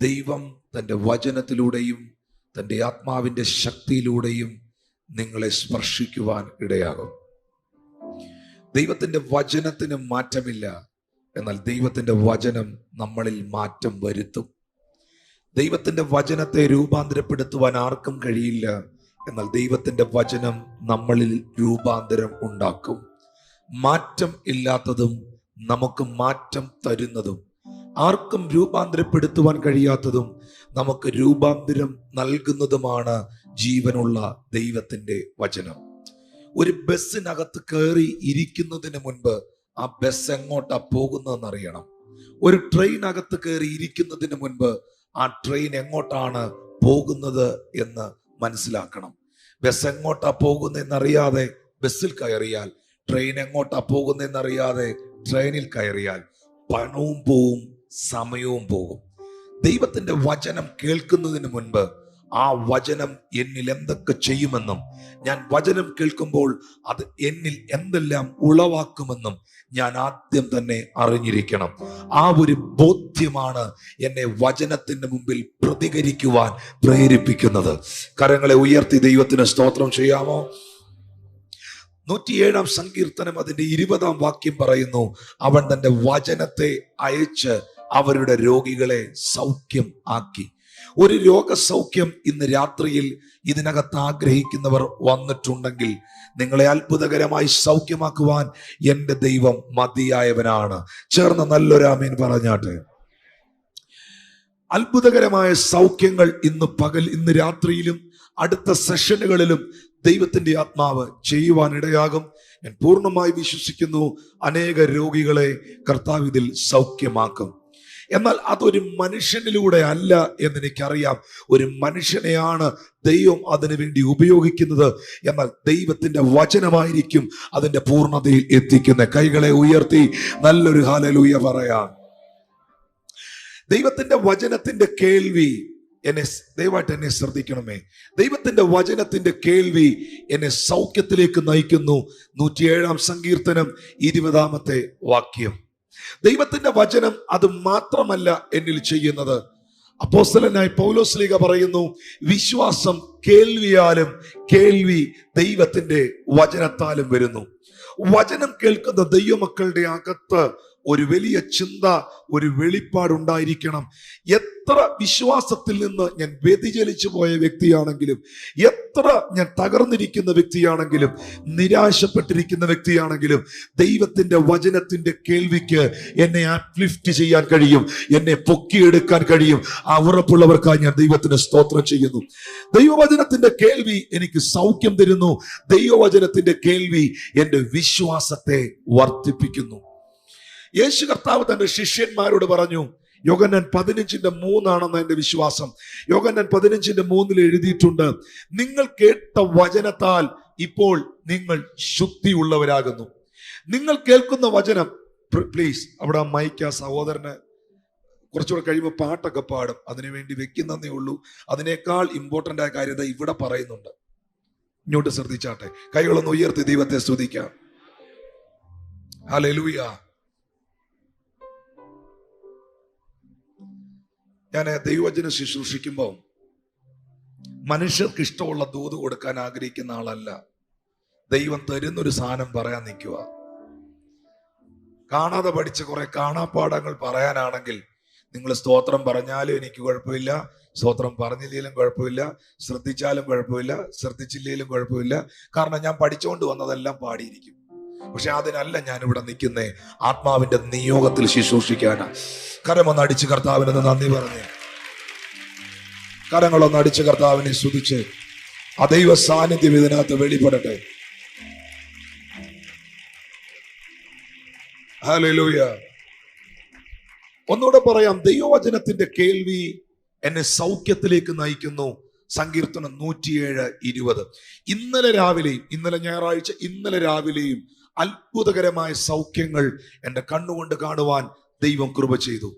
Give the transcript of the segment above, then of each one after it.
ദൈവം തൻ്റെ വചനത്തിലൂടെയും തൻ്റെ ആത്മാവിൻ്റെ ശക്തിയിലൂടെയും നിങ്ങളെ സ്പർശിക്കുവാൻ ഇടയാകും. ദൈവത്തിൻ്റെ വചനത്തിന് മാറ്റമില്ല, എന്നാൽ ദൈവത്തിൻ്റെ വചനം നമ്മളിൽ മാറ്റം വരുത്തും. ദൈവത്തിൻ്റെ വചനത്തെ രൂപാന്തരപ്പെടുത്തുവാൻ ആർക്കും കഴിയില്ല, എന്നാൽ ദൈവത്തിൻ്റെ വചനം നമ്മളിൽ രൂപാന്തരം ഉണ്ടാക്കും. മാറ്റം ഇല്ലാത്തതും നമുക്ക് മാറ്റം തരുന്നതും, ആർക്കും രൂപാന്തരപ്പെടുത്തുവാൻ കഴിയാത്തതും നമുക്ക് രൂപാന്തരം നൽകുന്നതുമാണ് ജീവനുള്ള ദൈവത്തിൻ്റെ വചനം. ഒരു ബസ്സിനകത്ത് കയറി ഇരിക്കുന്നതിന് മുൻപ് ആ ബസ് എങ്ങോട്ടാ പോകുന്നതെന്നറിയണം. ഒരു ട്രെയിനകത്ത് കയറി ഇരിക്കുന്നതിന് മുൻപ് ആ ട്രെയിൻ എങ്ങോട്ടാണ് പോകുന്നത് എന്ന് മനസ്സിലാക്കണം. ബസ് എങ്ങോട്ടാ പോകുന്നതെന്നറിയാതെ ബസ്സിൽ കയറിയാൽ, ട്രെയിൻ എങ്ങോട്ടാ പോകുന്നതെന്നറിയാതെ ട്രെയിനിൽ കയറിയാൽ പണവും പോവും, സമയവും പോകും. ദൈവത്തിന്റെ വചനം കേൾക്കുന്നതിന് മുൻപ് ആ വചനം എന്നിൽ എന്തൊക്കെ ചെയ്യുമെന്നും, ഞാൻ വചനം കേൾക്കുമ്പോൾ അത് എന്നിൽ എന്തെല്ലാം ഉളവാക്കുമെന്നും ഞാൻ ആദ്യം തന്നെ അറിഞ്ഞിരിക്കണം. ആ ഒരു ബോധ്യമാണ് എന്നെ വചനത്തിന്റെ മുമ്പിൽ പ്രതികരിക്കുവാൻ പ്രേരിപ്പിക്കുന്നത്. കരങ്ങളെ ഉയർത്തി ദൈവത്തിന് സ്തോത്രം ചെയ്യാമോ? 107 സങ്കീർത്തനം അതിന്റെ 20 വാക്യം പറയുന്നു, അവൻ തന്റെ വചനത്തെ അയച്ച് അവരുടെ രോഗികളെ സൗഖ്യം ആക്കി. ഒരു രോഗസൗഖ്യം ഇന്ന് രാത്രിയിൽ ഇതിനകത്ത് ആഗ്രഹിക്കുന്നവർ വന്നിട്ടുണ്ടെങ്കിൽ നിങ്ങളെ അത്ഭുതകരമായി സൗഖ്യമാക്കുവാൻ എൻ്റെ ദൈവം മതിയായവനാണ്. ചേർന്ന് നല്ലൊരു ആമേൻ പറഞ്ഞാട്ടെ. അത്ഭുതകരമായ സൗഖ്യങ്ങൾ ഇന്ന് രാത്രിയിലും അടുത്ത സെഷനുകളിലും ദൈവത്തിന്റെ ആത്മാവ് ചെയ്യുവാനിടയാകും. ഞാൻ പൂർണ്ണമായി വിശ്വസിക്കുന്നു, അനേക രോഗികളെ കർത്താവ് ഇതിൽ സൗഖ്യമാക്കും. എന്നാൽ അതൊരു മനുഷ്യനിലൂടെ അല്ല എന്നെനിക്കറിയാം. ഒരു മനുഷ്യനെയാണ് ദൈവം അതിനു വേണ്ടി ഉപയോഗിക്കുന്നത്. എന്നാൽ ദൈവത്തിന്റെ വചനമായിരിക്കും അതിന്റെ പൂർണ്ണതയിൽ എത്തിക്കുന്ന. കൈകളെ ഉയർത്തി നല്ലൊരു ഹല്ലേലൂയ പറയാം. ദൈവത്തിന്റെ വചനത്തിന്റെ കേൾവി ദയവായിട്ട് എന്നെ ശ്രദ്ധിക്കണമേ. ദൈവത്തിന്റെ വചനത്തിന്റെ കേൾവി എന്നെ സൗഖ്യത്തിലേക്ക് നയിക്കുന്നു. 107 സങ്കീർത്തനം 20 വാക്യം. ദൈവത്തിന്റെ വചനം അത് മാത്രമല്ല എന്നിൽ ചെയ്യുന്നത്. അപ്പോസ്തലനായ പൗലോസ്ലീഹ പറയുന്നു, വിശ്വാസം കേൾവിയാലും കേൾവി ദൈവത്തിന്റെ വചനത്താലും വരുന്നു. വചനം കേൾക്കുന്ന ദൈവമക്കളുടെ അകത്ത് ഒരു വലിയ ചിന്ത, ഒരു വെളിപ്പാടുണ്ടായിരിക്കണം. എത്ര വിശ്വാസത്തിൽ നിന്ന് ഞാൻ വ്യതിചലിച്ചു പോയ വ്യക്തിയാണെങ്കിലും, എത്ര ഞാൻ തകർന്നിരിക്കുന്ന വ്യക്തിയാണെങ്കിലും, നിരാശപ്പെട്ടിരിക്കുന്ന വ്യക്തിയാണെങ്കിലും, ദൈവത്തിന്റെ വചനത്തിന്റെ കേൾവിക്ക് എന്നെ അപ്ലിഫ്റ്റ് ചെയ്യാൻ കഴിയും, എന്നെ പൊക്കിയെടുക്കാൻ കഴിയും. ആ ഉറപ്പുള്ളവർക്കായി ഞാൻ ദൈവത്തിന് സ്തോത്രം ചെയ്യുന്നു. ദൈവവചനത്തിന്റെ കേൾവി എനിക്ക് സൗഖ്യം തരുന്നു. ദൈവവചനത്തിന്റെ കേൾവി എന്റെ വിശ്വാസത്തെ വർദ്ധിപ്പിക്കുന്നു. യേശു കർത്താവ് തന്റെ ശിഷ്യന്മാരോട് പറഞ്ഞു, യോഹന്നാൻ 15:3 എന്റെ വിശ്വാസം. യോഹന്നാൻ 15:3 എഴുതിയിട്ടുണ്ട്, നിങ്ങൾ കേട്ട വചനത്താൽ ഇപ്പോൾ നിങ്ങൾ ശുദ്ധിയുള്ളവരാകുന്നു. നിങ്ങൾ കേൾക്കുന്ന വചനം, പ്ലീസ് അവിടെ മൈക്ക് ആ സഹോദരന് കുറച്ചുകൂടെ കഴിയുമ്പോൾ പാട്ടൊക്കെ പാടും, അതിനുവേണ്ടി വെക്കുന്നതേ ഉള്ളൂ. അതിനേക്കാൾ ഇമ്പോർട്ടന്റ് ആയ കാര്യം ഇവിടെ പറയുന്നുണ്ട്. ഇങ്ങോട്ട് ശ്രദ്ധിച്ചാട്ടെ. കൈകളൊന്ന് ഉയർത്തി ദൈവത്തെ സ്തുതിക്കാം. ഹല്ലേലൂയ. ഞാൻ ദൈവവചനം ശുശ്രൂഷിക്കുമ്പോൾ മനുഷ്യർക്ക് ഇഷ്ടമുള്ള ദൂത് കൊടുക്കാൻ ആഗ്രഹിക്കുന്ന ആളല്ല. ദൈവം തരുന്നൊരു സാധനം പറയാൻ നിൽക്കുക. കാണാതെ പഠിച്ച കുറെ കാണാപ്പാടങ്ങൾ പറയാനാണെങ്കിൽ നിങ്ങൾ സ്തോത്രം പറഞ്ഞാലും എനിക്ക് കുഴപ്പമില്ല, സ്തോത്രം പറഞ്ഞില്ലെങ്കിലും കുഴപ്പമില്ല, ശ്രദ്ധിച്ചാലും കുഴപ്പമില്ല, ശ്രദ്ധിച്ചില്ലെങ്കിലും കുഴപ്പമില്ല. കാരണം ഞാൻ പഠിച്ചുകൊണ്ട് വന്നതെല്ലാം പാടിയിരിക്കും. പക്ഷെ അതിനല്ല ഞാൻ ഇവിടെ നിൽക്കുന്നേ, ആത്മാവിന്റെ നിയോഗത്തിൽ ശുശ്രൂഷിക്കാനാ. കരമൊന്ന് അടിച്ച് കർത്താവിന് നന്ദി പറഞ്ഞ്, കരങ്ങളൊന്ന് അടിച്ച് കർത്താവിനെ സ്തുതിച്ച് ആ ദൈവ സാന്നിധ്യം ഇതിനകത്ത് വെളിപ്പെടട്ടെ. ഹല്ലേലൂയ. ഒന്നുകൂടെ പറയാം, ദൈവവചനത്തിന്റെ കേൾവി എന്നെ സൗഖ്യത്തിലേക്ക് നയിക്കുന്നു. സങ്കീർത്തനം 107:20. ഇന്നലെ ഞായറാഴ്ച, ഇന്നലെ രാവിലെയും അത്ഭുതകരമായ സൗഖ്യങ്ങൾ എൻ്റെ കണ്ണുകൊണ്ട് കാണുവാൻ ദൈവം കൃപ ചെയ്തു.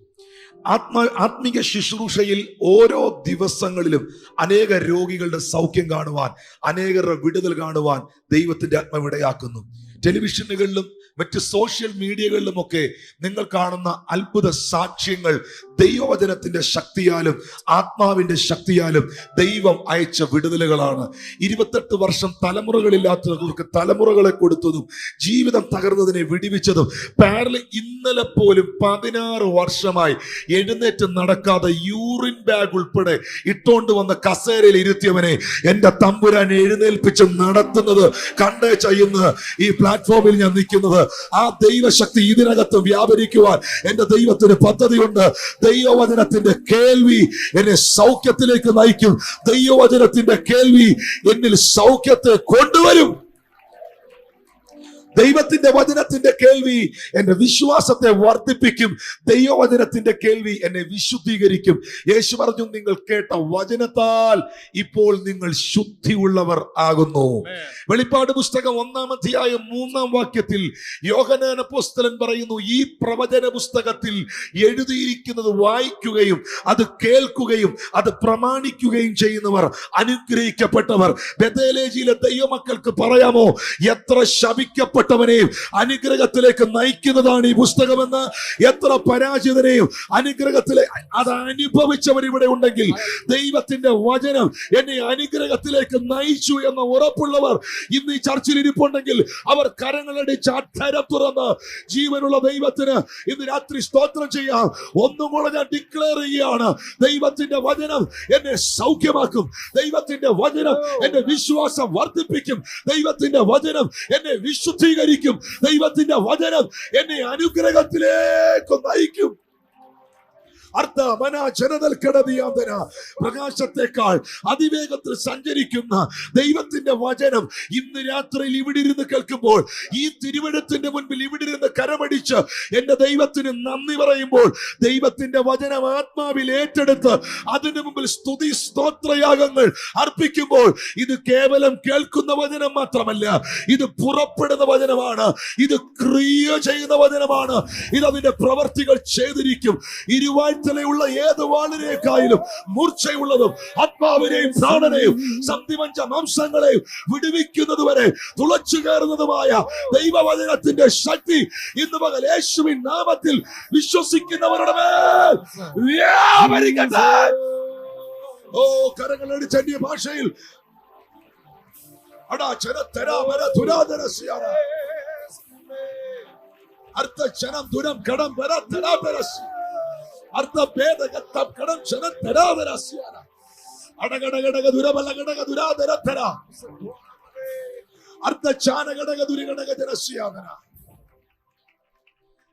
ആത്മീക ശുശ്രൂഷയിൽ ഓരോ ദിവസങ്ങളിലും അനേക രോഗികളുടെ സൗഖ്യം കാണുവാൻ, അനേകരുടെ വിടുതൽ കാണുവാൻ ദൈവത്തിന്റെ ആത്മാവിടയാക്കുന്നു. ടെലിവിഷനുകളിലും മറ്റ് സോഷ്യൽ മീഡിയകളിലുമൊക്കെ നിങ്ങൾ കാണുന്ന അത്ഭുത സാക്ഷ്യങ്ങൾ ദൈവവചനത്തിന്റെ ശക്തിയാലും ആത്മാവിന്റെ ശക്തിയാലും ദൈവം അയച്ച വിടുതലുകളാണ്. 28 വർഷം തലമുറകളില്ലാത്തവർക്ക് തലമുറകളെ കൊടുത്തതും ജീവിതം തകർന്നതിനെ വിടിവിച്ചതും ഇന്നലെ പോലും 16 വർഷമായി എഴുന്നേറ്റ് നടക്കാതെ യൂറിൻ ബാഗ് ഉൾപ്പെടെ ഇട്ടോണ്ട് വന്ന കസേരയിൽ ഇരുത്തിയവനെ എന്റെ തമ്പുരാൻ എഴുന്നേൽപ്പിച്ച് നടത്തുന്നത് കണ്ടേ ചെയ്യുന്ന ഈ പ്ലാറ്റ്ഫോമിൽ ഞാൻ നിൽക്കുന്നത്. ആ ദൈവശക്തി ഇതിനകത്ത് വ്യാപരിക്കുവാൻ എന്റെ ദൈവത്തിന് പദ്ധതിയുണ്ട്. ദൈവവചനത്തിന്റെ കേൾവി എന്നെ സൗഖ്യത്തിലേക്ക് നയിക്കും. ദൈവവചനത്തിന്റെ കേൾവി എന്നിൽ സൗഖ്യത്തെ കൊണ്ടുവരും. ദൈവത്തിന്റെ വചനത്തിന്റെ കേൾവി എന്റെ വിശ്വാസത്തെ വർദ്ധിപ്പിക്കും. ദൈവവചനത്തിന്റെ കേൾവി എന്നെ വിശുദ്ധീകരിക്കും. യേശു പറഞ്ഞു, നിങ്ങൾ കേട്ട വചനത്താൽ ഇപ്പോൾ നിങ്ങൾ ശുദ്ധിയുള്ളവർ ആകുന്നു. വെളിപ്പാട് പുസ്തകം 1-ാം അധ്യായം 3-ാം വാക്യത്തിൽ യോഹന്നാൻ അപ്പോസ്തലൻ പറയുന്നു, ഈ പ്രവചന പുസ്തകത്തിൽ എഴുതിയിരിക്കുന്നത് വായിക്കുകയും അത് കേൾക്കുകയും അത് പ്രമാണിക്കുകയും ചെയ്യുന്നവർ അനുഗ്രഹിക്കപ്പെട്ടവർ. ബേഥേലേജിലെ ദൈവമക്കൾക്ക് പറയാമോ, എത്ര ശപിക്കപ്പെട്ട അനുഗ്രഹത്തിലേക്ക് നയിക്കുന്നതാണ് ഈ പുസ്തകമെന്ന്. എത്ര പരാജിതനെയും അനുഗ്രഹത്തിലേക്ക് അത് അനുഭവിച്ചവർ ഇവിടെ ഉണ്ടെങ്കിൽ ദൈവത്തിന്റെ വചനം എന്നെ അനുഗ്രഹത്തിലേക്ക് നയിച്ചു എന്ന ഉറപ്പുള്ളവർ ഇന്ന് ഈ ചർച്ചിൽ ഇരിപ്പുണ്ടെങ്കിൽ അവർ കരങ്ങളടിച്ച് അധരം തുറന്ന് ജീവനുള്ള ദൈവത്തിന് ഇന്ന് രാത്രി സ്തോത്രം ചെയ്യാം. ഒന്നും കൂടെ ഞാൻ ഡിക്ലെയർ ചെയ്യുകയാണ്, ദൈവത്തിന്റെ വചനം എന്നെ സൗഖ്യമാക്കും. ദൈവത്തിന്റെ വചനം എന്റെ വിശ്വാസം വർദ്ധിപ്പിക്കും. ദൈവത്തിന്റെ വചനം എന്നെ വിശുദ്ധീകരിക്കും. ദൈവത്തിന്റെ വചനം എന്നെ അനുഗ്രഹത്തിലേക്ക് നയിക്കും. പ്രകാശത്തെക്കാൾ അതിവേഗത്തിൽ സഞ്ചരിക്കുന്ന ദൈവത്തിന്റെ വചനം ഇന്ന് രാത്രിയിൽ ഇവിടെ ഇരുന്ന് കേൾക്കുമ്പോൾ, ഈ തിരുവെഴുത്തിന്റെ മുൻപിൽ ഇവിടെ ഇരുന്ന് കരമടിച്ച് എന്റെ ദൈവത്തിന് നന്ദി പറയുമ്പോൾ, ദൈവത്തിന്റെ വചനം ആത്മാവിൽ ഏറ്റെടുത്ത് അതിന് മുമ്പിൽ സ്തുതി സ്തോത്രയാഗങ്ങൾ അർപ്പിക്കുമ്പോൾ, ഇത് കേവലം കേൾക്കുന്ന വചനം മാത്രമല്ല, ഇത് പുറപ്പെടുന്ന വചനമാണ്. ഇത് ക്രിയ ചെയ്യുന്ന വചനമാണ്. ഇത് അതിന്റെ പ്രവർത്തികൾ ചെയ്തിരിക്കും. ഇരുവാഴ്ചയുള്ള ഏത് വാളിനേക്കായാലും മൂർച്ചയുള്ളതും ആത്മാവിനെയും പ്രാണനെയും സന്ധിമഞ്ച മാംസങ്ങളെയും വിടുവിക്കുന്നത് വരെ തുളച്ചു കയറുന്നതുമായ ദൈവവചനത്തിന്റെ ശക്തി ഇന്ന് പകൽ യേശുവിൻ നാമത്തിൽ വിശ്വസിക്കുന്നവരുടെ മേൽ വ്യാപരിക്കട്ടെ. ഓ, കരങ്ങളടിച്ച അന്യ ഭാഷയിൽ അർത്ഥം ദുരം കടം അർത്ഥഭേദഗത്തം കടം അടകടകടക ദുരബലഘടക ദുരാധരത്തര അർത്ഥചാനഘടക ദുരിഘടക ജനസ്യാതന.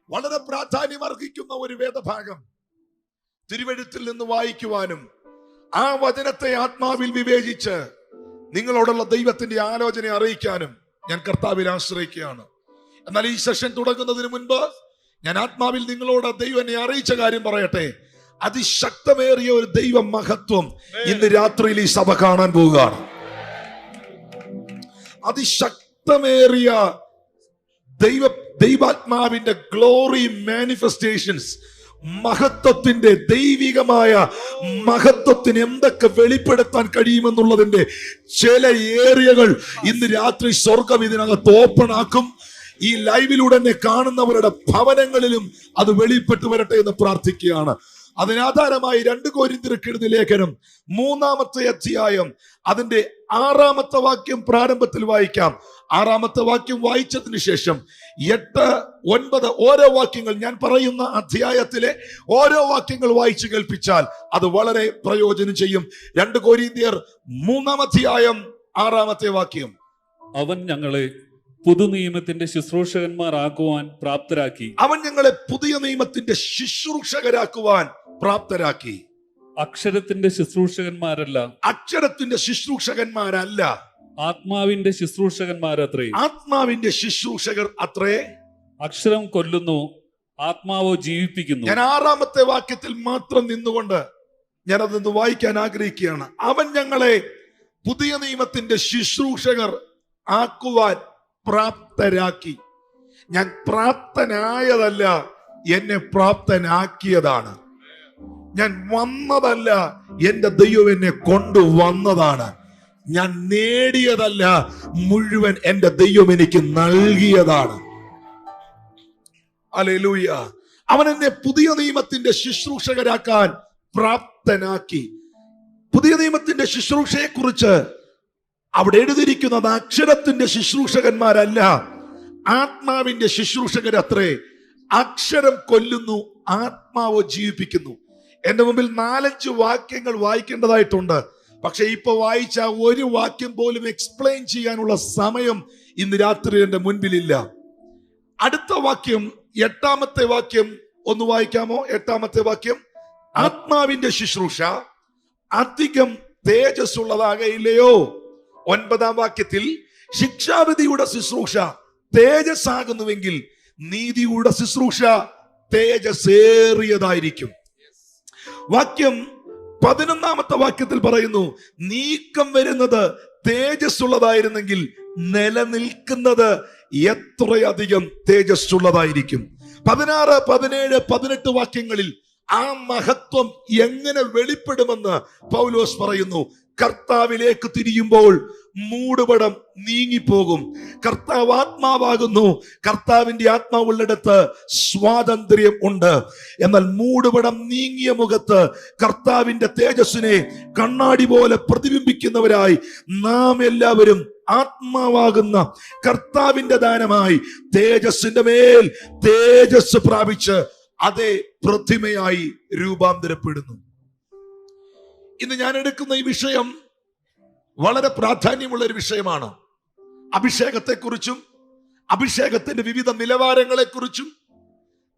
വളരെ പ്രാധാന്യം അർഹിക്കുന്ന ഒരു വേദഭാഗം തിരുവെഴുത്തിൽ നിന്ന് വായിക്കുവാനും ആ വചനത്തെ ആത്മാവിൽ വിവേചിച്ച് നിങ്ങളോടുള്ള ദൈവത്തിന്റെ ആലോചന അറിയിക്കാനും ഞാൻ കർത്താവിൽ ആശ്രയിക്കുകയാണ്. എന്നാൽ ഈ സെഷൻ തുടങ്ങുന്നതിന് മുൻപ് ഞാൻ ആത്മാവിൽ നിങ്ങളോട് ദൈവം എന്നെ അറിയിച്ച കാര്യം പറയട്ടെ. അതിശക്തമേറിയ ഒരു ദൈവ മഹത്വം ഇന്ന് രാത്രിയിൽ ഈ സഭ കാണാൻ പോവുകയാണ്. അതിശക്തമേറിയ ദൈവാത്മാവിന്റെ ഗ്ലോറി മാനിഫെസ്റ്റേഷൻസ്, മഹത്വത്തിന്റെ ദൈവികമായ മഹത്വത്തിന് എന്തൊക്കെ വെളിപ്പെടുത്താൻ കഴിയുമെന്നുള്ളതിന്റെ ചില ഏരിയകൾ ഇന്ന് രാത്രി സ്വർഗം ഇതിനകത്ത് ഓപ്പൺ ആക്കും. ഈ ലൈവിലൂടെ എന്നെ കാണുന്നവരുടെ ഭവനങ്ങളിലും അത് വെളിപ്പെട്ടു വരട്ടെ എന്ന് പ്രാർത്ഥിക്കുകയാണ്. അതിനാധാരമായി 2 കൊരിന്ത്യർക്ക് എഴുതിയ ലേഖനം 3-ാമത്തെ അധ്യായം അതിന്റെ 6-ാമത്തെ വാക്യം പ്രാരംഭത്തിൽ വായിക്കാം. 6-ാമത്തെ വാക്യം വായിച്ചതിന് ശേഷം 8, 9 ഓരോ വാക്യങ്ങൾ, ഞാൻ പറയുന്ന അധ്യായത്തിലെ ഓരോ വാക്യങ്ങൾ വായിച്ചു കേൾപ്പിച്ചാൽ അത് വളരെ പ്രയോജനം ചെയ്യും. 2 കൊരിന്ത്യർ 3-ാം അധ്യായം 6-ാമത്തെ വാക്യം. അവൻ ഞങ്ങളെ പുതുനിയമത്തിന്റെ ശുശ്രൂഷകന്മാരാക്കുവാൻ പ്രാപ്തരാക്കി. അവൻ ഞങ്ങളെ പുതിയ നിയമത്തിന്റെ ശുശ്രൂഷകരാക്കുവാൻ പ്രാപ്തരാക്കി. അക്ഷരത്തിന്റെ ശുശ്രൂഷകന്മാരല്ല, അക്ഷരത്തിന്റെ ശുശ്രൂഷകന്മാരല്ല, ആത്മാവിന്റെ ശുശ്രൂഷകന്മാരത്രേ. ആത്മാവിന്റെ ശുശ്രൂഷകർ അത്രേ. അക്ഷരം കൊല്ലുന്നു, ആത്മാവോ ജീവിപ്പിക്കുന്നു. ഞാൻ 6-ാമത്തെ വാക്യത്തിൽ മാത്രം നിന്നുകൊണ്ട് ഞാനതൊന്ന് വായിക്കാൻ ആഗ്രഹിക്കുകയാണ്. അവൻ ഞങ്ങളെ പുതിയ നിയമത്തിന്റെ ശുശ്രൂഷകർ ആക്കുവാൻ പ്രാപ്തരാക്കി. ഞാൻ പ്രാപ്തനായതല്ല, എന്നെ പ്രാപ്തനാക്കിയതാണ്. ഞാൻ വന്നതല്ല, എന്റെ ദൈവം എന്നെ കൊണ്ടുവന്നതാണ്. ഞാൻ നേടിയതല്ല, മുഴുവൻ എന്റെ ദൈവം എനിക്ക് നൽകിയതാണ്. ഹല്ലേലൂയ. അവൻ എന്നെ പുതിയ നിയമത്തിന്റെ ശുശ്രൂഷകരാക്കാൻ പ്രാപ്തനാക്കി. പുതിയ നിയമത്തിന്റെ ശുശ്രൂഷയെ കുറിച്ച് അവിടെ എഴുതിയിരിക്കുന്നത് അക്ഷരത്തിന്റെ ശുശ്രൂഷകന്മാരല്ല, ആത്മാവിന്റെ ശുശ്രൂഷകരത്രേ. അക്ഷരം കൊല്ലുന്നു, ആത്മാവ് ജീവിപ്പിക്കുന്നു. എന്റെ മുമ്പിൽ 4-5 വാക്യങ്ങൾ വായിക്കേണ്ടതായിട്ടുണ്ട്. പക്ഷെ ഇപ്പൊ വായിച്ച ഒരു വാക്യം പോലും എക്സ്പ്ലെയിൻ ചെയ്യാനുള്ള സമയം ഇന്ന് രാത്രി എന്റെ മുൻപിലില്ല. അടുത്ത വാക്യം, 8-ാമത്തെ വാക്യം ഒന്ന് വായിക്കാമോ? 8-ാമത്തെ വാക്യം, ആത്മാവിന്റെ ശുശ്രൂഷ അധികം തേജസ്സുള്ളതാകയില്ലയോ. 9-ാം വാക്യത്തിൽ, ശിക്ഷാവിധിയുടെ ശുശ്രൂഷ തേജസ്സാകുന്നുവെങ്കിൽ നീതിയുടെ ശുശ്രൂഷ തേജസ്സേറിയതായിരിക്കും. വാക്യം 11-ാമത്തെ വാക്യത്തിൽ പറയുന്നു, നീക്കം വരുന്നത് തേജസ്സുള്ളതായിരുന്നെങ്കിൽ നിലനിൽക്കുന്നത് എത്രയധികം തേജസ്സുള്ളതായിരിക്കും. 16, 17, 18 വാക്യങ്ങളിൽ ആ മഹത്വം എങ്ങനെ വെളിപ്പെടുമെന്ന് പൗലോസ് പറയുന്നു. കർത്താവിലേക്ക് തിരിയുമ്പോൾ മൂടുപടം നീങ്ങിപ്പോകും. കർത്താവ് ആത്മാവാകുന്നു. കർത്താവിന്റെ ആത്മാവുള്ളിടത്ത് സ്വാതന്ത്ര്യം ഉണ്ട്. എന്നാൽ മൂടുപടം നീങ്ങിയ മുഖത്ത് കർത്താവിന്റെ തേജസ്സിനെ കണ്ണാടി പോലെ പ്രതിബിംബിക്കുന്നവരായി നാം എല്ലാവരും ആത്മാവാകുന്ന കർത്താവിന്റെ ദാനമായി തേജസ്സിന്റെ മേൽ തേജസ് പ്രാപിച്ച് അതേ പ്രതിമയായി രൂപാന്തരപ്പെടുന്നു. ഇന്ന് ഞാൻ എടുക്കുന്ന ഈ വിഷയം വളരെ പ്രാധാന്യമുള്ള ഒരു വിഷയമാണ്. അഭിഷേകത്തെക്കുറിച്ചും അഭിഷേകത്തിന്റെ വിവിധ നിലവാരങ്ങളെക്കുറിച്ചും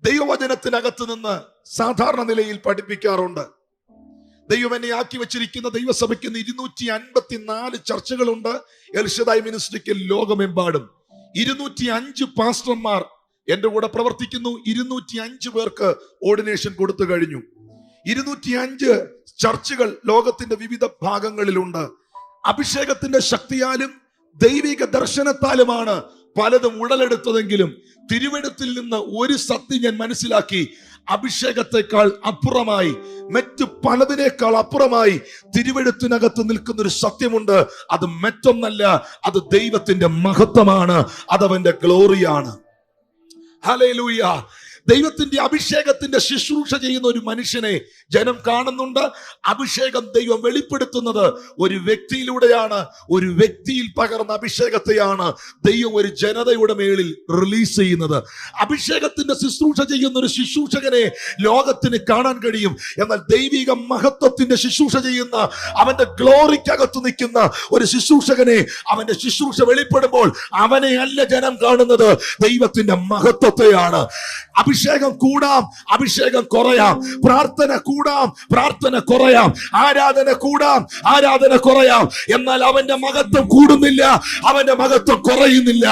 ദൈവവചനത്തിനകത്ത് നിന്ന് സാധാരണ നിലയിൽ പഠിപ്പിക്കാറുണ്ട്. ദൈവം എന്നെ ആക്കി വെച്ചിരിക്കുന്ന ദൈവസഭയ്ക്ക് 254 ചർച്ചകളുണ്ട് എൽഷദായ് മിനിസ്ട്രിക്ക് ലോകമെമ്പാടും. 205 പാസ്റ്റർമാർ എന്റെ കൂടെ പ്രവർത്തിക്കുന്നു. 205 പേർക്ക് ഓർഡിനേഷൻ കൊടുത്തു കഴിഞ്ഞു. 205 ചർച്ചുകൾ ലോകത്തിന്റെ വിവിധ ഭാഗങ്ങളിലുണ്ട്. അഭിഷേകത്തിന്റെ ശക്തിയാലും ദൈവിക ദർശനത്താലുമാണ് പലതും ഉടലെടുത്തതെങ്കിലും തിരുവെഴുത്തിൽ നിന്ന് ഒരു സത്യം ഞാൻ മനസ്സിലാക്കി. അഭിഷേകത്തെക്കാൾ അപ്പുറമായി, മറ്റു പലതിനേക്കാൾ അപ്പുറമായി തിരുവെഴുത്തിനകത്ത് നിൽക്കുന്ന ഒരു സത്യമുണ്ട്. അത് മറ്റൊന്നല്ല, അത് ദൈവത്തിന്റെ മഹത്വമാണ്, അതവന്റെ ഗ്ലോറിയാണ്. ഹല്ലേലൂയ. ദൈവത്തിന്റെ അഭിഷേകത്തിന്റെ ശുശ്രൂഷ ചെയ്യുന്ന ഒരു മനുഷ്യനെ ജനം കാണുന്നുണ്ട്. അഭിഷേകം ദൈവം വെളിപ്പെടുത്തുന്നത് ഒരു വ്യക്തിയിലൂടെയാണ്. ഒരു വ്യക്തിയിൽ പകർന്ന അഭിഷേകത്തെയാണ് ദൈവം ഒരു ജനതയുടെ മേളിൽ റിലീസ് ചെയ്യുന്നത്. അഭിഷേകത്തിന്റെ ശുശ്രൂഷ ചെയ്യുന്ന ഒരു ശുശ്രൂഷകനെ ലോകത്തിന് കാണാൻ കഴിയും. എന്നാൽ ദൈവിക മഹത്വത്തിന്റെ ശുശ്രൂഷ ചെയ്യുന്ന, അവന്റെ ഗ്ലോറിക്കകത്ത് നിൽക്കുന്ന ഒരു ശുശ്രൂഷകനെ, അവന്റെ ശുശ്രൂഷ വെളിപ്പെടുമ്പോൾ അവനെ അല്ല ജനം കാണുന്നത്, ദൈവത്തിന്റെ മഹത്വത്തെയാണ്. അഭിഷേകം കൂടാം, അഭിഷേകം കുറയാം. പ്രാർത്ഥന കൂടാം, പ്രാർത്ഥന കുറയാം. ആരാധന കൂടാം, ആരാധന കുറയാം. എന്നാൽ അവന്റെ മഹത്വം കൂടുന്നില്ല, അവന്റെ മഹത്വം കുറയുന്നില്ല.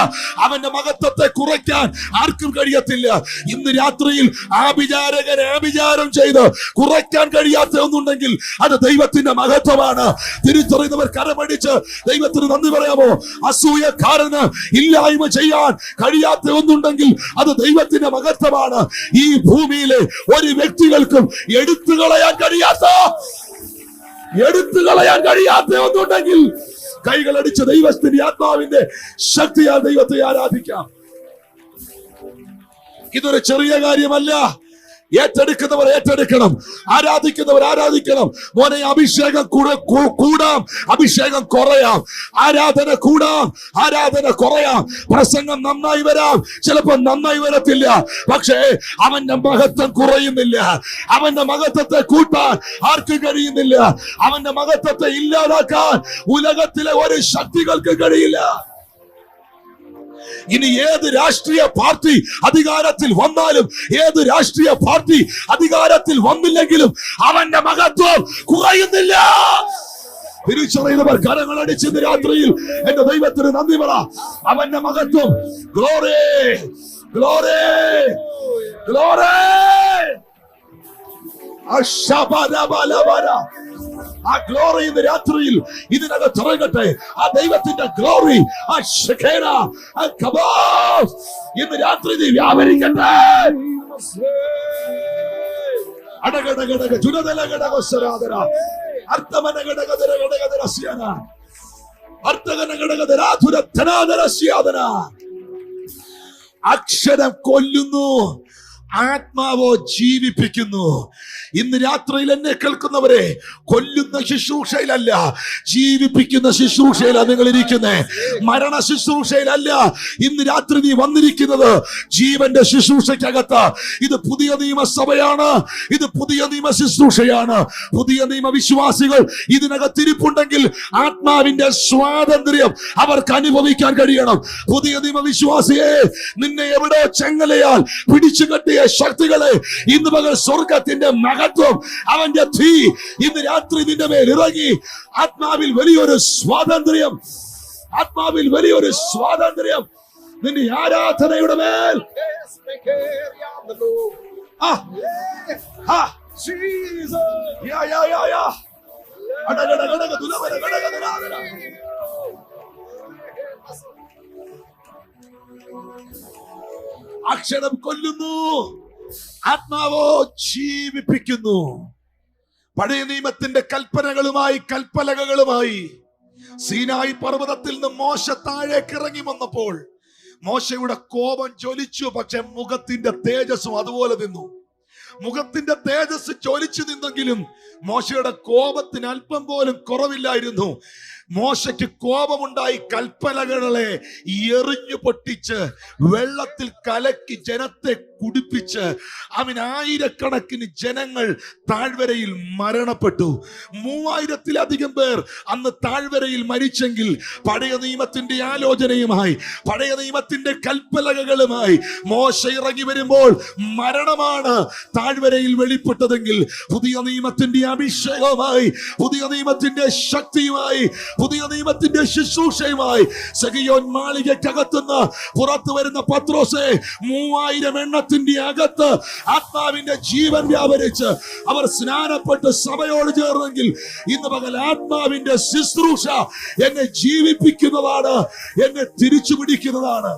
അവന്റെ മഹത്വത്തെ കുറയ്ക്കാൻ ആർക്കും കഴിയത്തില്ല. ഇന്ന് രാത്രിയിൽ ആഭിചാരകനെ ആഭിചാരം ചെയ്ത് കുറയ്ക്കാൻ കഴിയാത്ത ഒന്നുണ്ടെങ്കിൽ അത് ദൈവത്തിന്റെ മഹത്വമാണ്. തിരിച്ചറിയുന്നവർ കരമടിച്ച് ദൈവത്തിന് നന്ദി പറയാമോ? അസൂയക്കാരന് ഇല്ലായ്മ ചെയ്യാൻ കഴിയാത്ത ഒന്നുണ്ടെങ്കിൽ അത് ദൈവത്തിന്റെ മഹത്വമാണ്. ഈ ഭൂമിയിലെ ഒരു വ്യക്തികൾക്കും എടുത്തു കളയാൻ കഴിയാത്ത ഒന്നുണ്ടെങ്കിൽ കൈകളടിച്ച് ദൈവത്തിന്റെ ആത്മാവിന്റെ ശക്തിയാൽ ദൈവത്തെ ആരാധിക്കാം. ഇതൊരു ചെറിയ കാര്യമല്ല. ഏറ്റെടുക്കുന്നവർ ഏറ്റെടുക്കണം, ആരാധിക്കുന്നവർ ആരാധിക്കണം. മോനെ, അഭിഷേകം കൂടാം, അഭിഷേകം കുറയാം. ആരാധന കൂടാം, ആരാധന കുറയാം. പ്രസംഗം നന്നായി വരാം, ചിലപ്പോൾ നന്നായി വരത്തില്ല. പക്ഷേ അവന്റെ മഹത്വം കുറയുന്നില്ല. അവന്റെ മഹത്വത്തെ കൂട്ടാൻ ആർക്കും കഴിയുന്നില്ല. അവന്റെ മഹത്വത്തെ ഇല്ലാതാക്കാൻ ഉലകത്തിലെ ഒരു ശക്തികൾക്ക് കഴിയില്ല. ഇനി ഏത് രാഷ്ട്രീയ പാർട്ടി അധികാരത്തിൽ വന്നാലും, ഏത് രാഷ്ട്രീയ പാർട്ടി അധികാരത്തിൽ വന്നില്ലെങ്കിലും അവന്റെ മഹത്വം കുറയുന്നില്ല. തിരിച്ചറിയുന്നവർ കരങ്ങളടിച്ച് രാത്രിയിൽ എന്റെ ദൈവത്തിന് നന്ദി പറ. അവന്റെ മഹത്വം, ഗ്ലോറി, ഗ്ലോറി, ഗ്ലോറി. ആ ഗ്ലോറി ഇന്ന് രാത്രിയിൽ ഇതിനകത്ത് ഇറങ്ങട്ടെ. ആ ദൈവത്തിന്റെ ഗ്ലോറി, ആ ശഖേന, ആ കബാസ് ഇന്ന് രാത്രി നീ വ്യാപരിക്കട്ടെ. അടകടകടക ചുരതല ഘടകസ്വരാധന അർത്ഥമന ഘടകധര ഘടകധരസ്യന അക്ഷരം കൊല്ലുന്നു, ആത്മാവോ ജീവിപ്പിക്കുന്നു. ഇന്ന് രാത്രിയിൽ എന്നെ കേൾക്കുന്നവരെ, കൊല്ലുന്ന ശുശ്രൂഷയിലല്ല, ജീവിപ്പിക്കുന്ന ശുശ്രൂഷയിലാണ് നിങ്ങൾ ഇരിക്കുന്നത്. മരണ ശുശ്രൂഷയിലല്ല ഇന്ന് രാത്രി നീ വന്നിരിക്കുന്നത്, ജീവന്റെ ശുശ്രൂഷയ്ക്കകത്ത്. ഇത് പുതിയ നിയമസഭയാണ്, ഇത് പുതിയ നിയമ ശുശ്രൂഷയാണ്. പുതിയ നിയമ വിശ്വാസികൾ ഇതിനകത്തിരിപ്പുണ്ടെങ്കിൽ ആത്മാവിന്റെ സ്വാതന്ത്ര്യം അവർക്ക് അനുഭവിക്കാൻ കഴിയണം. പുതിയ നിയമ വിശ്വാസിയെ, നിന്നെ എവിടെ ചെങ്ങലയാൽ പിടിച്ചു കെട്ടിയ ശക്തികളെ, ഇന്ന് പകൽ സ്വർഗത്തിന്റെ മഹത്വം, അവന്റെ തീ ഇന്ന് രാത്രി നിന്റെ മേൽ ഇറങ്ങി. ആത്മാവിൽ വലിയൊരു സ്വാതന്ത്ര്യം, ആത്മാവിൽ വലിയൊരു സ്വാതന്ത്ര്യം നിന്റെ ആരാധനയുടെ മേൽ. അക്ഷരം കൊല്ലുന്നു, ആത്മാവോ ജീവിപ്പിക്കുന്നു. പഴയ നിയമത്തിന്റെ കൽപ്പനകളുമായി, കൽപ്പലകകളുമായി സീനായി പർവ്വതത്തിൽ നിന്ന് മോശ താഴേക്ക് ഇറങ്ങി വന്നപ്പോൾ മോശയുടെ കോപം ജ്വലിച്ചു. പക്ഷെ മുഖത്തിന്റെ തേജസ്സും അതുപോലെ നിന്നു. മുഖത്തിന്റെ തേജസ് ജ്വലിച്ചു നിന്നെങ്കിലും മോശയുടെ കോപത്തിന് അല്പം പോലും കുറവില്ലായിരുന്നു. മോശയ്ക്ക് കോപമുണ്ടായി. കൽപ്പലകളെ എറിഞ്ഞു പൊട്ടിച്ച് വെള്ളത്തിൽ കലക്കി ജനത്തെ കുടിപ്പിച്ച് അവൻ ആയിരക്കണക്കിന് ജനങ്ങൾ താഴ്വരയിൽ മരണപ്പെട്ടു. 3000-ലധികം പേർ അന്ന് താഴ്വരയിൽ മരിച്ചെങ്കിൽ പഴയ നിയമത്തിന്റെ ആലോചനയുമായി, പഴയ നിയമത്തിന്റെ കൽപ്പലകകളുമായി മോശ ഇറങ്ങി വരുമ്പോൾ മരണമാണ് താഴ്വരയിൽ വെളിപ്പെട്ടതെങ്കിൽ, പുതിയ നിയമത്തിന്റെ അഭിഷേകവുമായി, പുതിയ നിയമത്തിന്റെ ശക്തിയുമായി, പുതിയ നിയമത്തിന്റെ ശുശ്രൂഷയുമായി സഗിയോൻ മാളികക്കകത്തുനിന്ന് പുറത്തു വരുന്ന പത്രോസെ, 3000 എണ്ണത്തിന്റെ അകത്ത് ആത്മാവിന്റെ ജീവൻ വ്യാപരിച്ച് അവർ സ്നാനപ്പെട്ട് സഭയോട് ചേർന്നെങ്കിൽ, ഇന്ന് പകൽ ആത്മാവിന്റെ ശുശ്രൂഷ എന്നെ ജീവിപ്പിക്കുന്നതാണ്, എന്നെ തിരിച്ചു പിടിക്കുന്നതാണ്.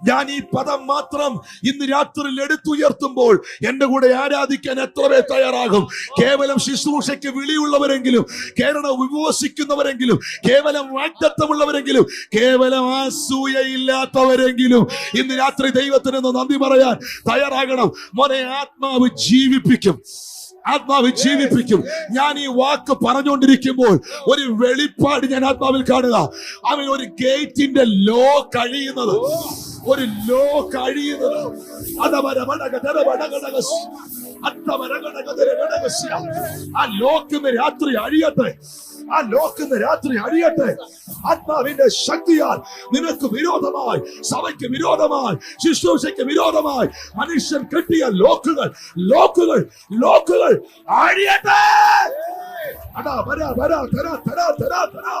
ഞാൻ ഈ പദം മാത്രം ഇന്ന് രാത്രിയിൽ എടുത്തുയർത്തുമ്പോൾ എന്റെ കൂടെ ആരാധിക്കാൻ എത്ര പേർ തയ്യാറാകും? കേവലം ശുശ്രൂഷയ്ക്ക് വിളിയുള്ളവരെങ്കിലും, കേരളം വിമോചിക്കുന്നവരെങ്കിലും, കേവലം വാഗ്ദത്തമുള്ളവരെങ്കിലും, കേവലം അസൂയയില്ലാത്തവരെങ്കിലും ഇന്ന് രാത്രി ദൈവത്തിന് നന്ദി പറയാൻ തയ്യാറാകണം. മോനെ, ആത്മാവ് ജീവിപ്പിക്കും, ആത്മാവ് ജീവിപ്പിക്കും. ഞാൻ ഈ വാക്ക് പറഞ്ഞുകൊണ്ടിരിക്കുമ്പോൾ ഒരു വെളിപ്പാട് ഞാൻ ആത്മാവിൽ കാണുക. അവൻ ഒരു ഗേറ്റിന്റെ ലോ കഴിയുന്നത്, ഒരു ലോ കഴിയുന്നത്. ആ ലോക്കിന്ന് രാത്രി അഴിയട്ടെ, ആ ലോക്കിന്ന് രാത്രി അഴിയട്ടെ. ആത്മാവിന്റെ ശക്തിയാൽ നിനക്ക് വിരോധമായി, സഭയ്ക്ക് വിരോധമായി, ശുശ്രൂഷയ്ക്ക് വിരോധമായി മനുഷ്യൻ കെട്ടിയ ലോക്കുകൾ, ലോക്കുകൾ, ലോക്കുകൾ അഴിയട്ടെ. അടാ വരാ വരാ തരാ തരാ തരാ തരാ.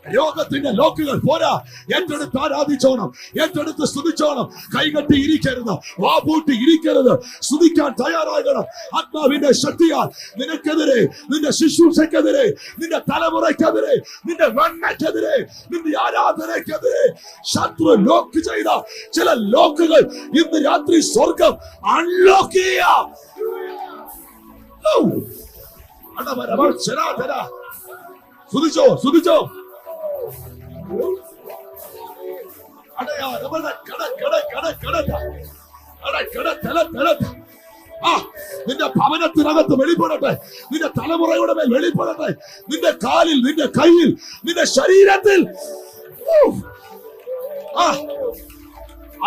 രോഗത്തിന്റെ ലോക്കുകൾ പോരാ. ഏറ്റെടുത്ത് ആരാധിച്ചോണം, ഏറ്റെടുത്ത് സ്തുതിച്ചോണം. കൈകെട്ടി ഇരിക്കരുത്, വാപൂട്ടി ഇരിക്കരുത്, സ്തുതിക്കാൻ തയ്യാറാകണം. ആത്മാവിന്റെ ശക്തിയാൽ നിനക്കെതിരെ, നിന്റെ ശുശ്രൂഷക്കെതിരെ, നിന്റെ തലമുറയ്ക്കെതിരെ, നിന്റെ വെണ്ണയ്ക്കെതിരെ, നിന്റെ ആരാധനയ്ക്കെതിരെ ശത്രു ലോക്ക് ചെയ്ത ചില ലോക്കുകൾ ഇന്ന് രാത്രി സ്വർഗം അൺലോക്ക് ചെയ്യാം. സ്തുതിച്ചോ, സ്തുതിച്ചോ. നിന്റെ ഭവനത്തിനകത്ത് വെളിപ്പെടട്ടെ, നിന്റെ തലമുറയുടെ മേൽ വെളിപ്പെടട്ടെ, നിന്റെ കാലിൽ, നിന്റെ കയ്യിൽ, നിന്റെ ശരീരത്തിൽ.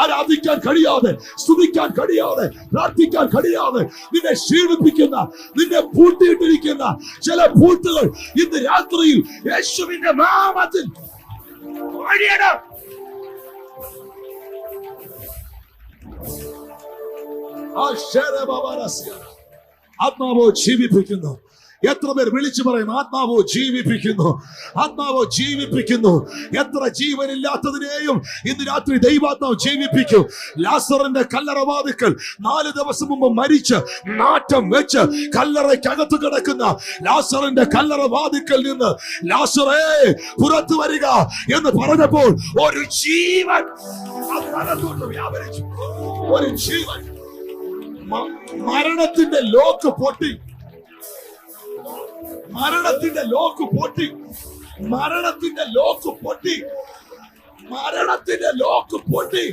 ആരാധിക്കാൻ കഴിയാതെ, സ്തുതിക്കാൻ കഴിയാതെ, പ്രാർത്ഥിക്കാൻ കഴിയാതെ നിന്നെ ക്ഷീണിപ്പിക്കുന്ന, നിന്നെ പൂട്ടിയിട്ടിരിക്കുന്ന ചില പൂട്ടുകൾ ഇന്ന് രാത്രിയിൽ യേശുവിന്റെ നാമത്തിൽ അഴിയണം. ആത്മാവോ ജീവിപ്പിക്കുന്നു. എത്ര പേർ വിളിച്ചു പറയും ആത്മാവോ ജീവിപ്പിക്കുന്നു, ആത്മാവോ ജീവിപ്പിക്കുന്നു. എത്ര ജീവനില്ലാത്തതിനെയും ഇന്ന് രാത്രി ദൈവാത്മാവ് ജീവിപ്പിക്കും. ലാസറിന്റെ കല്ലറവാതിക്കൽ 4 ദിവസം മുമ്പ് മരിച്ച് നാറ്റം വെച്ച് കല്ലറയ്ക്കകത്ത് കിടക്കുന്ന ലാസറിന്റെ കല്ലറവാതിക്കൽ നിന്ന് ലാസറേ പുറത്തു വരിക എന്ന് പറഞ്ഞപ്പോൾ ഒരു ജീവൻ അതിനകത്തോട്ട് വ്യാപരിച്ചു. ഒരു ജീവൻ. മരണത്തിന്റെ ലോക്ക് പൊട്ടി, മരണത്തിന്റെ ലോക്ക് പൊട്ടി, മരണത്തിന്റെ ലോക്ക് പൊട്ടി, മരണത്തിന്റെ ലോക്ക് പൊട്ടി.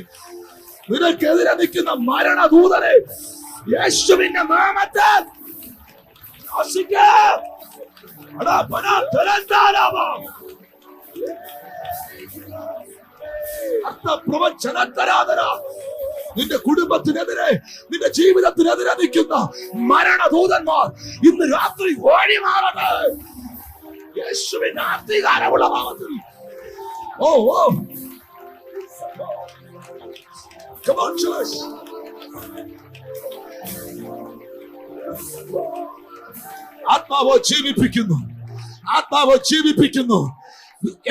നിനക്കെതിരെ നിൽക്കുന്ന മരണദൂതനെ യേശുവിന്റെ നാമത്തിൽ ശാസിക്കാം. നിന്റെ കുടുംബത്തിനെതിരെ, നിന്റെ ജീവിതത്തിനെതിരെ നിൽക്കുന്ന മരണദൂതന്മാർ ഇന്ന് രാത്രി ഓടി മാറട്ടെ യേശുവിന്റെ അധികാരമുള്ള നാമത്തിൽ. ഓ ഓ, come on church. ആത്മാവോ ജീവിപ്പിക്കുന്നു, ആത്മാവോ ജീവിപ്പിക്കുന്നു.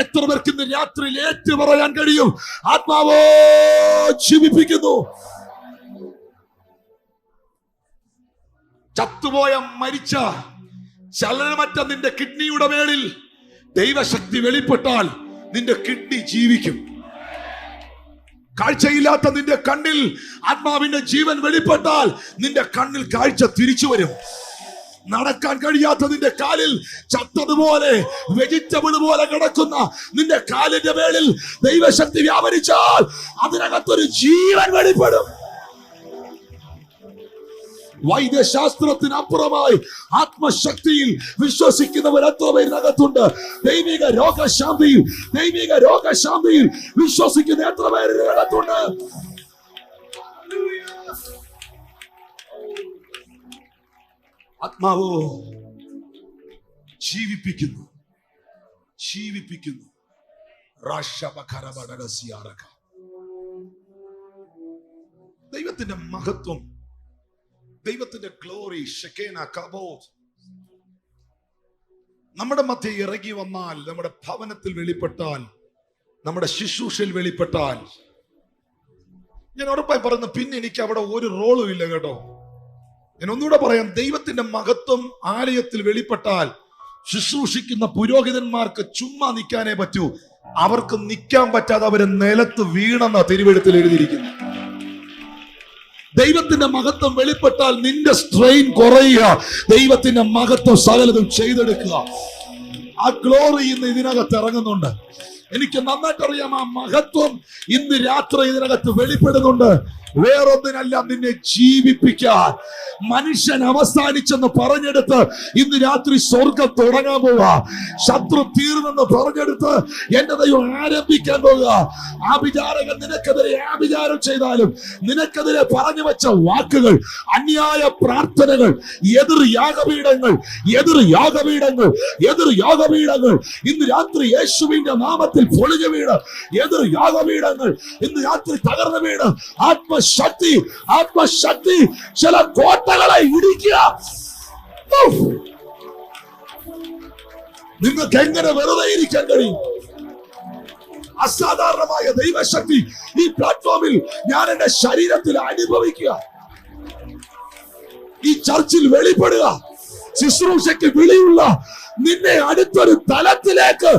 എത്ര പേർക്ക് ഇന്ന് രാത്രിയിൽ ഏറ്റു പറയാൻ കഴിയും? ആത്മാവോ ജീവിപ്പിക്കുന്നു. ചത്തുപോയ, മരിച്ച, ചലനമറ്റ നിന്റെ കിഡ്നിയുടെ മേളിൽ ദൈവശക്തി വെളിപ്പെട്ടാൽ നിന്റെ കിഡ്നി ജീവിക്കും. കാഴ്ചയില്ലാത്ത നിന്റെ കണ്ണിൽ ആത്മാവിന്റെ ജീവൻ വെളിപ്പെട്ടാൽ നിന്റെ കണ്ണിൽ കാഴ്ച തിരിച്ചു വരും. നടക്കാൻ കഴിയാത്ത നിന്റെ കാലിൽ ചത്തതുപോലെ, വെജിറ്റബിൾ പോലെ കിടക്കുന്ന നിന്റെ കാലിന്റെ മേളിൽ ദൈവശക്തി വ്യാപരിച്ചാൽ അതിനകത്തൊരു ജീവൻ വെളിപ്പെടും. വൈദ്യശാസ്ത്രത്തിനപ്പുറമായി ആത്മശക്തിയിൽ വിശ്വസിക്കുന്നവർ എത്ര പേരിനകത്തുണ്ട്? ദൈവിക രോഗശാന്തിയിൽ, ദൈവിക രോഗശാന്തിയിൽ വിശ്വസിക്കുന്ന എത്ര പേരിനകത്തുണ്ട്? ആത്മാവോ ജീവിപ്പിക്കുന്നു, ജീവിപ്പിക്കുന്നു. ദൈവത്തിന്റെ മഹത്വം, ദൈവത്തിന്റെ ഗ്ലോറി, ഷെക്കേന കബോത്ത് നമ്മുടെ മധ്യ ഇറങ്ങി വന്നാൽ, നമ്മുടെ ഭവനത്തിൽ വെളിപ്പെട്ടാൽ, നമ്മുടെ ശുശ്രൂഷയിൽ വെളിപ്പെട്ടാൽ, ഞാൻ ഉറപ്പായി പറയുന്നു, പിന്നെ എനിക്ക് അവിടെ ഒരു റോളും ഇല്ല കേട്ടോ. ഞാൻ ഒന്നുകൂടെ പറയാം, ദൈവത്തിന്റെ മഹത്വം ആലയത്തിൽ വെളിപ്പെട്ടാൽ ശുശ്രൂഷിക്കുന്ന പുരോഹിതന്മാർക്ക് ചുമ്മാ നിൽക്കാനേ പറ്റൂ. അവർക്ക് നിൽക്കാൻ പറ്റാതെ അവര് നിലത്ത് വീണെന്ന തിരുവെഴുത്തിൽ എഴുതിയിരിക്കുന്നു. ദൈവത്തിന്റെ മഹത്വം വെളിപ്പെട്ടാൽ നിന്റെ സ്ട്രെയിൻ കുറയുക, ദൈവത്തിന്റെ മഹത്വം സകലതും ചെയ്തെടുക്കുക. ആ ഗ്ലോറി ഇന്ന് ഇതിനകത്ത് ഇറങ്ങുന്നുണ്ട്. എനിക്ക് നന്നായിട്ട് അറിയാം, ആ മഹത്വം ഇന്ന് രാത്രി ഇതിനകത്ത് വെളിപ്പെടുന്നുണ്ട്. വേറൊന്നിനല്ല, നിന്നെ ജീവിപ്പിക്കാൻ. മനുഷ്യൻ അവസാനിച്ചെന്ന് പറഞ്ഞെടുത്ത് ഇന്ന് രാത്രി സ്വർഗം തുടങ്ങാൻ പോവുക. ശത്രു തീർന്നെന്ന് പറഞ്ഞെടുത്ത് എന്റെ ദൈവം ആരംഭിക്കാൻ പോവുക. ആഭിചാരകൻ നിനക്കെതിരെ ആഭിചാരം ചെയ്താലും, നിനക്കെതിരെ പറഞ്ഞു വെച്ച വാക്കുകൾ, അന്യായ പ്രാർത്ഥനകൾ, എതിർ യാഗപീഠങ്ങൾ, എതിർ യാഗപീഠങ്ങൾ, എതിർ യാഗപീഠങ്ങൾ ഇന്ന് രാത്രി യേശുവിന്റെ നാമത്തിൽ പൊളിഞ്ഞു വീണ്, എതിർ യാഗപീഠങ്ങൾ ഇന്ന് രാത്രി തകർന്നു വീണ്, ആത്മശക്തി, ആത്മശക്തി ചില കോട്ടകളെ ഇടിക്കുക. നിങ്ങൾക്ക് എങ്ങനെ വെറുതെ ഇരിക്കാൻ കഴിയും? അസാധാരണമായ ദൈവശക്തി ഈ പ്ലാറ്റ്ഫോമിൽ ഞാൻ എന്റെ ശരീരത്തിൽ അനുഭവിക്കുക. ഈ ചർച്ചിൽ വെളിപ്പെടുക. ശുശ്രൂഷയ്ക്ക് വിളിയുള്ള നിന്നെ അടുത്തൊരു തലത്തിലേക്ക്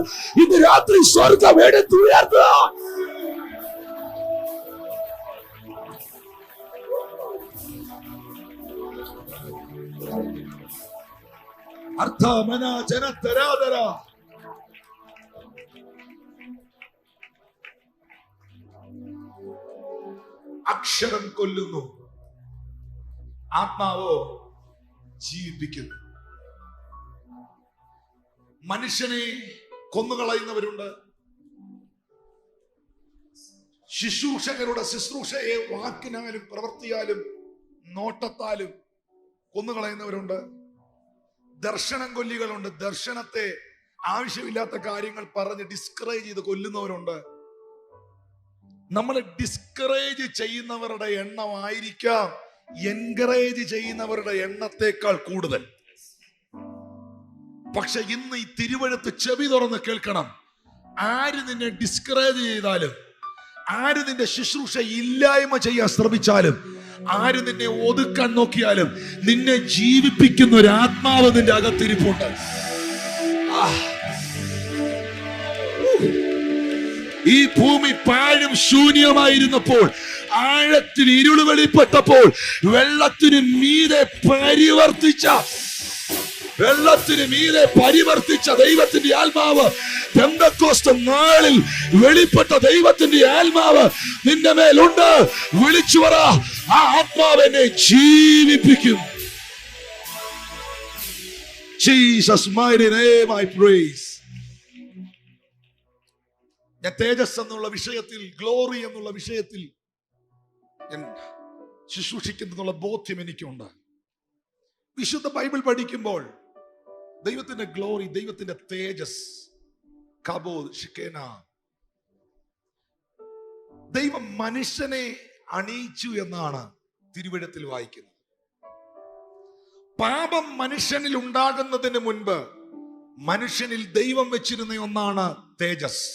ഇന്ന് രാത്രി സ്വർഗം എടുത്തുയർത്തുക. അർത്ഥമന ജനതരാധര അക്ഷരം കൊല്ലുന്നു, ആത്മാവോ ജീവിപ്പിക്കുന്നു. മനുഷ്യനെ കൊന്നുകളയുന്നവരുണ്ട്. ശുശ്രൂഷകരുടെ ശുശ്രൂഷയെ വാക്കിനാലും പ്രവൃത്തിയാലും നോട്ടത്താലും കൊന്നുകളയുന്നവരുണ്ട്. ദർശനം കൊല്ലികളുണ്ട്. ദർശനത്തെ ആവശ്യമില്ലാത്ത കാര്യങ്ങൾ പറഞ്ഞ് ഡിസ്കറേജ് ചെയ്ത് കൊല്ലുന്നവരുണ്ട്. നമ്മളെ ഡിസ്കറേജ് ചെയ്യുന്നവരുടെ എണ്ണമായിരിക്കാം എൻകറേജ് ചെയ്യുന്നവരുടെ എണ്ണത്തെക്കാൾ കൂടുതൽ. പക്ഷെ ഇന്ന് ഈ തിരുവഴുത്ത് ചെവി തുറന്ന് കേൾക്കണം. ആര് നിന്നെ ഡിസ്കറേജ് ചെയ്താലും, ആര് നിന്റെ ശുശ്രൂഷ ഇല്ലായ്മ ചെയ്യാൻ ശ്രമിച്ചാലും, ആര് നിന്നെ ഒതുക്കാൻ നോക്കിയാലും, നിന്നെ ജീവിപ്പിക്കുന്ന ഒരു ആത്മാവ് നിന്റെ അകത്തിരിപ്പുണ്ട്. ഈ ഭൂമി പാഴും ശൂന്യമായിരുന്നപ്പോൾ, ആഴത്തിൽ ഇരുള് വെളിപ്പെട്ടപ്പോൾ, വെള്ളത്തിന് മീതെ പരിവർത്തിച്ച വെള്ളത്തിന് മീതെ പരിവർത്തിച്ച ദൈവത്തിന്റെ ആത്മാവ്, പെന്തക്കോസ്ത് നാളിൽ വെളിപ്പെട്ട ദൈവത്തിന്റെ ആത്മാവ് നിന്റെ മേലുണ്ട്. വിളിച്ചു പറ, ആ ആത്മാവ് എന്നെ ജീവിപ്പിക്കും. Jesus mighty name I praise. ഞാൻ തേജസ് എന്നുള്ള വിഷയത്തിൽ, ഗ്ലോറി എന്നുള്ള വിഷയത്തിൽ ഞാൻ ശുശ്രൂഷിക്കുന്നുള്ള ബോധ്യം എനിക്കുണ്ട്. വിശുദ്ധ ബൈബിൾ പഠിക്കുമ്പോൾ ദൈവത്തിന്റെ ഗ്ലോറി, ദൈവത്തിന്റെ തേജസ്, കബോദ്, ഷിക്കേന, ദൈവം മനുഷ്യനെ അണിയിച്ചു എന്നാണ് തിരുവെഴുത്തിൽ വായിക്കുന്നത്. പാപം മനുഷ്യനിൽ ഉണ്ടാകുന്നതിന് മുൻപ് മനുഷ്യനിൽ ദൈവം വെച്ചിരുന്ന ഒന്നാണ് തേജസ്.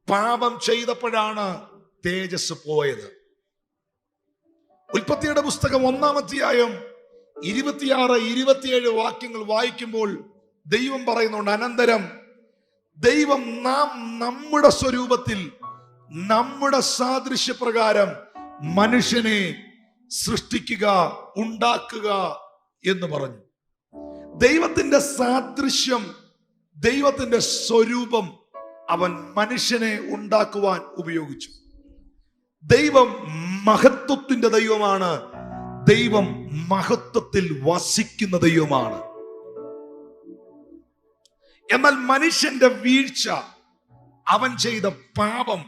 പാപം ചെയ്തപ്പോഴാണ് തേജസ് പോയത്. ഉൽപ്പത്തിയുടെ പുസ്തകം 1-ാം അധ്യായം 26-27 വാക്യങ്ങൾ വായിക്കുമ്പോൾ ദൈവം പറയുന്നുണ്ട്, അനന്തരം ദൈവം നാം നമ്മുടെ സ്വരൂപത്തിൽ നമ്മുടെ സാദൃശ്യപ്രകാരം മനുഷ്യനെ സൃഷ്ടിക്കുക, ഉണ്ടാക്കുക എന്ന് പറഞ്ഞു. ദൈവത്തിന്റെ സാദൃശ്യം, ദൈവത്തിന്റെ സ്വരൂപം അവൻ മനുഷ്യനെ ഉണ്ടാക്കുവാൻ ഉപയോഗിച്ചു. ദൈവം മഹത്വത്തിന്റെ ദൈവമാണ്. ദൈവം മഹത്വത്തിൽ വസിക്കുന്ന ദൈവമാണ്. എന്നാൽ മനുഷ്യന്റെ വീഴ്ച, അവൻ ചെയ്ത പാപം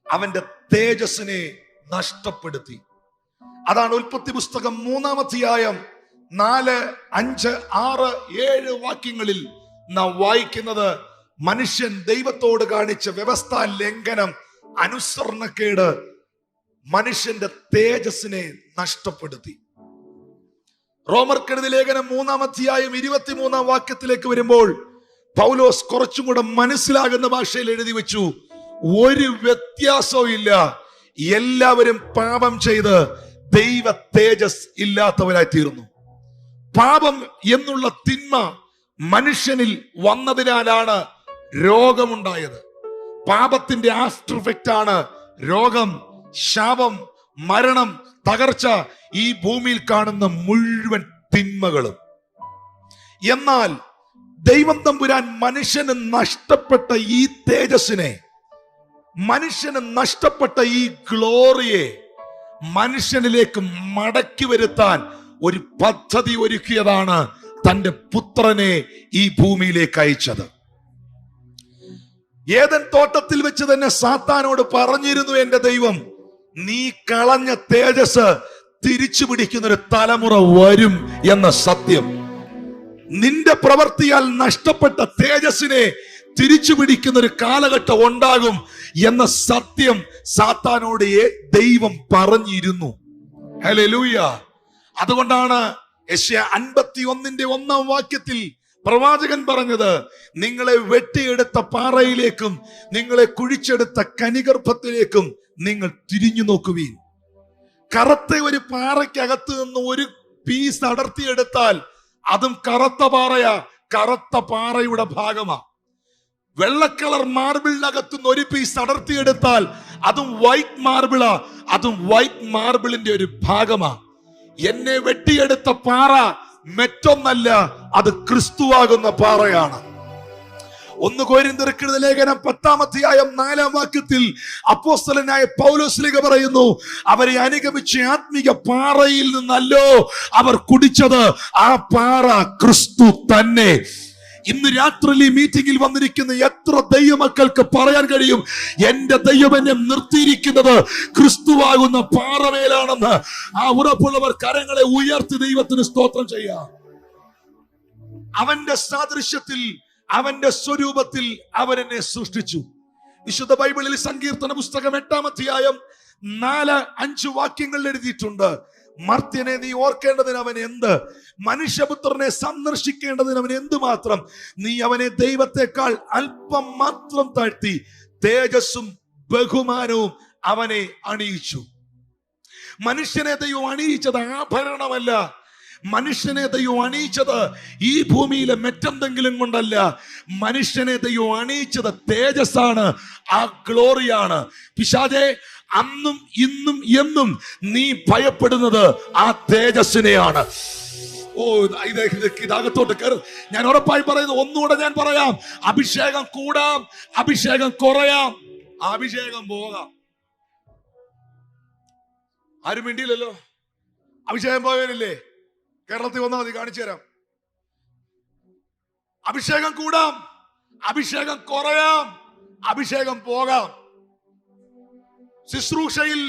അവന്റെ തേജസ്സിനെ നഷ്ടപ്പെടുത്തി. അതാണ് ഉൽപ്പത്തി പുസ്തകം 3-ാം അധ്യായം 4, 5, 6, 7 വാക്യങ്ങളിൽ നാം വായിക്കുന്നത്, മനുഷ്യൻ ദൈവത്തോട് കാണിച്ച വ്യവസ്ഥാ ലംഘനം, അനുസരണക്കേട് മനുഷ്യന്റെ തേജസ്സിനെ നഷ്ടപ്പെടുത്തി. റോമർക്കെഴുതിയ ലേഖനം 3-ാം അധ്യായം 23-ാം വാക്യത്തിലേക്ക് വരുമ്പോൾ പൗലോസ് കുറച്ചും കൂടെ മനസ്സിലാകുന്ന ഭാഷയിൽ എഴുതി വെച്ചു, ഒരു വ്യത്യാസവും ഇല്ല, എല്ലാവരും പാപം ചെയ്ത് ദൈവ തേജസ് ഇല്ലാത്തവരായി തീർന്നു. പാപം എന്നുള്ള തിന്മ മനുഷ്യനിൽ വന്നതിനാലാണ് രോഗമുണ്ടായത്. പാപത്തിന്റെ ആഫ്റ്റർ ഇഫക്റ്റ് ആണ് രോഗം, ശാപം, മരണം, തകർച്ച, ഈ ഭൂമിയിൽ കാണുന്ന മുഴുവൻ തിന്മകളും. എന്നാൽ ദൈവം തമ്പുരാൻ മനുഷ്യന് നഷ്ടപ്പെട്ട ഈ തേജസ്സിനെ, മനുഷ്യന് നഷ്ടപ്പെട്ട ഈ ഗ്ലോറിയെ മനുഷ്യനിലേക്ക് മടക്കി വരുത്താൻ ഒരു പദ്ധതി ഒരുക്കിയതാണ് തന്റെ പുത്രനെ ഈ ഭൂമിയിലേക്ക് അയച്ചത്. ഏദൻ തോട്ടത്തിൽ വെച്ച് തന്നെ സാത്താനോട് പറഞ്ഞിരുന്നു, എന്റെ ദൈവം, നീ കളഞ്ഞ തേജസ് തിരിച്ചു പിടിക്കുന്നൊരു തലമുറ വരും എന്ന സത്യം. നിന്റെ പ്രവൃത്തിയാൽ നഷ്ടപ്പെട്ട തേജസ്സിനെ തിരിച്ചു പിടിക്കുന്ന ഒരു കാലഘട്ടം ഉണ്ടാകും എന്ന സത്യം സാത്താനോട് ദൈവം പറഞ്ഞിരുന്നു. ഹല്ലേലൂയ. അതുകൊണ്ടാണ് യെശയ്യാ 51-ന്റെ 1-ാം വാക്യത്തിൽ പ്രവാചകൻ പറഞ്ഞത്, നിങ്ങളെ വെട്ടിയെടുത്ത പാറയിലേക്കും നിങ്ങളെ കുഴിച്ചെടുത്ത കനിഗർഭത്തിലേക്കും നിങ്ങൾ തിരിഞ്ഞു നോക്കുവീൻ. കറുത്ത ഒരു പാറയ്ക്കകത്ത് നിന്ന് ഒരു പീസ് അടർത്തിയെടുത്താൽ അതും കറുത്ത പാറയാ, കറുത്ത പാറയുടെ ഭാഗമാ. വെള്ളക്കളർ മാർബിളിനകത്തുനിന്ന് ഒരു പീസ് അടർത്തിയെടുത്താൽ അതും വൈറ്റ് മാർബിളാ, അതും വൈറ്റ് മാർബിളിന്റെ ഒരു ഭാഗമാ. എന്നെ വെട്ടിയെടുത്ത പാറ മറ്റൊന്നല്ല, അത് ക്രിസ്തുവാകുന്ന പാറയാണ്. 1 കൊരിന്ത്യർക്കെഴുതിയ ലേഖനം 10-ാം അധ്യായം 4-ാം വാക്യത്തിൽ അപ്പോസ്തലനായ പൗലോസ് ശ്ലീഹ പറയുന്നു, അവരെ അനുഗമിച്ച ആത്മീക പാറയിൽ നിന്നല്ലോ അവർ കുടിച്ചത്, ആ പാറ ക്രിസ്തു തന്നെ. ഇന്ന് രാത്രി ഈ മീറ്റിംഗിൽ വന്നിരിക്കുന്ന എത്ര ദൈവമക്കൾക്ക് പറയാൻ കഴിയും, എന്റെ ദൈവം എന്നെ നിർത്തിയിരിക്കുന്നത് ക്രിസ്തുവാകുന്ന പാറമേലാണെന്ന്? ആ ഉറപ്പുള്ളവർ കരങ്ങളെ ഉയർത്തി ദൈവത്തിന് സ്തോത്രം ചെയ്യാം. അവന്റെ സാദൃശ്യത്തിൽ, അവന്റെ സ്വരൂപത്തിൽ അവൻ എന്നെ സൃഷ്ടിച്ചു. വിശുദ്ധ ബൈബിളിൽ സങ്കീർത്തന പുസ്തകം 8-ാം അധ്യായം 4-5 വാക്യങ്ങളിൽ എഴുതിയിട്ടുണ്ട്, മർത്യനെ നീ ഓർക്കേണ്ടതിന് അവൻ എന്ത്, മനുഷ്യപുത്രനെ സന്ദർശിക്കേണ്ടതിന് അവൻ എന്തുമാത്രം. നീ അവനെ ദൈവത്തെക്കാൾ അല്പം മാത്രം താഴ്ത്തി, തേജസ്സും ബഹുമാനവും അവനെ അണിയിച്ചു. മനുഷ്യനെ ദൈവം അണിയിച്ചത് ആഭരണമല്ല, മനുഷ്യനെ ദൈവം അണിയിച്ചത് ഈ ഭൂമിയിലെ മറ്റെന്തെങ്കിലും കൊണ്ടല്ല. മനുഷ്യനെ ദൈവം അണിയിച്ചത് തേജസ്സാണ്, ആ ഗ്ലോറിയാണ്. പിശാചേ, അന്നും ഇന്നും എന്നും നീ ഭയപ്പെടുന്നത് ആ തേജസ്സിനെയാണ്. ഓ ഇതകത്തോട്ട് കയറി. ഞാൻ ഉറപ്പായി പറയുന്നു, ഒന്നുകൂടെ ഞാൻ പറയാം, അഭിഷേകം കൂടാം, അഭിഷേകം കുറയാം, അഭിഷേകം പോകാം. ആരും വേണ്ടിയില്ലല്ലോ. അഭിഷേകം പോയവരില്ലേ? കേരളത്തിൽ വന്നാൽ മതി, കാണിച്ചു തരാം. അഭിഷേകം കൂടാം, അഭിഷേകം കുറയാം, അഭിഷേകം പോകാം. ശുശ്രൂഷയിൽ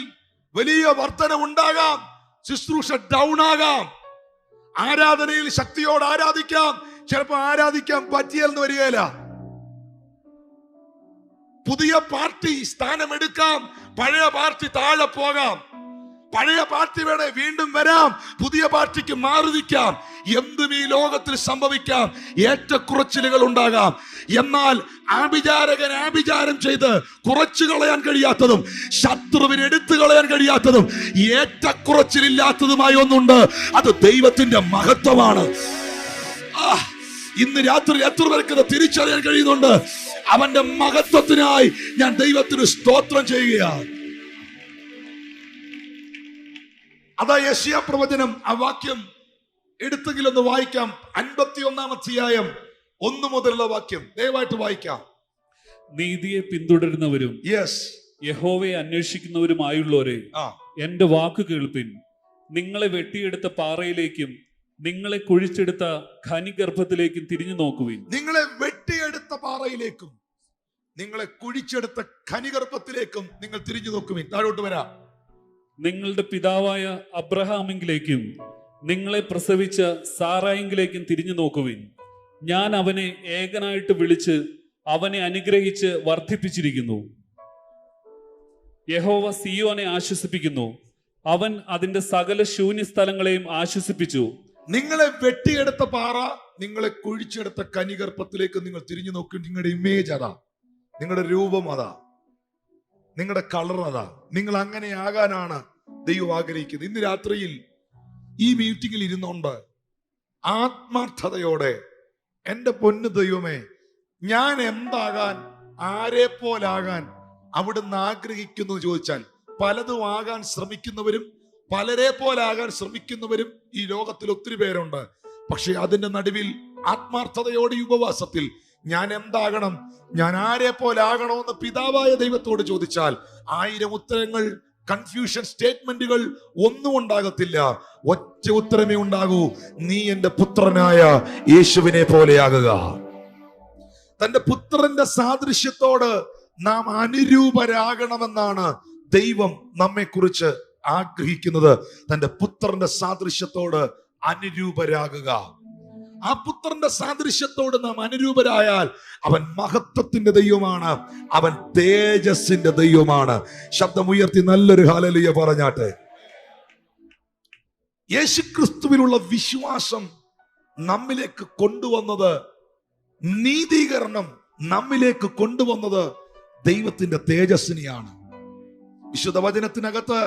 വലിയ വർധന ഉണ്ടാകാം, ശുശ്രൂഷ ഡൗൺ ആകാം. ആരാധനയിൽ ശക്തിയോട് ആരാധിക്കാം, ചിലപ്പോൾ ആരാധിക്കാൻ പറ്റിയെന്ന് വരികയില്ല. പുതിയ പാർട്ടി സ്ഥാനമെടുക്കാം, പഴയ പാർട്ടി താഴെ പോകാം. പഴയ പാർട്ടി വേണേ വീണ്ടും വരാം, പുതിയ പാർട്ടിക്ക് മാറി നിൽക്കാം. എന്തും ഈ ലോകത്തിൽ സംഭവിക്കാം, ഏറ്റക്കുറച്ചിലുകൾ ഉണ്ടാകാം. എന്നാൽ ആഭിചാരകൻ ആഭിചാരം ചെയ്ത് കുറച്ചു കളയാൻ കഴിയാത്തതും ശത്രുവിന് എടുത്തു കളയാൻ കഴിയാത്തതും ഏറ്റക്കുറച്ചിലില്ലാത്തതുമായി ഒന്നുണ്ട്, അത് ദൈവത്തിന്റെ മഹത്വമാണ്. ഇന്ന് രാത്രി എത്ര പേർക്ക് തിരിച്ചറിയാൻ കഴിയുന്നുണ്ട്? അവന്റെ മഹത്വത്തിനായി ഞാൻ ദൈവത്തിന് സ്തോത്രം ചെയ്യുകയാണ്. അതാ യെശയ്യാ പ്രവചനം, ആ വാക്യം എടുത്തെങ്കിലൊന്ന് വായിക്കാം. 51-ാം അധ്യായം 1 മുതലുള്ള വാക്യം ദയവായിട്ട് വായിക്കാം. നീതിയെ പിന്തുടരുന്നവരും യഹോവയെ അന്വേഷിക്കുന്നവരുമായുള്ളവരെ, എന്റെ വാക്ക് കേൾപ്പിൻ. നിങ്ങളെ വെട്ടിയെടുത്ത പാറയിലേക്കും നിങ്ങളെ കുഴിച്ചെടുത്ത ഖനിഗർഭത്തിലേക്കും തിരിഞ്ഞു നോക്കുവിൻ. നിങ്ങളെ വെട്ടിയെടുത്ത പാറയിലേക്കും നിങ്ങളെ കുഴിച്ചെടുത്ത ഖനിഗർഭത്തിലേക്കും നിങ്ങൾ തിരിഞ്ഞു നോക്കുവിൻ. താഴോട്ട് വരാം. നിങ്ങളുടെ പിതാവായ അബ്രഹാമിങ്കിലേക്കും നിങ്ങളെ പ്രസവിച്ച സാറായിങ്കിലേക്കും തിരിഞ്ഞു നോക്കുവിൻ. ഞാൻ അവനെ ഏകനായിട്ട് വിളിച്ച് അവനെ അനുഗ്രഹിച്ച് വർദ്ധിപ്പിച്ചിരിക്കുന്നു. യഹോവ സിയോനെ ആശ്വസിപ്പിക്കുന്നു, അവൻ അതിന്റെ സകല ശൂന്യസ്ഥലങ്ങളെയും ആശ്വസിപ്പിച്ചു. നിങ്ങളെ വെട്ടിയെടുത്ത പാറ, നിങ്ങളെ കുഴിച്ചെടുത്ത കനിഗർഭത്തിലേക്ക് നിങ്ങൾ തിരിഞ്ഞു നോക്കി. നിങ്ങളുടെ ഇമേജ് അതാ, നിങ്ങളുടെ രൂപം അതാ, നിങ്ങളുടെ കളർ അതാ. നിങ്ങൾ അങ്ങനെ ആകാനാണ് ദൈവം ആഗ്രഹിക്കുന്നത്. ഇന്ന് രാത്രിയിൽ ഈ മീറ്റിംഗിൽ ഇരുന്നുകൊണ്ട് ആത്മാർത്ഥതയോടെ, എൻ്റെ പൊന്നു ദൈവമേ, ഞാൻ എന്താകാൻ, ആരെ പോലാകാൻ അവിടുന്ന് ആഗ്രഹിക്കുന്നു ചോദിച്ചാൽ, പലതും ആകാൻ ശ്രമിക്കുന്നവരും പലരെ പോലാകാൻ ശ്രമിക്കുന്നവരും ഈ ലോകത്തിൽ ഒത്തിരി പേരുണ്ട്. പക്ഷെ അതിന്റെ നടുവിൽ ആത്മാർത്ഥതയോടെ ഉപവാസത്തിൽ ഞാൻ എന്താകണം, ഞാൻ ആരെ പോലാകണമെന്ന് പിതാവായ ദൈവത്തോട് ചോദിച്ചാൽ 1000 ഉത്തരങ്ങൾ, കൺഫ്യൂഷൻ സ്റ്റേറ്റ്മെന്റുകൾ ഒന്നും ഉണ്ടാകത്തില്ല. ഒറ്റ ഉത്തരമേ ഉണ്ടാകൂ, നീ എൻ്റെ പുത്രനായ യേശുവിനെ പോലെയാകുക. തന്റെ പുത്രന്റെ സാദൃശ്യത്തോട് നാം അനുരൂപരാകണമെന്നാണ് ദൈവം നമ്മെ കുറിച്ച് ആഗ്രഹിക്കുന്നത്. തന്റെ പുത്രന്റെ സാദൃശ്യത്തോട് അനുരൂപരാകുക. ആ പുത്രന്റെ സാദൃശ്യത്തോട് നാം അനുരൂപരായാൽ അവൻ മഹത്വത്തിന്റെ ദൈവമാണ്, അവൻ തേജസ്സിന്റെ ദൈവമാണ്. ശബ്ദമുയർത്തി നല്ലൊരു ഹല്ലേലൂയ പറഞ്ഞാട്ടെ. യേശുക്രിസ്തുവിലുള്ള വിശ്വാസം നമ്മിലേക്ക് കൊണ്ടുവന്നത്, നീതീകരണം നമ്മിലേക്ക് കൊണ്ടുവന്നത് ദൈവത്തിന്റെ തേജസ്സിനെയാണ്. വിശുദ്ധ വചനത്തിനകത്ത്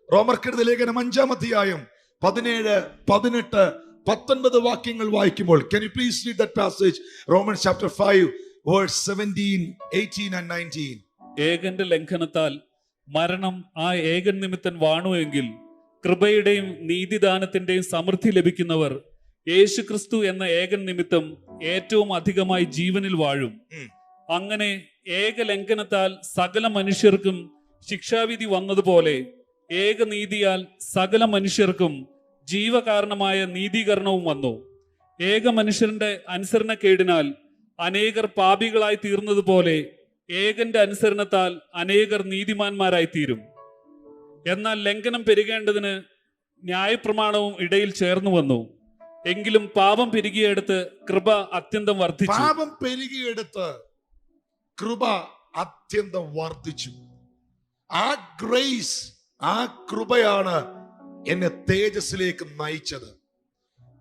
റോമർക്കെഴുതിയ ലേഖനം 5-ാം അധ്യായം 17, 18, 19 വാക്യങ്ങൾ വായിക്കുമ്പോൾ, can you please read that passage? Romans chapter 5 verse 17, 18 and 19. ഏകന്റെ ലംഘനത്താൽ മരണം ആ ഏകൻ നിമിത്തം വാണുവെങ്കിൽ കൃപയുടെയും നീതിദാനത്തിന്റെയും സമൃദ്ധി ലഭിക്കുന്നവർ യേശുക്രിസ്തു എന്ന ഏകൻ നിമിത്തം ഏറ്റവും അധികമായി ജീവനിൽ വാഴും. അങ്ങനെ ഏക ലംഘനത്താൽ സകല മനുഷ്യർക്കും ശിക്ഷാവിധി വന്നതുപോലെ ഏകനീതിയാൽ സകല മനുഷ്യർക്കും ജീവകാരണമായ നീതീകരണവും വന്നു. ഏക മനുഷ്യന്റെ അനുസരണക്കേടിനാൽ അനേകർ പാപികളായി തീർന്നതുപോലെ ഏകന്റെ അനുസരണത്താൽ അനേകർ നീതിമാന്മാരായി തീരും. എന്നാൽ ലംഘനം പെരുകേണ്ടതിന് ന്യായപ്രമാണവും ഇടയിൽ ചേർന്നു വന്നു. എങ്കിലും പാപം പെരുകിയെടുത്ത് കൃപ അത്യന്തം വർദ്ധിച്ചു. പാപം പെരുകിയെടുത്ത് കൃപ അത്യന്തം വർദ്ധിച്ചു. ആ ഗ്രേസ്, ആ കൃപയാണ് എന്നെ തേജസ്സിലേക്ക് നയിച്ചത്.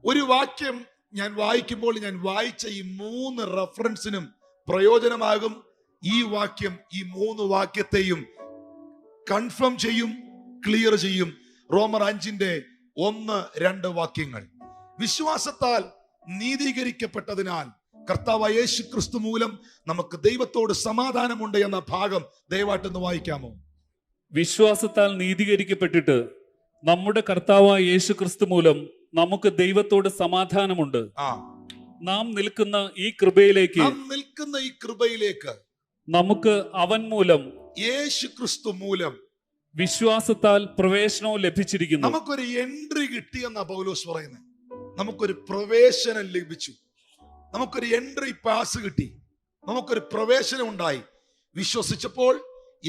ഒരു വാക്യം ഞാൻ വായിക്കുമ്പോൾ ഞാൻ വായിച്ച ഈ 3 റെഫറൻസിനും പ്രയോജനമാകും. ഈ വാക്യം ഈ 3 വാക്യത്തെയും കൺഫേം ചെയ്യും, ക്ലിയർ ചെയ്യും. റോമർ 5-ന്റെ 1, 2 വാക്യങ്ങൾ. വിശ്വാസത്താൽ നീതീകരിക്കപ്പെട്ടതിനാൽ കർത്താവായ യേശു ക്രിസ്തു മൂലം നമുക്ക് ദൈവത്തോട് സമാധാനമുണ്ട് എന്ന ഭാഗം ദയവായിട്ടൊന്ന് വായിക്കാമോ? വിശ്വാസത്താൽ നീതീകരിക്കപ്പെട്ടിട്ട് നമ്മുടെ കർത്താവായ യേശു ക്രിസ്തു മൂലം നമുക്ക് ദൈവത്തോട് സമാധാനമുണ്ട്. ആ, നാം നിൽക്കുന്ന ഈ കൃപയിലേക്ക് നാം നിൽക്കുന്ന ഈ കൃപയിലേക്ക് നമുക്ക് അവൻ മൂലം യേശു ക്രിസ്തു മൂലം വിശ്വാസത്താൽ പ്രവേശനവും ലഭിച്ചിരിക്കുന്നു. നമുക്കൊരു എൻട്രി കിട്ടിയെന്ന പൗലോസ് പറയുന്നത്. നമുക്കൊരു പ്രവേശനം ലഭിച്ചു, നമുക്കൊരു എൻട്രി പാസ് കിട്ടി, നമുക്കൊരു പ്രവേശനം ഉണ്ടായി. വിശ്വസിച്ചപ്പോൾ,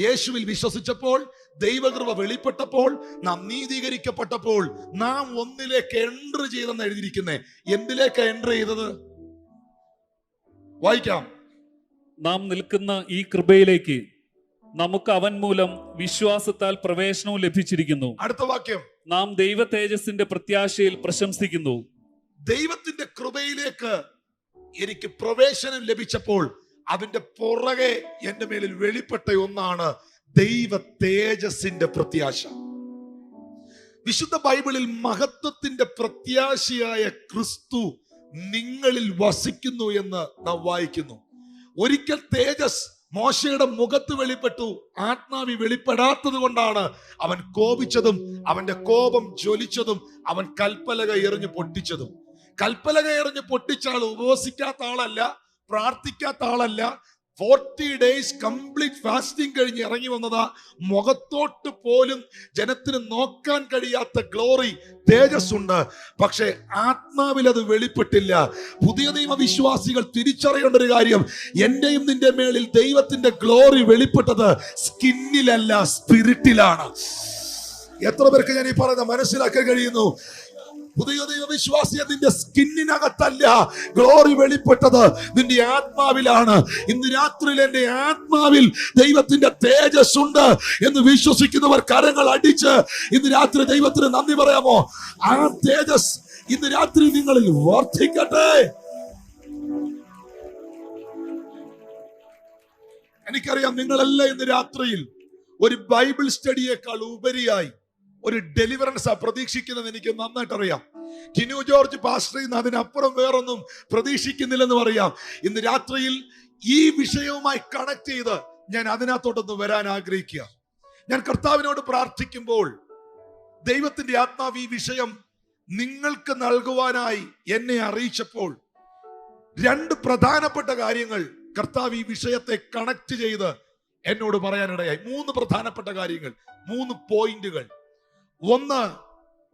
യേശുവിൽ വിശ്വസിച്ചപ്പോൾ, ദൈവകൃപ വെളിപ്പെട്ടപ്പോൾ, നാം നീതീകരിക്കപ്പെട്ടപ്പോൾ, നാം ഒന്നിലേക്ക് എൻട്രി ചെയ്തെന്ന് എഴുതിയിരിക്കുന്നേ. എന്തിലേക്ക് എൻട്രി ചെയ്തത്? വായിക്കാം. നാം നിൽക്കുന്ന ഈ കൃപയിലേക്ക് നമുക്ക് അവൻ മൂലം വിശ്വാസത്താൽ പ്രവേശനവും ലഭിച്ചിരിക്കുന്നു. അടുത്ത വാക്യം, നാം ദൈവ തേജസ്സിന്റെ പ്രത്യാശയിൽ പ്രശംസിക്കുന്നു. ദൈവത്തിന്റെ കൃപയിലേക്ക് എനിക്ക് പ്രവേശനം ലഭിച്ചപ്പോൾ അതിന്റെ പുറകെ എന്റെ മേലിൽ വെളിപ്പെട്ട ഒന്നാണ് ദൈവ തേജസ്സിന്റെ പ്രത്യാശ. വിശുദ്ധ ബൈബിളിൽ മഹത്വത്തിന്റെ പ്രത്യാശയായ ക്രിസ്തു നിങ്ങളിൽ വസിക്കുന്നു എന്ന് നാം വായിക്കുന്നു. ഒരിക്കൽ തേജസ് മോശയുടെ മുഖത്ത് വെളിപ്പെട്ടു, ആത്മാവി വെളിപ്പെടാത്തത് കൊണ്ടാണ് അവൻ കോപിച്ചതും അവന്റെ കോപം ജ്വലിച്ചതും അവൻ കൽപ്പലക എറിഞ്ഞ് പൊട്ടിച്ചതും. കൽപ്പലക എറിഞ്ഞ് പൊട്ടിച്ച ആൾ ഉപവസിക്കാത്ത ആളല്ല, പ്രാർത്ഥിക്കാത്ത ആളല്ല. 40 days കംപ്ലീറ്റ് ഫാസ്റ്റിംഗ് കഴിഞ്ഞ് ഇറങ്ങി വന്നതാ. മുഖത്തോട്ട് പോലും ജനത്തിന് നോക്കാൻ കഴിയാത്ത ഗ്ലോറി, തേജസ് ഉണ്ട്. പക്ഷെ ആത്മാവിൽ അത് വെളിപ്പെട്ടില്ല. പുതിയ നിയമ വിശ്വാസികൾ തിരിച്ചറിയേണ്ട ഒരു കാര്യം, എന്റെയും നിന്റെ മേളിൽ ദൈവത്തിന്റെ ഗ്ലോറി വെളിപ്പെട്ടത് സ്കിന്നിലല്ല, സ്പിരിറ്റിലാണ്. എത്ര പേർക്ക് ഞാൻ ഈ പറയുന്നത് മനസ്സിലാക്കാൻ കഴിയുന്നു? പുതിയ ദൈവവിശ്വാസിയെ നിന്റെ സ്കിന്നിനകത്തല്ല ഗ്ലോറി വെളിപ്പെട്ടത്, നിന്റെ ആത്മാവിലാണ്. ഇന്ന് രാത്രിയിൽ എന്റെ ആത്മാവിൽ ദൈവത്തിന്റെ തേജസ് ഉണ്ട് എന്ന് വിശ്വസിക്കുന്നവർ കരങ്ങൾ അടിച്ച് ഇന്ന് രാത്രി ദൈവത്തിന് നന്ദി പറയാമോ? ആ തേജസ് ഇന്ന് രാത്രി നിങ്ങളിൽ വർദ്ധിക്കട്ടെ. എനിക്കറിയാം നിങ്ങളെല്ലാം ഇന്ന് രാത്രിയിൽ ഒരു ബൈബിൾ സ്റ്റഡിയേക്കാൾ ഉപരിയായി ഒരു ഡെലിവറൻസ് പ്രതീക്ഷിക്കുന്നത് എനിക്ക് നന്നായിട്ട് അറിയാം. ടിനു ജോർജ് പാസ്റ്റർ ഇന്ന് അതിനപ്പുറം വേറൊന്നും പ്രതീക്ഷിക്കുന്നില്ലെന്ന് പറയാം. ഇന്ന് രാത്രിയിൽ ഈ വിഷയവുമായി കണക്ട് ചെയ്ത് ഞാൻ അതിനകത്തോട്ടൊന്ന് വരാൻ ആഗ്രഹിക്കുക. ഞാൻ കർത്താവിനോട് പ്രാർത്ഥിക്കുമ്പോൾ ദൈവത്തിന്റെ ആത്മാവ് ഈ വിഷയം നിങ്ങൾക്ക് നൽകുവാനായി എന്നെ അറിയിച്ചപ്പോൾ 2 പ്രധാനപ്പെട്ട കാര്യങ്ങൾ കർത്താവ് ഈ വിഷയത്തെ കണക്ട് ചെയ്ത് എന്നോട് പറയാനിടയായി. 3 പ്രധാനപ്പെട്ട കാര്യങ്ങൾ, 3 പോയിന്റുകൾ. ഒന്ന്,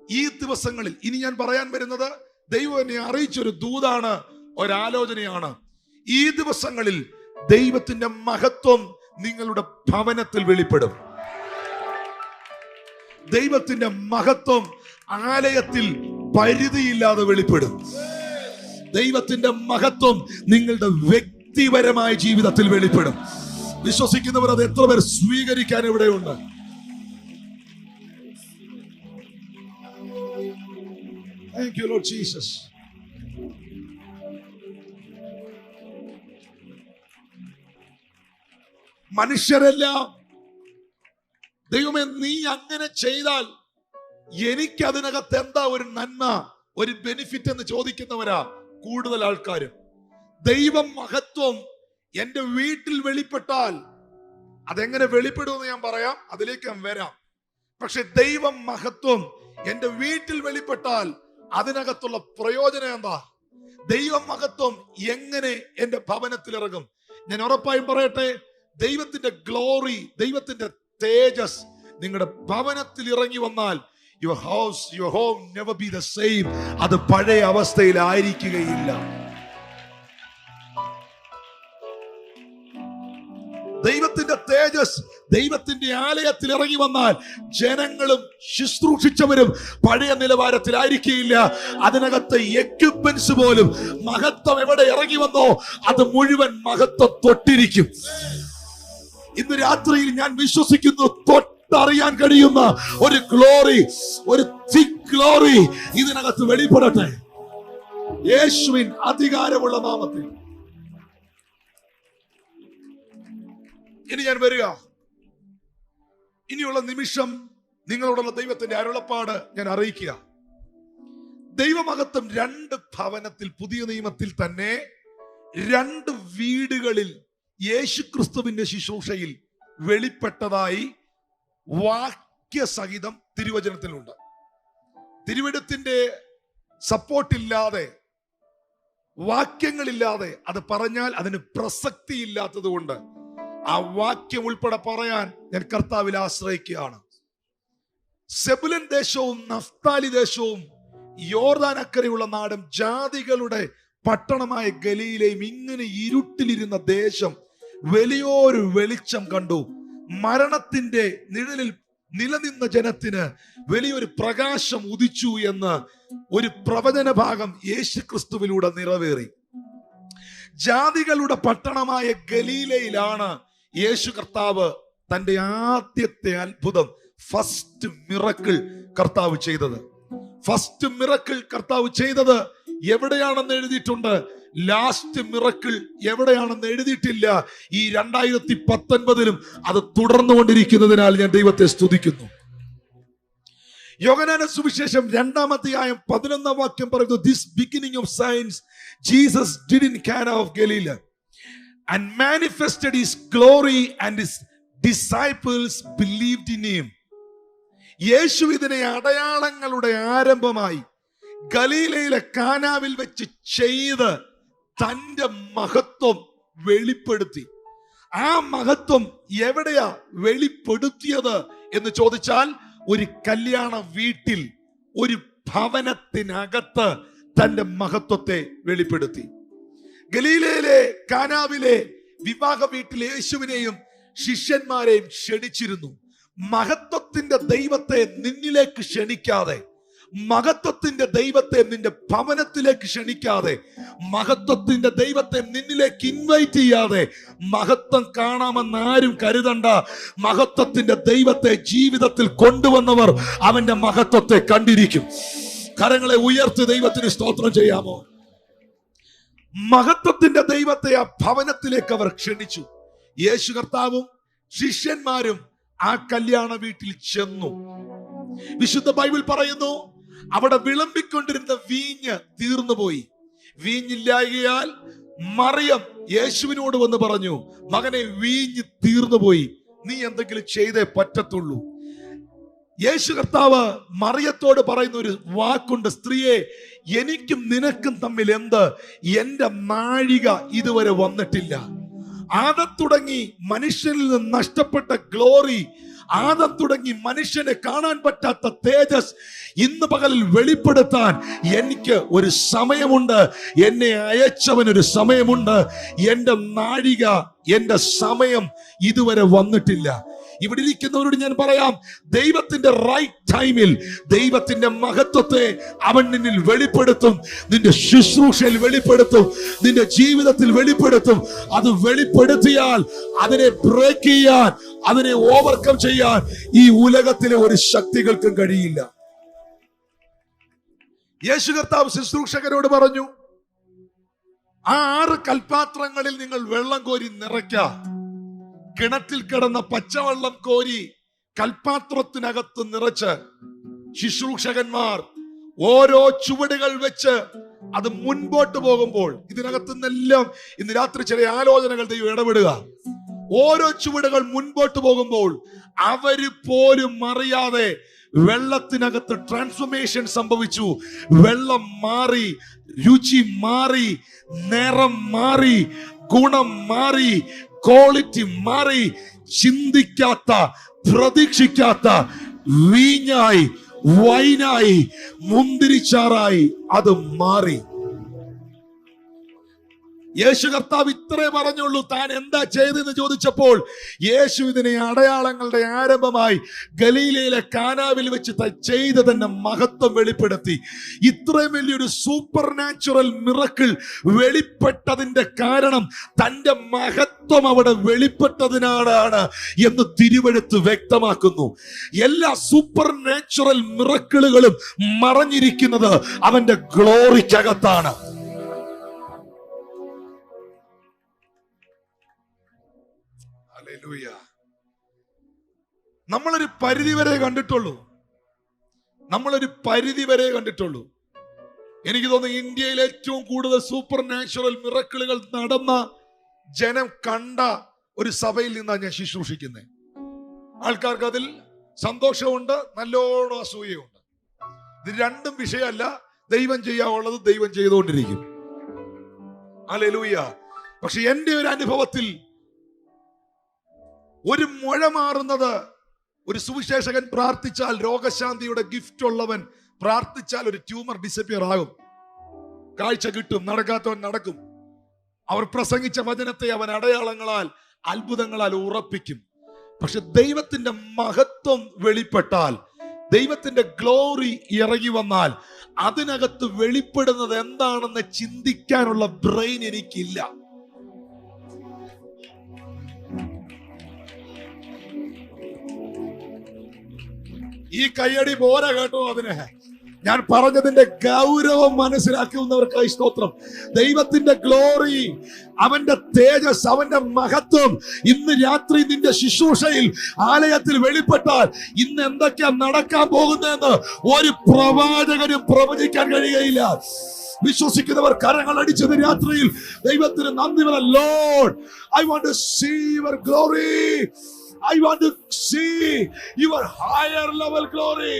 ഈ ദിവസങ്ങളിൽ ഇനി ഞാൻ പറയാൻ വരുന്നത് ദൈവം എന്നെ അറിയിച്ചൊരു ദൂതാണ്, ഒരാലോചനയാണ്. ഈ ദിവസങ്ങളിൽ ദൈവത്തിന്റെ മഹത്വം നിങ്ങളുടെ ഭവനത്തിൽ വെളിപ്പെടും. ദൈവത്തിന്റെ മഹത്വം ആലയത്തിൽ പരിധിയില്ലാതെ വെളിപ്പെടും. ദൈവത്തിന്റെ മഹത്വം നിങ്ങളുടെ വ്യക്തിപരമായ ജീവിതത്തിൽ വെളിപ്പെടും. വിശ്വസിക്കുന്നവർ അത് എത്ര പേർ സ്വീകരിക്കാൻ ഇവിടെയുണ്ട്? Thank you, Lord Jesus. മനുഷ്യരെല്ലാം ദൈവമേ നീ അങ്ങനെ ചെയ്താൽ എനിക്ക് അതിനകത്ത് എന്താ ഒരു നന്മ, ഒരു ബെനിഫിറ്റ് എന്ന് ചോദിക്കുന്നവരാ കൂടുതൽ ആൾക്കാരും. ദൈവം മഹത്വം എന്റെ വീട്ടിൽ വെളിപ്പെട്ടാൽ അതെങ്ങനെ വെളിപ്പെടുമെന്ന് ഞാൻ പറയാം, അതിലേക്ക് ഞാൻ വരാം. പക്ഷെ ദൈവം മഹത്വം എന്റെ വീട്ടിൽ വെളിപ്പെട്ടാൽ അതിനകത്തുള്ള പ്രയോജനം എന്താ? ദൈവം മഹത്വം എങ്ങനെ എന്റെ ഭവനത്തിൽ ഇറങ്ങും? ഞാൻ ഉറപ്പായും പറയട്ടെ, ദൈവത്തിന്റെ ഗ്ലോറി, ദൈവത്തിന്റെ തേജസ് നിങ്ങളുടെ ഭവനത്തിൽ ഇറങ്ങി വന്നാൽ your house, your home never be the same. അത് പഴയ അവസ്ഥയിലായിരിക്കുകയില്ല. ദൈവത്തിന്റെ തേജസ് ദൈവത്തിന്റെ ആലയത്തിൽ ഇറങ്ങി വന്നാൽ ജനങ്ങളും ശുശ്രൂഷിച്ചവരും പഴയ നിലവാരത്തിലായിരിക്കില്ല. അതിനകത്ത് എക്യുപ്മെന്റ്സ് പോലും മഹത്വം എവിടെ ഇറങ്ങി വന്നോ അത് മുഴുവൻ മഹത്വം തൊട്ടിരിക്കും. ഇന്ന് രാത്രിയിൽ ഞാൻ വിശ്വസിക്കുന്നു, തൊട്ടറിയാൻ കഴിയുന്ന ഒരു ഗ്ലോറി, ഒരു തിക് ഗ്ലോറി ഇതിനകത്ത് വെളിപ്പെടട്ടെ യേശുവിൻ അധികാരമുള്ള നാമത്തിൽ. ഇനി ഞാൻ വരിക, ഇനിയുള്ള നിമിഷം നിങ്ങളോടുള്ള ദൈവത്തിന്റെ അരുളപ്പാട് ഞാൻ അറിയിക്കുക. ദൈവമഹത്വം 2 ഭവനത്തിൽ, പുതിയ നിയമത്തിൽ തന്നെ 2 വീടുകളിൽ യേശുക്രിസ്തുവിന്റെ ശുശ്രൂഷയിൽ വെളിപ്പെട്ടതായി വാക്യസഹിതം തിരുവചനത്തിലുണ്ട്. തിരുവചനത്തിന്റെ സപ്പോർട്ടില്ലാതെ, വാക്യങ്ങളില്ലാതെ അത് പറഞ്ഞാൽ അതിന് പ്രസക്തി ഇല്ലാത്തത് കൊണ്ട് ആ വാക്യം ഉൾപ്പെടെ പറയാൻ ഞാൻ കർത്താവിൽ ആശ്രയിക്കുകയാണ്. സെബുലൻ ദേശവും നഫ്താലി ദേശവും യോർദാൻ അക്കരെയുള്ള നാടും ജാതികളുടെ പട്ടണമായ ഗലീലയും ഇങ്ങനെ ഇരുട്ടിലിരുന്ന ദേശം വലിയൊരു വെളിച്ചം കണ്ടു. മരണത്തിന്റെ നിഴലിൽ നിലനിന്ന ജനത്തിന് വലിയൊരു പ്രകാശം ഉദിച്ചു എന്ന് ഒരു പ്രവചന ഭാഗം യേശു ക്രിസ്തുവിലൂടെ നിറവേറി. ജാതികളുടെ പട്ടണമായ ഗലീലയിലാണ് യേശു കർത്താവ് തന്റെ ആദ്യത്തെ അത്ഭുതം, ഫസ്റ്റ് മിറക്കിൾ കർത്താവ് ചെയ്തത്. ഫസ്റ്റ് മിറക്കിൾ കർത്താവ് ചെയ്തത് എവിടെയാണെന്ന് എഴുതിയിട്ടുണ്ട്. ലാസ്റ്റ് മിറക്കിൾ എവിടെയാണെന്ന് എഴുതിയിട്ടില്ല. ഈ 2019 അത് തുടർന്നുകൊണ്ടിരിക്കുന്നതിനാൽ ഞാൻ ദൈവത്തെ സ്തുതിക്കുന്നു. യോഹന്നാന്റെ സുവിശേഷം 2-ാം അധ്യായം 11-ാം വാക്യം പറയുന്നു, this beginning of signs Jesus did in Cana of Galilee and manifested his glory and his disciples believed in him. യേശു ഇതിനെ അടയാളങ്ങളുടെ ആരംഭമായി ഗലീലയിലെ കാനാവിൽ വെച്ച് ചെയ്ത് തന്റെ മഹത്വം വെളിപ്പെടുത്തി. ആ മഹത്വം എവിടെയാ വെളിപ്പെടുത്തിയത് എന്ന് ചോദിച്ചാൽ, ഒരു കല്യാണ വീട്ടിൽ, ഒരു ഭവനത്തിനകത്ത് തന്റെ മഹത്വത്തെ വെളിപ്പെടുത്തി. ഗലീലയിലെ കാനാവിലെ വിവാഹ വീട്ടിൽ യേശുവിനെയും ശിഷ്യന്മാരെയും ക്ഷണിച്ചിരുന്നു. മഹത്വത്തിന്റെ ദൈവത്തെ നിന്നിലേക്ക് ക്ഷണിക്കാതെ, മഹത്വത്തിന്റെ ദൈവത്തെ നിന്റെ ഭവനത്തിലേക്ക് ക്ഷണിക്കാതെ, മഹത്വത്തിന്റെ ദൈവത്തെ നിന്നിലേക്ക് ഇൻവൈറ്റ് ചെയ്യാതെ മഹത്വം കാണാമെന്ന് ആരും കരുതണ്ട. മഹത്വത്തിന്റെ ദൈവത്തെ ജീവിതത്തിൽ കൊണ്ടുവന്നവർ അവന്റെ മഹത്വത്തെ കണ്ടിരിക്കും. കരങ്ങളെ ഉയർത്തി ദൈവത്തിന് സ്തോത്രം ചെയ്യാമോ? മഹത്വത്തിന്റെ ദൈവത്തെ ആ ഭവനത്തിലേക്ക് അവർ ക്ഷണിച്ചു. യേശു കർത്താവും ശിഷ്യന്മാരും ആ കല്യാണ വീട്ടിൽ ചെന്നു. വിശുദ്ധ ബൈബിൾ പറയുന്നു, അവിടെ വിളമ്പിക്കൊണ്ടിരുന്ന വീഞ്ഞ് തീർന്നുപോയി. വീഞ്ഞില്ലായകയാൽ മറിയം യേശുവിനോട് വന്ന് പറഞ്ഞു, മകനെ, വീഞ്ഞ് തീർന്നുപോയി, നീ എന്തെങ്കിലും ചെയ്തേ പറ്റത്തുള്ളൂ. യേശു കർത്താവ് മറിയത്തോട് പറയുന്ന ഒരു വാക്കുണ്ട്, സ്ത്രീയെ, എനിക്കും നിനക്കും തമ്മിൽ എന്ത്? എന്റെ നാഴിക ഇതുവരെ വന്നിട്ടില്ല. ആദം തുടങ്ങി മനുഷ്യനിൽ നിന്ന് നഷ്ടപ്പെട്ട ഗ്ലോറി, ആദം തുടങ്ങി മനുഷ്യനെ കാണാൻ പറ്റാത്ത തേജസ് ഇന്ന് പകലിൽ വെളിപ്പെടുത്താൻ എനിക്ക് ഒരു സമയമുണ്ട്. എന്നെ അയച്ചവനൊരു സമയമുണ്ട്. എന്റെ നാഴിക, എന്റെ സമയം ഇതുവരെ വന്നിട്ടില്ല. ഇവിടെ ഇരിക്കുന്നവരോട് ഞാൻ പറയാം, ദൈവത്തിന്റെ റൈറ്റ് ടൈമിൽ ദൈവത്തിന്റെ മഹത്വത്തെ അവൻ നിന്നിൽ വെളിപ്പെടുത്തും. നിന്റെ ശുശ്രൂഷയിൽ വെളിപ്പെടുത്തും, നിന്റെ ജീവിതത്തിൽ വെളിപ്പെടുത്തും. അത് വെളിപ്പെടുത്തിയാൽ അതിനെ ബ്രേക്ക് ചെയ്യാൻ, അതിനെ ഓവർകം ചെയ്യാൻ ഈ ഉലകത്തിലെ ഒരു ശക്തികൾക്കും കഴിയില്ല. യേശു കർത്താവ് ശുശ്രൂഷകരോട് പറഞ്ഞു, ആ 6 കൽപാത്രങ്ങളിൽ നിങ്ങൾ വെള്ളം കോരി നിറയ്ക്കാം. കിണറ്റിൽ കിടന്ന പച്ചവെള്ളം കോരി കൽപാത്രത്തിനകത്ത് നിറച്ച് ശുശ്രൂഷകന്മാർ ഓരോ ചുവടുകൾ വെച്ച് അത് മുൻപോട്ട് പോകുമ്പോൾ, ഇതിനകത്ത് നിന്നെല്ലാം ഇന്ന് രാത്രി ചില ആലോചനകൾ ദൈവം ഇടപെടുക. ഓരോ ചുവടുകൾ മുൻപോട്ട് പോകുമ്പോൾ അവര് പോലും അറിയാതെ വെള്ളത്തിനകത്ത് ട്രാൻസ്ഫോർമേഷൻ സംഭവിച്ചു. വെള്ളം മാറി, രുചി മാറി, നിറം മാറി, ഗുണം മാറി, ക്വാളിറ്റി മാറി. ചിന്തിക്കാത്ത, പ്രതീക്ഷിക്കാത്ത വീഞ്ഞായി, വൈനായി, മുന്തിരിച്ചാറായി അത് മാറി. യേശു കർത്താവ് ഇത്രേ പറഞ്ഞുള്ളൂ. താൻ എന്താ ചെയ്തെന്ന് ചോദിച്ചപ്പോൾ യേശു ഇതിനെ അടയാളങ്ങളുടെ ആരംഭമായി ഗലീലയിലെ കാനാവിൽ വെച്ച് ചെയ്തതിന്റെ മഹത്വം വെളിപ്പെടുത്തി. ഇത്രയും വലിയൊരു സൂപ്പർ നാച്ചുറൽ മിറക്കിൾ വെളിപ്പെട്ടതിന്റെ കാരണം തന്റെ മഹത്വം അവിടെ വെളിപ്പെട്ടതിനാണ് എന്ന് തിരുവെഴുത്ത് വ്യക്തമാക്കുന്നു. എല്ലാ സൂപ്പർ നാച്ചുറൽ മിറക്കിളുകളും മറഞ്ഞിരിക്കുന്നത് അവന്റെ ഗ്ലോറിക്കകത്താണ്. നമ്മളൊരു പരിധി വരെ കണ്ടിട്ടുള്ളൂ. എനിക്ക് തോന്നുന്നു ഇന്ത്യയിൽ ഏറ്റവും കൂടുതൽ സൂപ്പർ നാച്ചുറൽ മിറക്കിളുകൾ നടന്ന ജനം കണ്ട ഒരു സഭയിൽ നിന്നാണ് ഞാൻ ശുശ്രൂഷിക്കുന്നത്. ആൾക്കാർക്ക് അതിൽ സന്തോഷമുണ്ട്, നല്ലോണം അസൂയയുണ്ട്. ഇത് രണ്ടും വിഷയമല്ല. ദൈവം ചെയ്യാനുള്ളത് ദൈവം ചെയ്തുകൊണ്ടിരിക്കും. ഹല്ലേലൂയ. പക്ഷെ എന്റെ ഒരു അനുഭവത്തിൽ ഒരു മുഴ മാറുന്നത്, ഒരു സുവിശേഷകൻ പ്രാർത്ഥിച്ചാൽ, രോഗശാന്തിയുടെ ഗിഫ്റ്റ് ഉള്ളവൻ പ്രാർത്ഥിച്ചാൽ ഒരു ട്യൂമർ ഡിസപ്പിയർ ആകും, കാഴ്ച കിട്ടും, നടക്കാത്തവൻ നടക്കും. അവർ പ്രസംഗിച്ച വചനത്തെ അവൻ അടയാളങ്ങളാൽ, അത്ഭുതങ്ങളാൽ ഉറപ്പിക്കും. പക്ഷെ ദൈവത്തിന്റെ മഹത്വം വെളിപ്പെട്ടാൽ, ദൈവത്തിന്റെ ഗ്ലോറി ഇറങ്ങി വന്നാൽ, അതിനകത്ത് വെളിപ്പെടുന്നത് എന്താണെന്ന് ചിന്തിക്കാനുള്ള ബ്രെയിൻ എനിക്കില്ല. ഈ കയ്യടി പോരാ കേട്ടോ. അതിന് ഞാൻ പറഞ്ഞതിന്റെ ഗൗരവം മനസ്സിലാക്കുന്നവർക്കായി സ്തോത്രം. ദൈവത്തിന്റെ ഗ്ലോറി, അവന്റെ തേജസ്, അവന്റെ മഹത്വം ഇന്ന് രാത്രി നിന്റെ ശുശ്രൂഷയിൽ, ആലയത്തിൽ വെളിപ്പെട്ടാൽ ഇന്ന് എന്തൊക്കെയാ നടക്കാൻ പോകുന്നതെന്ന് ഒരു പ്രവാചകനും പ്രവചിക്കാൻ കഴിയുകയില്ല. വിശ്വസിക്കുന്നവർ കരങ്ങൾ അടിച്ചത് രാത്രിയിൽ ദൈവത്തിന് നന്ദി പറ. Lord, I want to see your glory. I want to see your higher level glory.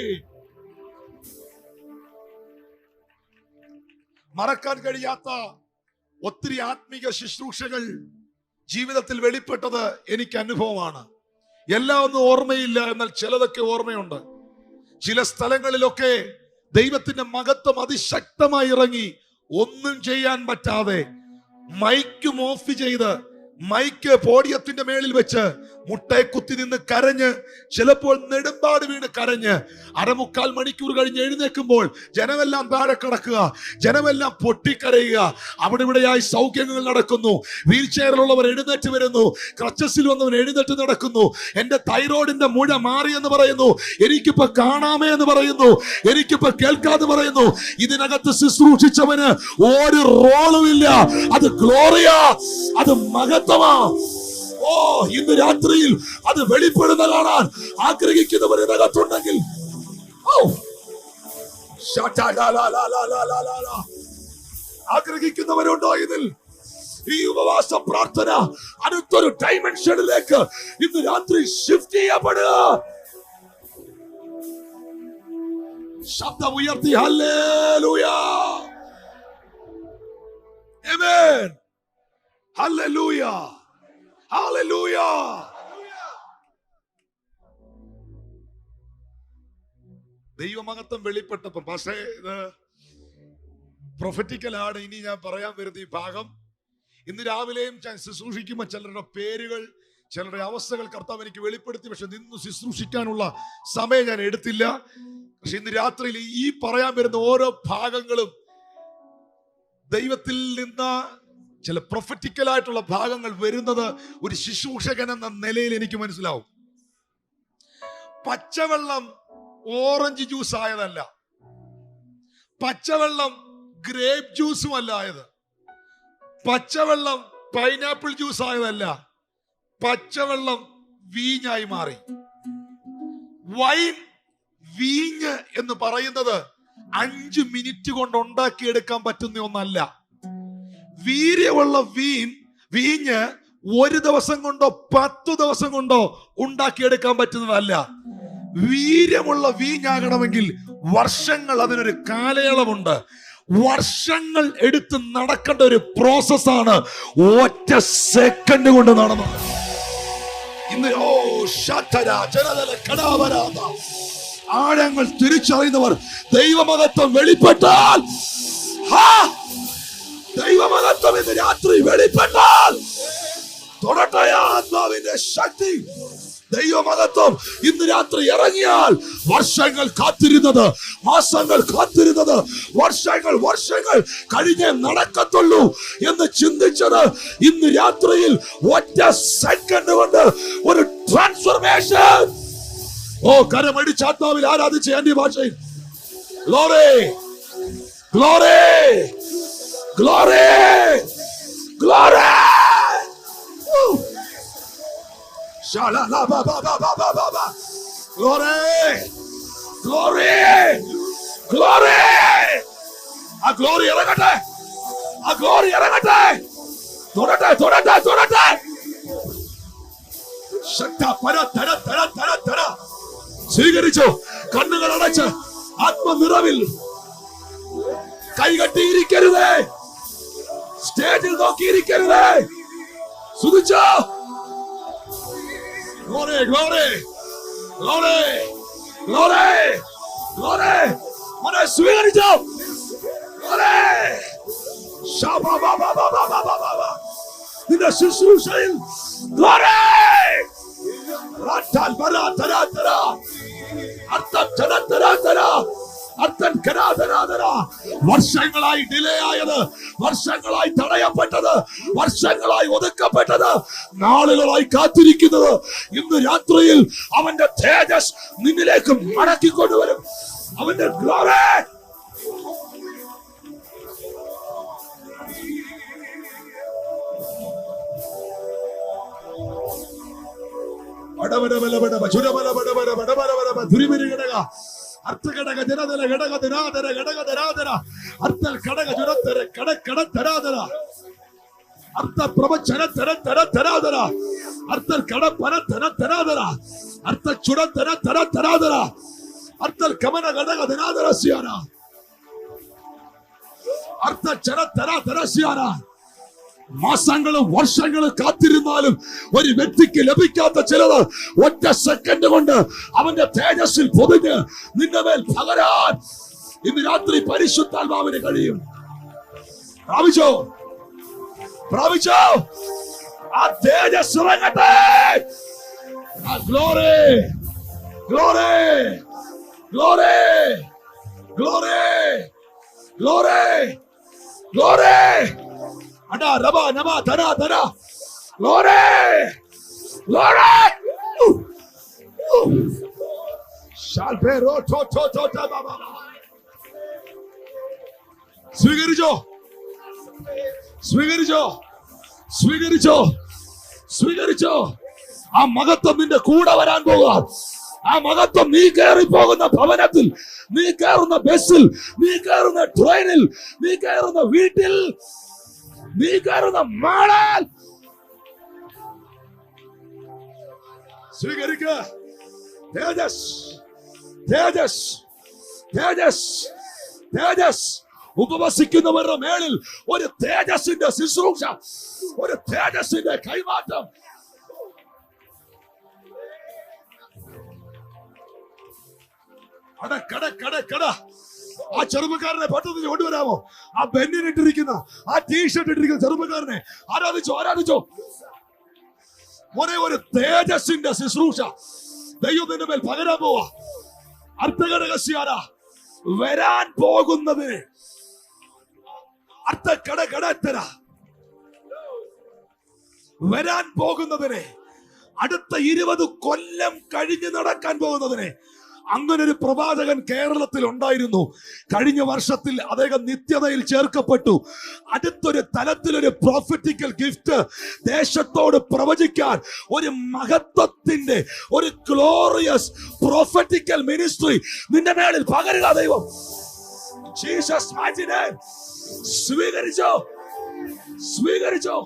മറക്കാൻ കഴിയാത്ത ഒത്തിരി ആത്മീക ശുശ്രൂഷകൾ ജീവിതത്തിൽ വെളിപ്പെട്ടത് എനിക്ക് അനുഭവമാണ്. എല്ലാം ഒന്നും ഓർമ്മയില്ല, എന്നാൽ ചിലതൊക്കെ ഓർമ്മയുണ്ട്. ചില സ്ഥലങ്ങളിലൊക്കെ ദൈവത്തിന്റെ മഹത്വം അതിശക്തമായി ഇറങ്ങി, ഒന്നും ചെയ്യാൻ പറ്റാതെ മൈക്കും ഓഫ് ചെയ്ത്, മൈക്ക് പോഡിയത്തിന്റെ മേളിൽ വെച്ച് മുട്ടയെ കുത്തി നിന്ന് കരഞ്ഞ്, ചിലപ്പോൾ നെടുമ്പാട് വീണ് കരഞ്ഞ്, 1/4 മണിക്കൂർ കഴിഞ്ഞ് എഴുന്നേൽക്കുമ്പോൾ ജനമെല്ലാം താഴെ കിടക്കുക, ജനമെല്ലാം പൊട്ടിക്കരയുക. അവിടെ ഇവിടെയായി സൗഖ്യങ്ങൾ നടക്കുന്നു. വീൽ ചെയറിലുള്ളവർ എഴുന്നേറ്റ് വരുന്നു, ക്രച്ചസിൽ വന്നവൻ എഴുന്നേറ്റ് നടക്കുന്നു. എന്റെ തൈറോയിഡിന്റെ മുഴ മാറിയെന്ന് പറയുന്നു, എനിക്കിപ്പോ കാണാമേ എന്ന് പറയുന്നു, എനിക്കിപ്പോ കേൾക്കാതെ പറയുന്നു. ഇതിനകത്ത് ശുശ്രൂഷിച്ചവന് ഒരു റോളും ഇല്ല. അത് ഗ്ലോറിയാ, അത് മഹത്വമാ. ഓ, ഇന്ന് രാത്രിയിൽ അത് വെളിപ്പെടുന്ന കാണാൻ ആഗ്രഹിക്കുന്നവർ ഇതിനകത്തുണ്ടെങ്കിൽ, ആഗ്രഹിക്കുന്നവരുണ്ടോ ഇതിൽ? ഈ ഉപവാസ പ്രാർത്ഥന അടുത്തൊരു ഡൈമെൻഷനിലേക്ക് ഇന്ന് രാത്രി ഷിഫ്റ്റ് ചെയ്യപ്പെടുക. ശബ്ദം ഉയർത്തി ഹല്ലേലൂയ, ആമേൻ, ഹല്ലേലൂയ, ഹല്ലേലൂയ. ദൈവമഹത്വം വെളിപ്പെട്ടപ്പം, പക്ഷേ ഇത് പ്രൊഫറ്റിക്കലാണ്. ഇനി ഞാൻ പറയാൻ വരുന്ന ഈ ഭാഗം, ഇന്ന് രാവിലെയും ഞാൻ ശുശ്രൂഷിക്കുമ്പോൾ ചിലരുടെ പേരുകൾ, ചിലരുടെ അവസ്ഥകൾ കർത്താവ് എനിക്ക് വെളിപ്പെടുത്തി. പക്ഷെ നിന്ന് ശുശ്രൂഷിക്കാനുള്ള സമയം ഞാൻ എടുത്തില്ല. പക്ഷെ ഇന്ന് രാത്രിയിൽ ഈ പറയാൻ വരുന്ന ഓരോ ഭാഗങ്ങളും ദൈവത്തിൽ നിന്ന് ചില പ്രൊഫറ്റിക്കലായിട്ടുള്ള ഭാഗങ്ങൾ വരുന്നത് ഒരു ശുശ്രൂഷകൻ എന്ന നിലയിൽ എനിക്ക് മനസ്സിലാവും. പച്ചവെള്ളം ഓറഞ്ച് ജ്യൂസ് ആയതല്ല, പച്ചവെള്ളം ഗ്രേപ്പ് ജ്യൂസും അല്ല ആയത്, പച്ചവെള്ളം പൈനാപ്പിൾ ജ്യൂസ് ആയതല്ല, പച്ചവെള്ളം വീഞ്ഞായി മാറി. വൈൻ, വീഞ്ഞ് എന്ന് പറയുന്നത് 5 മിനിറ്റ് കൊണ്ട് ഉണ്ടാക്കിയെടുക്കാൻ പറ്റുന്ന ഒന്നല്ല. വീര്യമുള്ള വീഞ്ഞ് 1 ദിവസം കൊണ്ടോ 10 ദിവസം കൊണ്ടോ ഉണ്ടാക്കിയെടുക്കാൻ പറ്റുന്നതല്ല. വീര്യമുള്ള വീഞ്ഞാകണമെങ്കിൽ വർഷങ്ങൾ, അതിനൊരു കാലയളവുണ്ട്. വർഷങ്ങൾ എടുത്ത് നടക്കേണ്ട ഒരു പ്രോസസ്സാണ് ഒറ്റ സെക്കൻഡ് കൊണ്ട് നടന്നത്. ഇന്ന് ആഴങ്ങൾ തിരിച്ചറിയുന്നവർ, ദൈവമഹത്വം വെളിപ്പെട്ടാൽ, ദൈവമഹത്വം ഇന്ന് രാത്രി വെളിപ്പെട്ടാൽ, തൊടട്ടെ ആത്മാവിന്റെ ശക്തി. ദൈവമഹത്വം ഇന്ന് രാത്രി ഇറങ്ങിയാൽ, വർഷങ്ങൾ കാത്തിരുന്നത്, മാസങ്ങൾ കാത്തിരുന്നത്, വർഷങ്ങൾ കഴിഞ്ഞേ നടക്കത്തുള്ളൂ എന്ന് ചിന്തിച്ചത് ഇന്ന് രാത്രിയിൽ ഒറ്റ സെക്കൻഡ് കൊണ്ട് ഒരു ട്രാൻസ്ഫർമേഷൻ. ഓ, കരമടിച്ച് ആത്മാവിൽ ആരാധിച്ച് എന്റെ ഭാഷയിൽ ഗ്ലോറി, ഗ്ലോറി, ഗ്ലോറി, ഗ്ലോറി. ആ ഗ്ലോറി ഇറങ്ങട്ടെ, ആ ഗ്ലോറി ഇറങ്ങട്ടെ. തൊടട്ടെ, തൊടട്ടെ, തൊടട്ടെ. സ്വീകരിച്ചു. കണ്ണുകൾ അടച്ച് ആത്മനിറവിൽ കൈകെട്ടിയിരിക്കരുതേ, സ്റ്റേജിൽ നോക്കിയിരിക്കരുതേ. സ്തുതിച്ചോ. Glory, glory, glory, glory, glory. മോനെ സ്വീകരിച്ചോ. Glory. ശബബബബബബബബബ. നിന്റെ ശുശ്രൂഷയിൽ glory. റാറ്റാൽ ബരാതരാതര. അർത്ഥം തരതരതര. അർത്ഥം കരാതരാതര. വർഷങ്ങളായി ഡിലേ ആയത്, വർഷങ്ങളായി തടയപ്പെട്ടത്, വർഷങ്ങളായി ഒതുക്കപ്പെട്ടത്, നാളുകളായി കാത്തിരിക്കുന്നത്, ഇന്ന് രാത്രിയിൽ അവന്റെ തേജസ് നിന്നിലേക്ക് മടക്കിക്കൊണ്ടുവരും. അവന്റെ ഗ്ലോറി. അർത്ഥഘടക ജനതല ഘടക ധനാതര ഘടക ധരാതര അർത്ഥ ഘടക ജുരത്തര കടക്കട ധരാതര അർത്ഥ പ്രവചന തര തര ധരാതര അർത്ഥ കടപ്പന ധന ധരാതര അർത്ഥ ചുടത്തര തര ധരാതര അർത്ഥ കമന ഘടക ധനാതര സ്യാന അർത്ഥ ചര തര ധര സ്യാന. മാസങ്ങളും വർഷങ്ങളും കാത്തിരുന്നാലും ഒരു വ്യക്തിക്ക് ലഭിക്കാത്ത ചിലത് ഒറ്റ സെക്കൻഡ് കൊണ്ട് അവന്റെ തേജസ്സിൽ പൊതിഞ്ഞ് നിന്റെ മേൽ പകരാൻ ഇന്ന് രാത്രി പരിശുദ്ധാത്മാവിന് കഴിയും. പ്രാപിച്ചോ, പ്രാപിച്ചോ. ആ തേജസ് ഇറങ്ങട്ടെ. ആ glory, glory, glory, glory, glory, glory. Ada raba nama dara dara. Glory, glory. Shalbero to ta baba. സ്വീകരിച്ചോ, സ്വീകരിച്ചോ, സ്വീകരിച്ചോ, സ്വീകരിച്ചോ. ആ മഹത്വം നിന്റെ കൂടെ വരാൻ പോകുക. ആ മഹത്വം നീ കയറി പോകുന്ന ഭവനത്തിൽ, നീ കയറുന്ന ബസ്സിൽ, നീ കയറുന്ന ട്രെയിനിൽ, നീ കയറുന്ന വീട്ടിൽ, നീ കയറുന്ന മാളാൽ സ്വീകരിക്കുക. തേജസ്, തേജസ്, തേജസ്, തേജസ്. ഉപവസിക്കുന്നവരുടെ മേളിൽ ഒരു തേജസ്സിന്റെ ശുശ്രൂഷ, ഒരു തേജസ്സിന്റെ കൈമാറ്റം. കട കട കട കട. ആ ചെറുപ്പക്കാരനെ പെട്ടെന്ന് കൊണ്ടുവരാമോ? ആ ബെന്നിനിട്ടിരിക്കുന്ന, ആ ടീഷർട്ട് ഇട്ടിരിക്കുന്ന ചെറുപ്പക്കാരനെ ആരാധിച്ചോ, ആരാധിച്ചോ. മോനെ, ഒരു തേജസ്സിന്റെ ശുശ്രൂഷ ദൈവത്തിന്റെ മേൽ പകരാൻ പോവാ. അർത്ഥഘടകസ്യാര വരാൻ പോകുന്നതിന് അർത്ഥഘടകടത്തര വരാൻ പോകുന്നതിനെ, അടുത്ത 20 കൊല്ലം കഴിഞ്ഞ് നടക്കാൻ പോകുന്നതിനെ. അങ്ങനെ ഒരു പ്രവാചകൻ കേരളത്തിൽ ഉണ്ടായിരുന്നു. കഴിഞ്ഞ വർഷത്തിൽ അദ്ദേഹം നിത്യതയിൽ ചേർക്കപ്പെട്ടു. അടുത്തൊരു തലത്തിലൊരു പ്രോഫറ്റിക്കൽ ഗിഫ്റ്റ് ദേശത്തോട് പ്രവചിക്കാൻ, ഒരു മഹത്വത്തിന്റെ, ഒരു ഗ്ലോറിയസ് പ്രോഫറ്റിക്കൽ മിനിസ്ട്രി നിന്റെ മേളിൽ പകരുക ദൈവം. Jesus mighty name. സ്വീകരിച്ചോ, സ്വീകരിച്ചോ.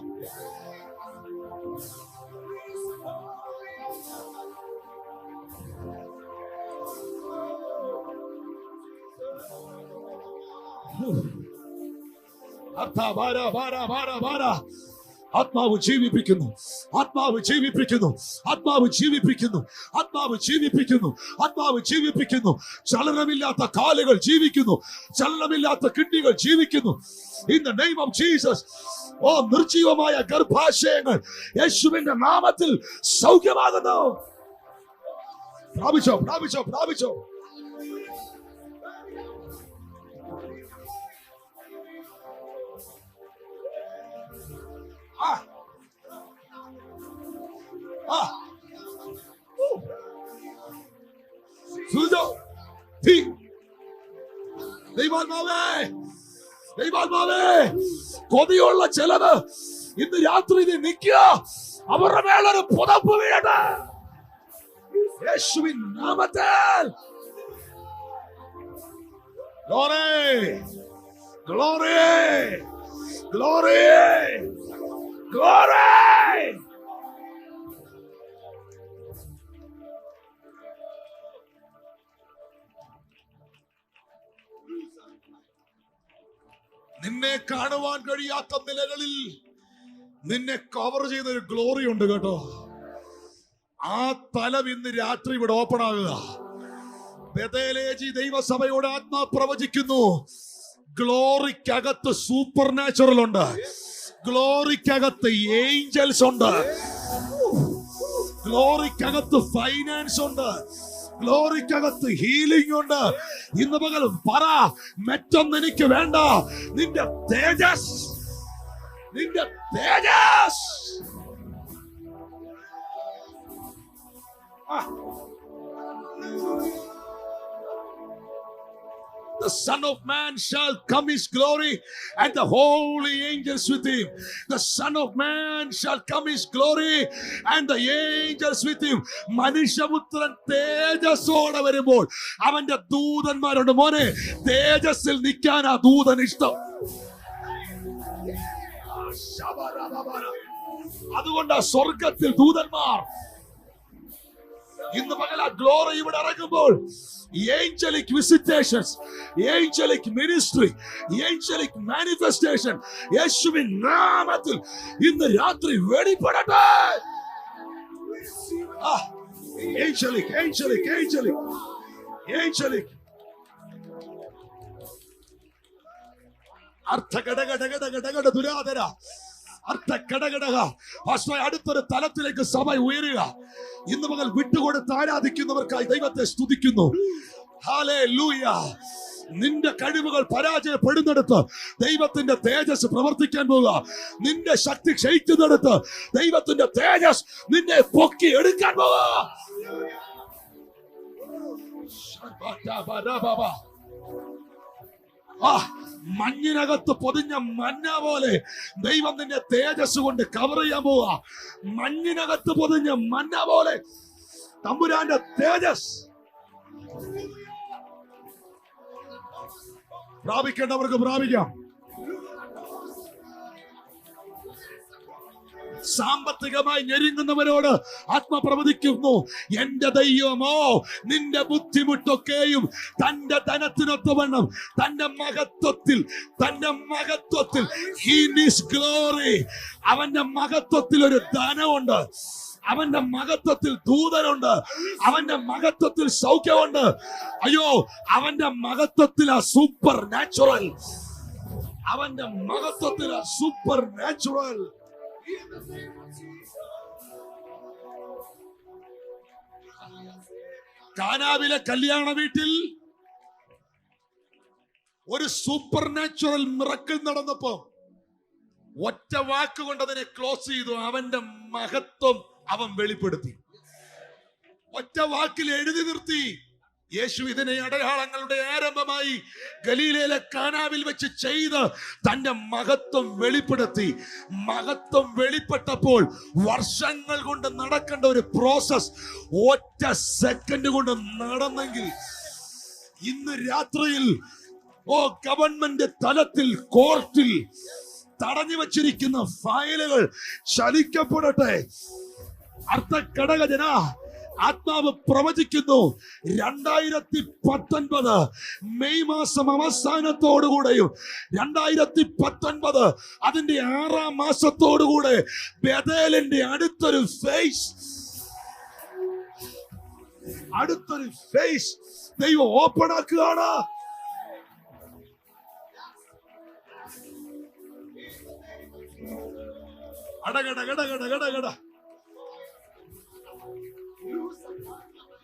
ആത്മാവ് ജീവിപ്പിക്കുന്നു, ആത്മാവ് ജീവിപ്പിക്കുന്നു, ആത്മാവ് ജീവിപ്പിക്കുന്നു, ആത്മാവ് ജീവിപ്പിക്കുന്നു, ആത്മാവ് ജീവിപ്പിക്കുന്നു. ചലനമില്ലാത്ത കാലുകൾ ജീവിക്കുന്നു, ചലനമില്ലാത്ത കിഡ്നികൾ ജീവിക്കുന്നു. In the name of Jesus. ഓ, നിർജീവമായ ഗർഭാശയങ്ങൾ യേശുവിന്റെ നാമത്തിൽ സൗഖ്യമാകുന്നു. പ്രാപിച്ചോ, പ്രാപിച്ചോ, പ്രാപിച്ചോ. ദൈവാത്മാവേ, കൊതിയുള്ള ചിലത് ഇന്ന് രാത്രി നീ നിൽക്കുക. അവരുടെ മേലൊരു പുതപ്പ് വീഴട്ടെ യേശുവിൻ നാമത്തിൽ. Glory, glory, glory, glory. നിന്നെ കാണുവാൻ കഴിയാത്ത നിലകളിൽ നിന്നെ കവർ ചെയ്യുന്ന ഒരു ഗ്ലോറി ഉണ്ട് കേട്ടോ. ആ തലം ഇന്ന് രാത്രി ഇവിടെ ഓപ്പൺ ആകുക. ബെഥേലേജി ദൈവസഭയോട് ആത്മാ പ്രവചിക്കുന്നു, ഗ്ലോറിക്കകത്ത് സൂപ്പർ നാച്ചുറൽ ഉണ്ട്, ഗ്ലോറിക്കകത്ത് ഏഞ്ചൽസ് ഉണ്ട്, ഗ്ലോറിക്കകത്ത് ഫൈനാൻസ് ഉണ്ട്, ഗ്ലോറിക്കകത്ത് ഹീലിംഗ് ഉണ്ട്. ഇന്ന് പകൽ പറ, മറ്റൊന്നും എനിക്ക് വേണ്ട, നിന്റെ തേജസ്, നിന്റെ തേജസ്. The Son of Man shall come his glory and the holy angels with him. The Son of Man shall come his glory and the angels with him. മനുഷ്യപുത്രൻ തേജസ്സോടെ വരുമ്പോൾ അവന്റെ ദൂതന്മാരുണ്ട്. മോനെ, തേജസ്സിൽ നിൽക്കാൻ ആ ദൂതൻ ഇഷ്ടം. അതുകൊണ്ട് സ്വർഗത്തിൽ ദൂതന്മാർ ഇന്ന് പകൽ ആ ഗ്ലോറി ഇവിടെ ഇറങ്ങുമ്പോൾ angelic visitations, angelic ministry, angelic manifestation യേശുവിൻ നാമത്തിൽ ഇന്ന് രാത്രി വെളിപ്പെടട്ടെ. angelic angelic angelic angelic അർത്ഥഘടഘടഘടഘടഘട ദുരാധര അർത്ഥഘടഘടക. അടുത്തൊരു തലത്തിലേക്ക് സഭ ഉയരുക. ഇന്ന് മകൾ വിട്ടുകൊടുത്ത് ആരാധിക്കുന്നവർക്കായി ദൈവത്തെ സ്തുതിക്കുന്നു. ഹല്ലേലൂയ. നിന്റെ കഴിവുകൾ പരാജയപ്പെടുന്നിടത്ത് ദൈവത്തിന്റെ തേജസ് പ്രവർത്തിക്കാൻ പോവുക. നിന്റെ ശക്തി ക്ഷയിക്കുന്നിടത്ത് ദൈവത്തിന്റെ തേജസ് നിന്നെ പൊക്കി എടുക്കാൻ പോവുക. മഞ്ഞിനകത്ത് പൊതിഞ്ഞ മന്ന പോലെ ദൈവം നിന്നെ തേജസ് കൊണ്ട് കവർ ചെയ്യാൻ പോവുക. മഞ്ഞിനകത്ത് പൊതിഞ്ഞ മന്ന പോലെ തമ്പുരാന്റെ തേജസ് പ്രാപിക്കേണ്ടവർക്ക് പ്രാപിക്കാം. സാമ്പത്തികമായി ഞെരുങ്ങുന്നവരോട് ആത്മ പ്രവചിക്കുന്നു, എന്റെ ദൈവമോ നിന്റെ ബുദ്ധിമുട്ടൊക്കെയും തന്റെ ധനത്തിനൊത്തവണ്ണം തന്റെ മഹത്വത്തിൽ in his glory, അവന്റെ മഹത്വത്തിൽ ഒരു ധനമുണ്ട്, അവന്റെ മഹത്വത്തിൽ ദൂതനുണ്ട്, അവന്റെ മഹത്വത്തിൽ സൗഖ്യമുണ്ട്. അയ്യോ, അവന്റെ മഹത്വത്തിൽ ആ സൂപ്പർ നാച്ചുറൽ, അവന്റെ മഹത്വത്തിൽ ആ സൂപ്പർ നാച്ചുറൽ. കാനാവിലെ കല്യാണ വീട്ടിൽ ഒരു സൂപ്പർ നാച്ചുറൽ മിറക്കിൾ നടന്നപ്പോ ഒറ്റ വാക്കുകൊണ്ട് അതിനെ ക്ലോസ് ചെയ്തു. അവന്റെ മഹത്വം അവൻ വെളിപ്പെടുത്തി. ഒറ്റ വാക്കിൽ എഴുതി നിർത്തി. യേശു ഇതിനെ അടയാളങ്ങളുടെ ആരംഭമായി ഗലീലയിലെ കാനാവിൽ വെച്ച് ചെയ്ത് തന്റെ മഹത്വം വെളിപ്പെടുത്തി. മഹത്വം വെളിപ്പെട്ടപ്പോൾ വർഷങ്ങൾ കൊണ്ട് നടക്കേണ്ട ഒരു പ്രോസസ് ഒറ്റ സെക്കൻഡ് കൊണ്ട് നടന്നെങ്കിൽ ഇന്ന് രാത്രിയിൽ ഗവൺമെന്റ് തലത്തിൽ കോർട്ടിൽ തടഞ്ഞു വച്ചിരിക്കുന്ന ഫയലുകൾ ചലിക്കപ്പെടട്ടെ. അർത്ഥഘടകജന ആത്മാവ് പ്രവചിക്കുന്നു, 2019 മെയ് മാസം അവസാനത്തോടുകൂടെയും 2019 അതിന്റെ 6ാം മാസത്തോടുകൂടെ ബെഥേലിന്റെ അടുത്തൊരു ഫേസ് ദൈവം ഓപ്പൺ ആക്കുകയാണ്. അടകട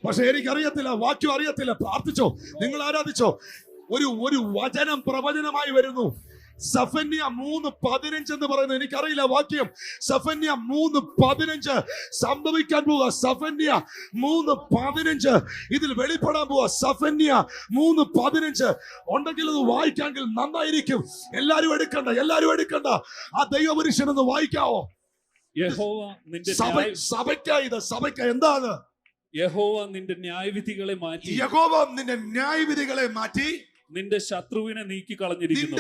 പക്ഷെ എനിക്കറിയത്തില്ല, വാക്യം അറിയത്തില്ല. പ്രാർത്ഥിച്ചോ, നിങ്ങൾ ആരാധിച്ചോ. ഒരു വചനം പ്രവചനമായി വരുന്നു. സഫന്യ 3:15 എന്ന് പറയുന്നത് എനിക്കറിയില്ല വാക്യം. സഫന്യ 3:15 സംഭവിക്കാൻ പോവുക. സഫന്യ 3:15 ഇതിൽ വെളിപ്പെടാൻ പോവുക. സഫന്യ 3:15 ഉണ്ടെങ്കിൽ അത് വായിക്കാമെങ്കിൽ നന്നായിരിക്കും. എല്ലാരും എടുക്കണ്ട. ആ ദൈവപുരുഷനൊന്ന് വായിക്കാവോ? സഭയ്ക്ക് എന്താണ്? യഹോവ നിന്റെ ന്യായവിധികളെ മാറ്റി നിന്റെ ശത്രുവിനെ നീക്കി കളഞ്ഞിരിക്കുന്നു.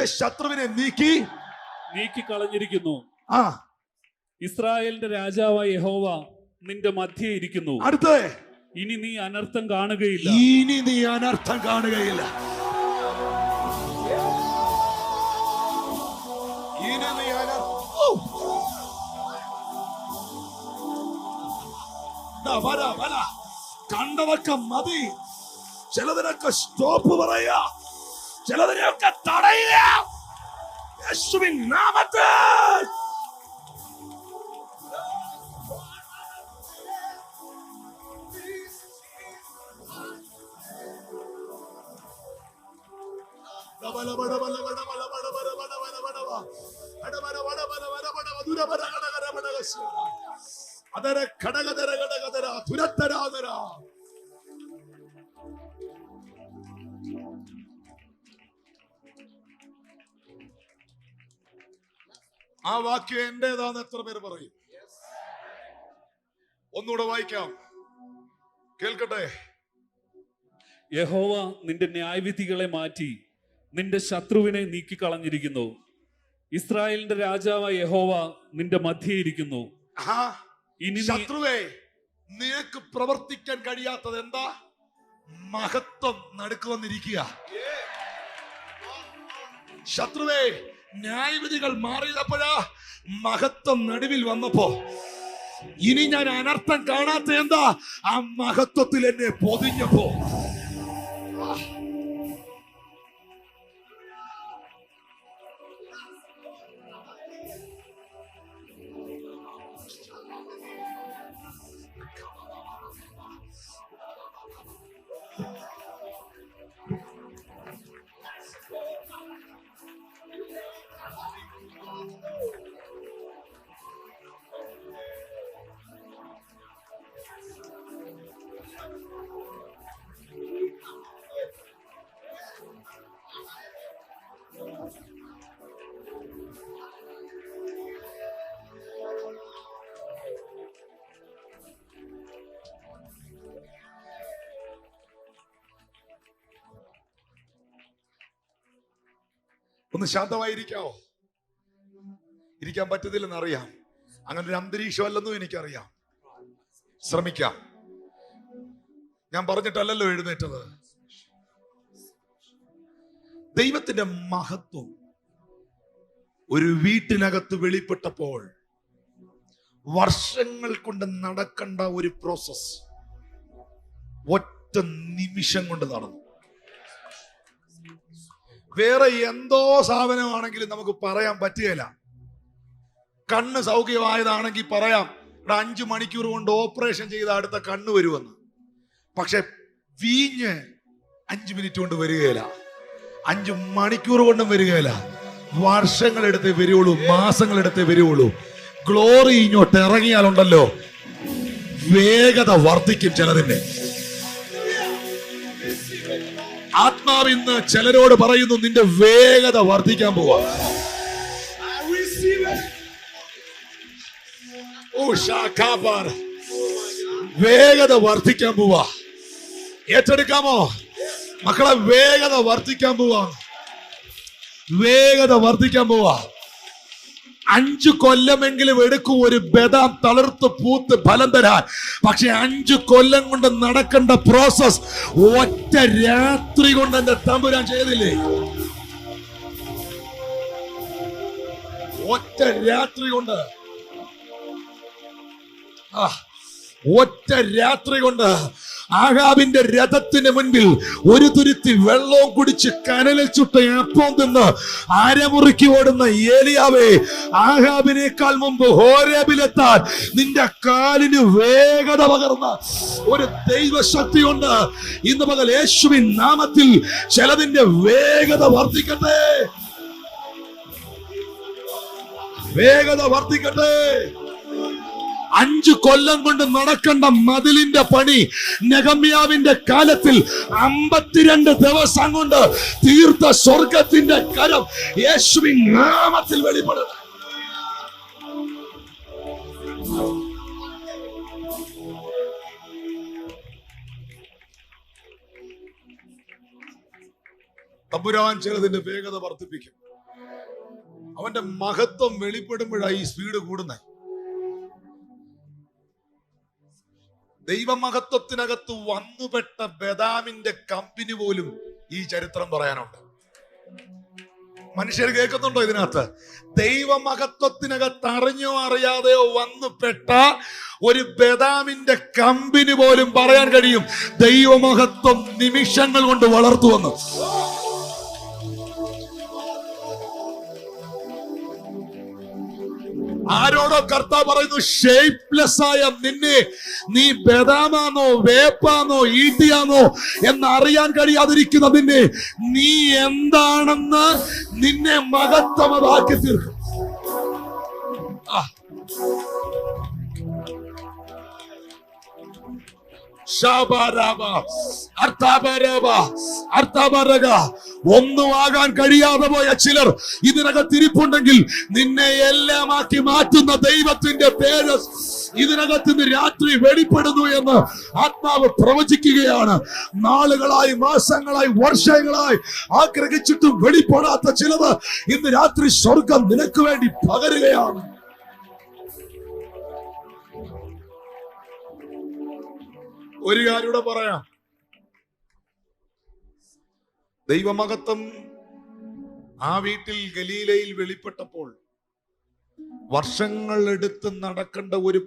ഇസ്രായേലിന്റെ രാജാവായ യഹോവ നിന്റെ മധ്യേ ഇരിക്കുന്നു. അടുത്ത ഇനി നീ അനർത്ഥം കാണുകയില്ല. കണ്ടതൊക്കെ മതി. ചിലതിനൊക്കെ സ്റ്റോപ്പ് പറയാ, ചിലതിനെയൊക്കെ തടയുക. യേശുവിൻ നാമത്തിൽ അതര ഘടകതര ഘടകതര തുരത്തരാതര. ആ വാക്യം എന്റേതാന്ന് എത്ര പേര് പറയും? ഒന്നുകൂടെ വായിക്കാം, കേൾക്കട്ടെ. യഹോവ നിന്റെ ന്യായവിധികളെ മാറ്റി നിന്റെ ശത്രുവിനെ നീക്കിക്കളഞ്ഞിരിക്കുന്നു. ഇസ്രായേലിന്റെ രാജാവായ യഹോവ നിന്റെ മധ്യേ ഇരിക്കുന്നു. ഇനി ശത്രുവേ, നിനക്ക് പ്രവർത്തിക്കാൻ കഴിയാത്തത് എന്താ? മഹത്വം നടുക്ക് വന്നിരിക്കുക. ശത്രുവേ, ന്യായവിധികൾ മാറിയപ്പോഴാ മഹത്വം നടുവിൽ വന്നപ്പോ ഇനി ഞാൻ അനർത്ഥം കാണാത്ത എന്താ? ആ മഹത്വത്തിൽ എന്നെ പൊതിഞ്ഞപ്പോ. ഒന്ന് ശാന്തമായിരിക്കാവോ? ഇരിക്കാൻ പറ്റുന്നില്ലെന്ന് അറിയാം. അങ്ങനെ ഒരു അന്തരീക്ഷമല്ലെന്നും എനിക്കറിയാം. ശ്രമിക്കാം. ഞാൻ പറഞ്ഞിട്ടല്ലല്ലോ എഴുന്നേറ്റത്. ദൈവത്തിന്റെ മഹത്വം ഒരു വീട്ടിനകത്ത് വെളിപ്പെട്ടപ്പോൾ വർഷങ്ങൾ കൊണ്ട് നടക്കേണ്ട ഒരു പ്രോസസ് ഒറ്റ നിമിഷം കൊണ്ട് നടന്നു. വേറെ എന്തോ സാധനമാണെങ്കിലും നമുക്ക് പറയാൻ പറ്റുകയില്ല. കണ്ണ് സൗഖ്യമായതാണെങ്കിൽ പറയാം, 5 മണിക്കൂർ കൊണ്ട് ഓപ്പറേഷൻ ചെയ്ത അടുത്ത കണ്ണ് വരുമെന്ന്. പക്ഷെ വീഞ്ഞ് 5 മിനിറ്റ് കൊണ്ട് വരികയില്ല, 5 മണിക്കൂർ കൊണ്ടും വരികയില്ല. വർഷങ്ങളെടുത്തേ വരികയുള്ളൂ, മാസങ്ങളെടുത്തേ വരികയുള്ളൂ. ഗ്ലോറി ഇങ്ങോട്ട് ഇറങ്ങിയാലുണ്ടല്ലോ, വേഗത വർദ്ധിക്കും ചിലതിന്റെ. ആത്മാവ് ഇന്ന് ചിലരോട് പറയുന്നു, നിന്റെ വേഗത വർദ്ധിക്കാൻ പോവാ. വേഗത വർദ്ധിക്കാൻ പോവാ. ഏറ്റെടുക്കാമോ മക്കളെ? വേഗത വർദ്ധിക്കാൻ പോവാ, വേഗത വർദ്ധിക്കാൻ പോവാ. 5 കൊല്ലമെങ്കിലും എടുക്കും ഒരു ബദാം തളിർത്ത് പൂത്ത് ഫലം തരാൻ. പക്ഷെ 5 കൊല്ലം കൊണ്ട് നടക്കേണ്ട പ്രോസസ് ഒറ്റ രാത്രി കൊണ്ട് എന്റെ തമ്പുരാൻ ചെയ്തില്ലേ? ഒറ്റ രാത്രി കൊണ്ട്, ഒറ്റ രാത്രി കൊണ്ട് ആഹാബിന്റെ രഥത്തിന് മുൻപിൽ ഒരു തുരുത്തി വെള്ളവും കുടിച്ച് കനലിൽ ചുട്ട അപ്പം തിന്ന് അരമുറുക്കി ഓടുന്ന ഏലിയാവേ, ആഹാബിനേക്കാൾ മുമ്പ് ഹോരേബിലെത്താൻ നിന്റെ കാലിന് വേഗത പകർന്ന ഒരു ദൈവശക്തി കൊണ്ട് ഇന്ന് പകൽ യേശുവിൻ നാമത്തിൽ ചിലതിന്റെ വേഗത വർദ്ധിക്കട്ടെ, വേഗത വർദ്ധിക്കട്ടെ. 5 കൊല്ലം കൊണ്ട് നടക്കേണ്ട മതിലിന്റെ പണി നെഹമ്യാവിന്റെ കാലത്തിൽ 52 ദിവസം കൊണ്ട് തീർത്ത സ്വർഗത്തിന്റെ കരം യേശുവിൻ നാമത്തിൽ വെളിപ്പെടുന്നു. തമ്പുരാൻ ചിലതിന്റെ വേഗത വർദ്ധിപ്പിക്കും. അവന്റെ മഹത്വം വെളിപ്പെടുമ്പോഴായി ഈ സ്പീഡ് കൂടുന്നത്. ദൈവമഹത്വത്തിനകത്ത് വന്നുപെട്ട ബദാമിന്റെ കമ്പനി പോലും ഈ ചരിത്രം പറയാനുണ്ട്. മനുഷ്യർ കേൾക്കുന്നുണ്ടോ ഇതിനകത്ത്? ദൈവമഹത്വത്തിനകത്ത് അറിഞ്ഞോ അറിയാതെയോ വന്നു പെട്ട ഒരു ബദാമിന്റെ കമ്പിന് പോലും പറയാൻ കഴിയും ദൈവമഹത്വം നിമിഷങ്ങൾ കൊണ്ട് വളർത്തുവന്നു. ആരോടോ കർത്താവ് പറയുന്നു, ഷേപ്പ്ലെസ് ആയ നിന്നെ നീ ബദാമാണോ വേപ്പാണോ ഈട്ടിയാണോ എന്ന് അറിയാൻ കഴിയാതിരിക്കുന്ന നിന്നെ നീ എന്താണെന്ന് നിന്നെ മഹത്വമാക്കി തീർക്കും. ഒന്നും ആകാൻ കഴിയാതെ പോയ ചിലർ ഇതിനകത്ത് ഇരിപ്പുണ്ടെങ്കിൽ നിന്നെ എല്ലാമാക്കി മാറ്റുന്ന ദൈവത്തിന്റെ പേര് ഇതിനകത്ത് ഇന്ന് രാത്രി വെളിപ്പെടുന്നു എന്ന് ആത്മാവ് പ്രവചിക്കുകയാണ്. നാളുകളായി, മാസങ്ങളായി, വർഷങ്ങളായി ആഗ്രഹിച്ചിട്ടും വെളിപ്പെടാത്ത ചിലത് ഇന്ന് രാത്രി സ്വർഗം നിനക്ക് വേണ്ടി പകരുകയാണ്. ഒരു കാര്യം പറയാം, ദൈവമഹത്വം ആ വീട്ടിൽ ഗലീലയിൽ വെളിപ്പെട്ടപ്പോൾ വർഷങ്ങൾ എടുത്ത് നടക്കേണ്ട ഒരു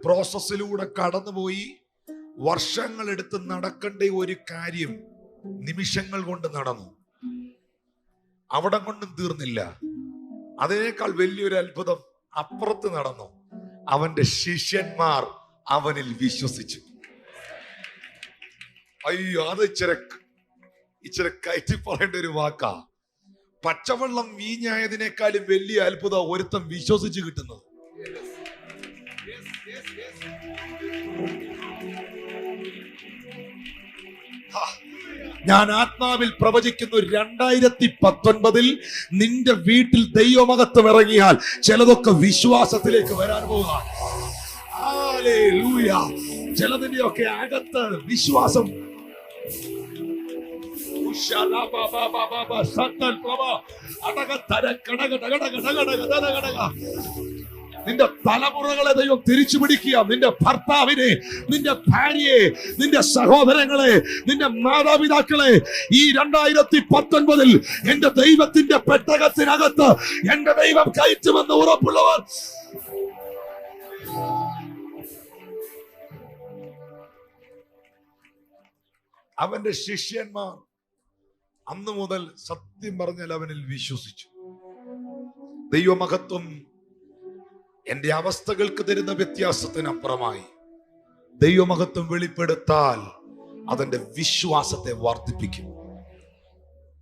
പ്രോസസ്സിലൂടെ കടന്നുപോയി വർഷങ്ങൾ എടുത്ത് നടക്കേണ്ട ഒരു കാര്യം നിമിഷങ്ങൾ കൊണ്ട് നടന്നു. അവിടെ കൊണ്ടും തീർന്നില്ല. അതിനേക്കാൾ വലിയൊരു അത്ഭുതം അപ്പുറത്ത് നടന്നു. അവന്റെ ശിഷ്യന്മാർ അവനിൽ വിശ്വസിച്ചു. അയ്യോ, അത് ഇച്ചിരി കയറ്റി പറയേണ്ട ഒരു വാക്കാ. പച്ചവെള്ളം വീഞ്ഞായതിനേക്കാളും വലിയ അത്ഭുതം ഒരുത്തം വിശ്വസിച്ച് കിട്ടുന്നത്. ഞാൻ ആത്മാവിൽ പ്രവചിക്കുന്നു, 2019 നിന്റെ വീട്ടിൽ ദൈവമഹത്വം ഇറങ്ങിയാൽ ചിലതൊക്കെ വിശ്വാസത്തിലേക്ക് വരാൻ പോകാം. ചിലതിന്റെയൊക്കെ അകത്ത് വിശ്വാസം. നിന്റെ തലമുറകളെ ദൈവം തിരിച്ചു പിടിക്കുക. നിന്റെ ഭർത്താവിനെ, നിന്റെ ഭാര്യയെ, നിന്റെ സഹോദരങ്ങളെ, നിന്റെ മാതാപിതാക്കളെ ഈ 2019 എന്റെ ദൈവത്തിന്റെ പെട്ടകത്തിനകത്ത് എന്റെ ദൈവം കയറ്റുമെന്ന് ഉറപ്പുള്ളവർ അവന്റെ ശിഷ്യന്മാർ അന്നു മുതൽ സത്യം പറഞ്ഞാൽ അവനിൽ വിശ്വസിച്ചു. ദൈവമഹത്വം എന്റെ അവസ്ഥകൾക്ക് തരുന്ന വ്യത്യാസത്തിനപ്പുറമായി ദൈവമഹത്വം വെളിപ്പെടുത്താൽ അതെന്റെ വിശ്വാസത്തെ വർദ്ധിപ്പിക്കും.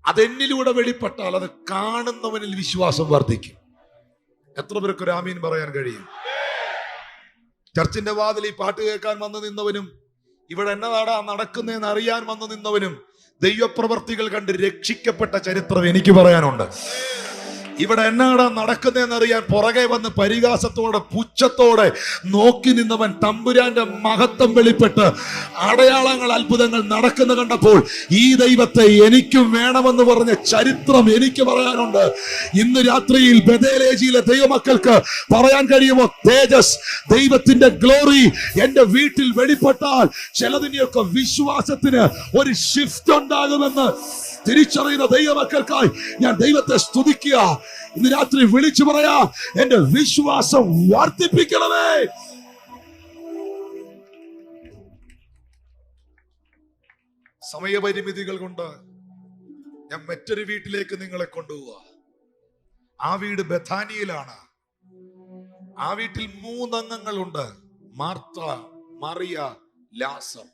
അതെന്നിലൂടെ വെളിപ്പെട്ടാൽ അത് കാണുന്നവനിൽ വിശ്വാസം വർദ്ധിക്കും. എത്ര പേർക്ക് ഒരു ആമീൻ പറയാൻ കഴിയും? ചർച്ചിന്റെ വാതിൽ ഈ പാട്ട് കേൾക്കാൻ വന്നു നിന്നവനും ഇവിടെ എന്നതാടാ നടക്കുന്നതെന്ന് അറിയാൻ വന്നു നിന്നവനും ദൈവപ്രവർത്തികൾ കണ്ട് രക്ഷിക്കപ്പെട്ട ചരിത്രം എനിക്ക് പറയാനുണ്ട്. ഇവിടെ എന്നാടാ നടക്കുന്നതെന്നറിയാൻ പുറകെ വന്ന് പരിഹാസത്തോടെ പുച്ഛത്തോടെ നോക്കി നിന്നവൻ തമ്പുരാന്റെ മഹത്വം വെളിപ്പെട്ട് അടയാളങ്ങൾ അത്ഭുതങ്ങൾ നടക്കുന്ന കണ്ടപ്പോൾ ഈ ദൈവത്തെ എനിക്കും വേണമെന്ന് പറഞ്ഞ ചരിത്രം എനിക്ക് പറയാനുണ്ട്. ഇന്ന് രാത്രിയിൽ ബഥേലേജിയിലെ ദൈവമക്കൾക്ക് പറയാൻ കഴിയുമോ, തേജസ് ദൈവത്തിന്റെ ഗ്ലോറി എന്റെ വീട്ടിൽ വെളിപ്പെട്ടാൽ ചിലതിനെയൊക്കെ വിശ്വാസത്തിന് ഒരു ഷിഫ്റ്റ് ഉണ്ടാകുമെന്ന് തിരിച്ചറിയുന്ന ദൈവമക്കൾക്കായി ഞാൻ ദൈവത്തെ സ്തുതിക്കുക. ഇന്ന് രാത്രി വിളിച്ചു പറയാ, എന്റെ വിശ്വാസം വർദ്ധിപ്പിക്കണമേ. സമയപരിമിതികൾ കൊണ്ട് ഞാൻ മറ്റൊരു വീട്ടിലേക്ക് നിങ്ങളെ കൊണ്ടുപോവുക. ആ വീട് ബഥാനിയിലാണ്. ആ വീട്ടിൽ 3 അംഗങ്ങളുണ്ട്: മാർത്ത, മറിയ, ലാസർ.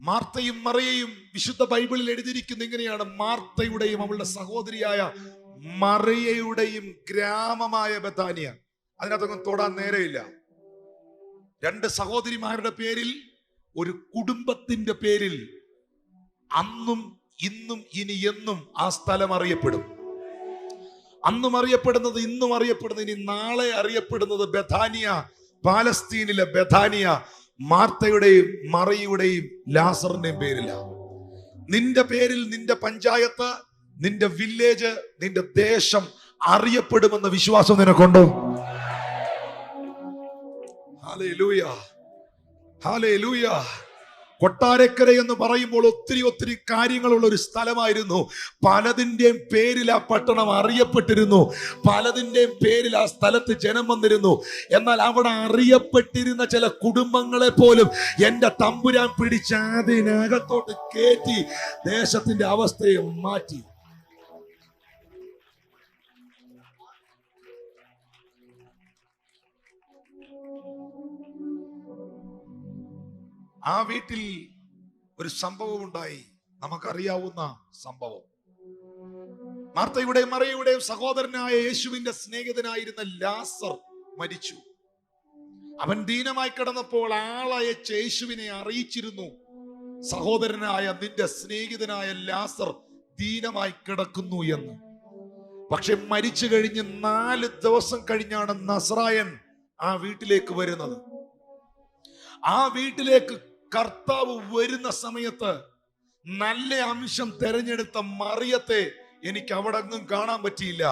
മാർത്തയും മറിയയും വിശുദ്ധ ബൈബിളിൽ എഴുതിയിരിക്കുന്ന ഇങ്ങനെയാണ്: മാർത്തയുടെയും അവളുടെ സഹോദരിയായ മറിയയുടെയും ഗ്രാമമായ ബഥാനിയ. അതിനകത്തൊന്നും തൊടാൻ നേരെയില്ല. 2 സഹോദരിമാരുടെ പേരിൽ, ഒരു കുടുംബത്തിന്റെ പേരിൽ അന്നും ഇന്നും ഇനി എന്നും ആ സ്ഥലം അറിയപ്പെടും. അന്നും അറിയപ്പെടുന്നത്, ഇന്നും അറിയപ്പെടുന്നത്, ഇനി നാളെ അറിയപ്പെടുന്നത് ബഥാനിയ, പാലസ്തീനിലെ ബഥാനിയ, മാർത്തയുടെയും മറിയയുടെയും ലാസറിന്റെയും പേരില്ല. നിന്റെ പേരിൽ നിന്റെ പഞ്ചായത്ത്, നിന്റെ വില്ലേജ്, നിന്റെ ദേശം അറിയപ്പെടുമെന്ന വിശ്വാസം നിനക്കുണ്ടോ? Hallelujah, hallelujah. കൊട്ടാരക്കര എന്ന് പറയുമ്പോൾ ഒത്തിരി ഒത്തിരി കാര്യങ്ങളുള്ള ഒരു സ്ഥലമായിരുന്നു. പലതിൻ്റെയും പേരിൽ ആ പട്ടണം അറിയപ്പെട്ടിരുന്നു. പലതിൻ്റെയും പേരിൽ ആ സ്ഥലത്ത് ജനം വന്നിരുന്നു. എന്നാൽ അവിടെ അറിയപ്പെട്ടിരുന്ന ചില കുടുംബങ്ങളെ പോലും എൻ്റെ തമ്പുരാൻ പിടിച്ച് അതിനകത്തോട്ട് കയറ്റി ദേശത്തിന്റെ അവസ്ഥയെ മാറ്റി. ആ വീട്ടിൽ ഒരു സംഭവം ഉണ്ടായി, നമുക്കറിയാവുന്ന സംഭവം. മാർത്തയുടെയും മറിയയുടെയും സഹോദരനായ യേശുവിന്റെ സ്നേഹിതനായിരുന്ന ലാസർ മരിച്ചു. അവൻ ദീനമായി കിടന്നപ്പോൾ ആളയച്ച് യേശുവിനെ അറിയിച്ചിരുന്നു, സഹോദരനായ നിന്റെ സ്നേഹിതനായ ലാസർ ദീനമായി കിടക്കുന്നു എന്ന്. പക്ഷെ മരിച്ചു കഴിഞ്ഞ് 4 ദിവസം കഴിഞ്ഞാണ് നസ്രായൻ ആ വീട്ടിലേക്ക് വരുന്നത്. ആ വീട്ടിലേക്ക് കർത്താവ് വരുന്ന സമയത്ത് നല്ല അംശം തെരഞ്ഞെടുത്ത മറിയത്തെ എനിക്ക് അവിടെ ഒന്നും കാണാൻ പറ്റിയില്ല.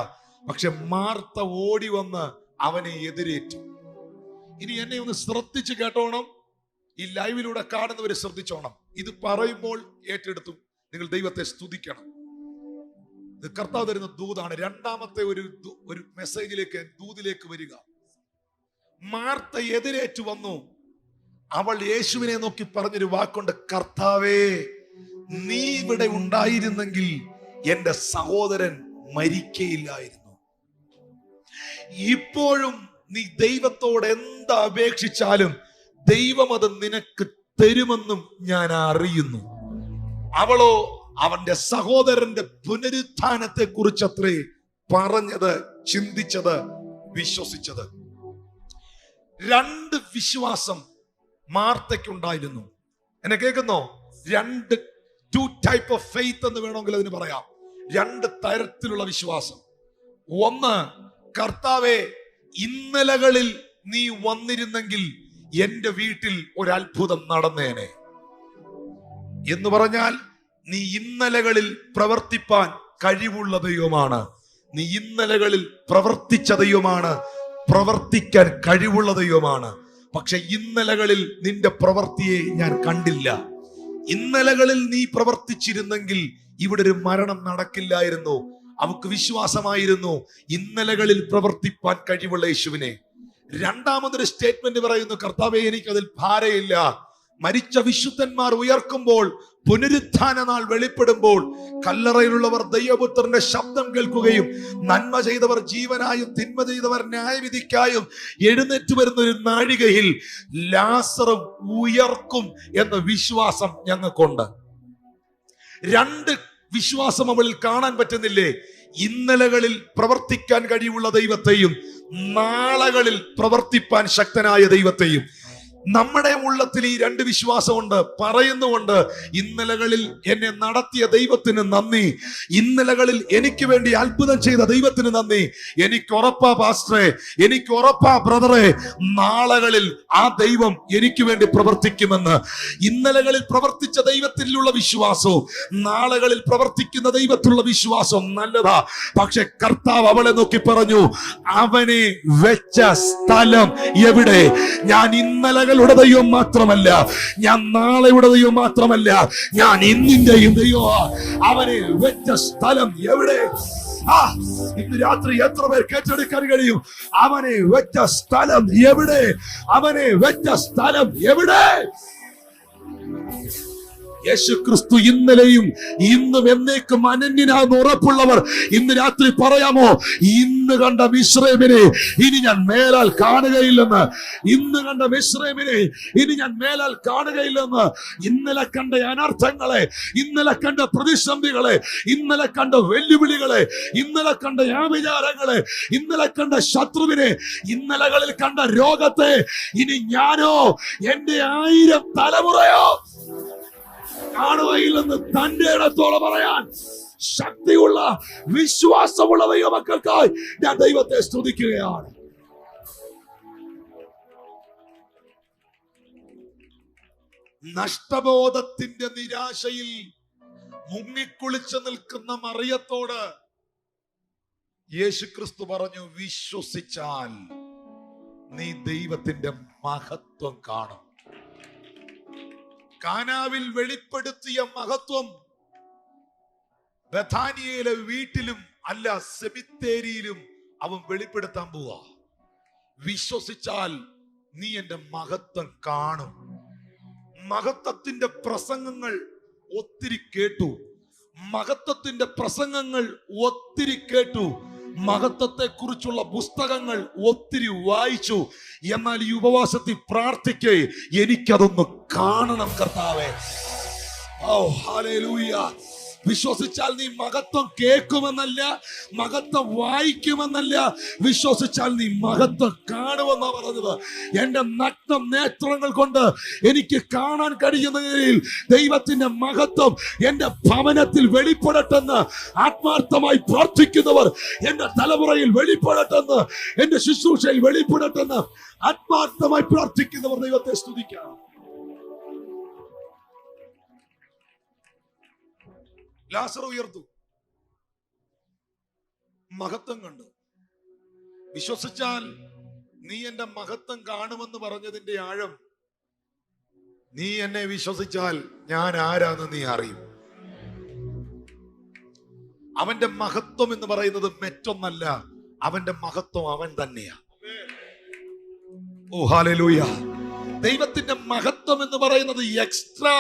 പക്ഷെ മാർത്ത ഓടി വന്ന് അവനെ എതിരേറ്റു. ഇനി എന്നെ ഒന്ന് ശ്രദ്ധിച്ച് കേട്ടോണം, ഈ ലൈവിലൂടെ കാണുന്നവര് ശ്രദ്ധിച്ചോണം. ഇത് പറയുമ്പോൾ ഏറ്റെടുത്തു നിങ്ങൾ ദൈവത്തെ സ്തുതിക്കണം. ഇത് കർത്താവ് തരുന്ന ദൂതാണ്. രണ്ടാമത്തെ ഒരു മെസ്സേജിലേക്ക്, ദൂതിലേക്ക് വരിക. മാർത്ത എതിരേറ്റു വന്നു. അവൾ യേശുവിനെ നോക്കി പറഞ്ഞൊരു വാക്കുണ്ട്, കർത്താവേ, നീ ഇവിടെ ഉണ്ടായിരുന്നെങ്കിൽ എന്റെ സഹോദരൻ മരിക്കയില്ലായിരുന്നു. ഇപ്പോഴും നീ ദൈവത്തോട് എന്താ അപേക്ഷിച്ചാലും ദൈവം അത് നിനക്ക് തരുമെന്നും ഞാൻ അറിയുന്നു. അവളോ അവന്റെ സഹോദരന്റെ പുനരുത്ഥാനത്തെ കുറിച്ചത്രേ പറഞ്ഞത്, ചിന്തിച്ചത്, വിശ്വസിച്ചത്. 2 വിശ്വാസം മാർത്തയ്ക്കുണ്ടായിരുന്നു. എന്നെ കേൾക്കുന്നോ? 2 ടൈപ്പ് ഓഫ് ഫെയ്ത്ത് എന്ന് വേണമെങ്കിൽ അതിന് പറയാം. 2 തരത്തിലുള്ള വിശ്വാസം. ഒന്ന്, കർത്താവേ, ഇന്നലകളിൽ നീ വന്നിരുന്നെങ്കിൽ എന്റെ വീട്ടിൽ ഒരു അത്ഭുതം നടന്നേനെ എന്ന് പറഞ്ഞാൽ, നീ ഇന്നലകളിൽ പ്രവർത്തിപ്പാൻ കഴിവുള്ള ദൈവമാണ്. നീ ഇന്നലകളിൽ പ്രവർത്തിച്ച ദൈവമാണ്, പ്രവർത്തിക്കാൻ കഴിവുള്ള ദൈവമാണ്. പക്ഷെ ഇന്നലകളിൽ നിന്റെ പ്രവൃത്തിയെ ഞാൻ കണ്ടില്ല. ഇന്നലകളിൽ നീ പ്രവർത്തിച്ചിരുന്നെങ്കിൽ ഇവിടെ ഒരു മരണം നടക്കില്ലായിരുന്നു. അവക്ക് വിശ്വാസമായിരുന്നു ഇന്നലകളിൽ പ്രവർത്തിപ്പാൻ കഴിവുള്ള യേശുവിനെ. രണ്ടാമതൊരു സ്റ്റേറ്റ്മെന്റ് പറയുന്നു, കർത്താവേ, എനിക്കതിൽ ഭാരമില്ല. മരിച്ച വിശുദ്ധന്മാർ ഉയർക്കുമ്പോൾ, പുനരുത്ഥാന നാൾ വെളിപ്പെടുമ്പോൾ, കല്ലറയിലുള്ളവർ ദൈവപുത്രന്റെ ശബ്ദം കേൾക്കുകയും നന്മ ചെയ്തവർ ജീവനായും തിന്മ ചെയ്തവർ ന്യായവിധിക്കായും എഴുന്നേറ്റ് വരുന്ന ഒരു നാഴികയിൽ ലാസറും ഉയർക്കും എന്ന വിശ്വാസം ഞങ്ങൾക്കുണ്ട്. 2 വിശ്വാസം അവളിൽ കാണാൻ പറ്റുന്നില്ലേ? ഇന്നലകളിൽ പ്രവർത്തിക്കാൻ കഴിവുള്ള ദൈവത്തെയും നാളകളിൽ പ്രവർത്തിപ്പാൻ ശക്തനായ ദൈവത്തെയും. നമ്മുടെ ഉള്ളത്തിൽ ഈ 2 വിശ്വാസമുണ്ട്. പറയുന്നുകൊണ്ട്, ഇന്നലകളിൽ എന്നെ നടത്തിയ ദൈവത്തിന് നന്ദി, ഇന്നലകളിൽ എനിക്ക് വേണ്ടി അത്ഭുതം ചെയ്ത ദൈവത്തിന് നന്ദി. എനിക്ക് ഉറപ്പാ പാസ്റ്ററെ, എനിക്ക് ഉറപ്പാ ബ്രദറെ, നാളകളിൽ ആ ദൈവം എനിക്ക് വേണ്ടി പ്രവർത്തിക്കുമെന്ന്. ഇന്നലകളിൽ പ്രവർത്തിച്ച ദൈവത്തിലുള്ള വിശ്വാസവും നാളകളിൽ പ്രവർത്തിക്കുന്ന ദൈവത്തിലുള്ള വിശ്വാസവും നല്ലതാ. പക്ഷെ കർത്താവ് അവളെ നോക്കി പറഞ്ഞു, അവനെ വെച്ച സ്ഥലം എവിടെ? ഞാൻ ഇന്നലകൾ ദൈവം മാത്രമല്ല, ഞാൻ നാളെയുടെ ദൈവം മാത്രമല്ല, ഞാൻ ഇന്നിന്റെയും ദൈവമാ. അവനെ വെച്ച സ്ഥലം എവിടെ? ഇന്ന് രാത്രി എത്ര പേർ കേട്ടെടുക്കാൻ കഴിയും? അവനെ വെച്ച സ്ഥലം എവിടെ? അവനെ വെച്ച സ്ഥലം എവിടെ? യേശു ക്രിസ്തു ഇന്നലെയും ഇന്നും എന്നേക്കും അനന്യനാണെന്ന് ഉറപ്പുള്ളവർ ഇന്ന് രാത്രി പറയാമോ, ഇന്ന് കണ്ട മിശ്രമിനെ ഇനി ഞാൻ മേലാൽ കാണുകയില്ലെന്ന്. ഇന്ന് കണ്ട മിശ്രമിനെ ഇനി ഞാൻ മേലാൽ കാണുകയില്ലെന്ന്. ഇന്നലെ കണ്ട അനർത്ഥങ്ങളെ, ഇന്നലെ കണ്ട പ്രതിസന്ധികളെ, ഇന്നലെ കണ്ട വെല്ലുവിളികളെ, ഇന്നലെ കണ്ട ആവിചാരങ്ങളെ, ഇന്നലെ കണ്ട ശത്രുവിനെ, ഇന്നലകളിൽ കണ്ട രോഗത്തെ ഇനി ഞാനോ എന്റെ 1000 തലമുറയോ കാണുകയില്ലെന്ന് തന്റെ ഇടത്തോടെ പറയാൻ ശക്തിയുള്ള വിശ്വാസമുള്ള ദൈവമക്കൾക്കായി ഞാൻ ദൈവത്തെ സ്തുതിക്കുകയാണ്. നഷ്ടബോധത്തിന്റെ നിരാശയിൽ മുങ്ങിക്കുളിച്ചു നിൽക്കുന്ന മറിയത്തോട് യേശുക്രിസ്തു പറഞ്ഞു, വിശ്വസിച്ചാൽ നീ ദൈവത്തിന്റെ മഹത്വം കാണും. കാനാവിൽ വെളിപ്പെടുത്തിയ മഹത്വം ബഥാനിയയിലെ വീട്ടിലും അല്ല, സെമിത്തേരിയിലും അവൻ വെളിപ്പെടുത്താൻ പോവാ. വിശ്വസിച്ചാൽ നീ എന്റെ മഹത്വം കാണും. മഹത്വത്തിന്റെ പ്രസംഗങ്ങൾ ഒത്തിരി കേട്ടു, മഹത്വത്തിന്റെ പ്രസംഗങ്ങൾ ഒത്തിരി കേട്ടു, മഹത്വത്തെ കുറിച്ചുള്ള പുസ്തകങ്ങൾ ഒത്തിരി വായിച്ചു. എന്നാൽ ഈ ഉപവാസത്തിൽ പ്രാർത്ഥിക്കേ, എനിക്കതൊന്ന് കാണണം കർത്താവേ. ഓ ഹല്ലേലൂയ. വിശ്വസിച്ചാൽ നീ മഹത്വം കേൾക്കുമെന്നല്ല, മഹത്വം വായിക്കുമെന്നല്ല, വിശ്വസിച്ചാൽ നീ മഹത്വം കാണുമെന്നാ പറഞ്ഞത്. എന്റെ നഗ്ന നേത്രങ്ങൾ കൊണ്ട് എനിക്ക് കാണാൻ കഴിയുന്ന നിലയിൽ ദൈവത്തിന്റെ മഹത്വം എന്റെ ഭവനത്തിൽ വെളിപ്പെടട്ടെന്ന് ആത്മാർത്ഥമായി പ്രാർത്ഥിക്കുന്നവർ, എന്റെ തലമുറയിൽ വെളിപ്പെടട്ടെന്ന്, എന്റെ ശുശ്രൂഷയിൽ വെളിപ്പെടട്ടെന്ന് ആത്മാർത്ഥമായി പ്രാർത്ഥിക്കുന്നവർ ദൈവത്തെ സ്തുതിക്കാം. ലാസർ ഉയർത്തു, മഹത്വം കണ്ടു. വിശ്വസിച്ചാൽ നീ എന്റെ മഹത്വം കാണുമെന്ന് പറഞ്ഞതിന്റെ ആഴം, നീ എന്നെ വിശ്വസിച്ചാൽ ഞാൻ ആരാന്ന് നീ അറിയും. അവന്റെ മഹത്വം എന്ന് പറയുന്നത് മറ്റൊന്നല്ല, അവന്റെ മഹത്വം അവൻ തന്നെയാ. ഓ ഹല്ലേലൂയ. ദൈവത്തിന്റെ മഹത്വം എന്ന് പറയുന്നത് എക്സ്ട്രാ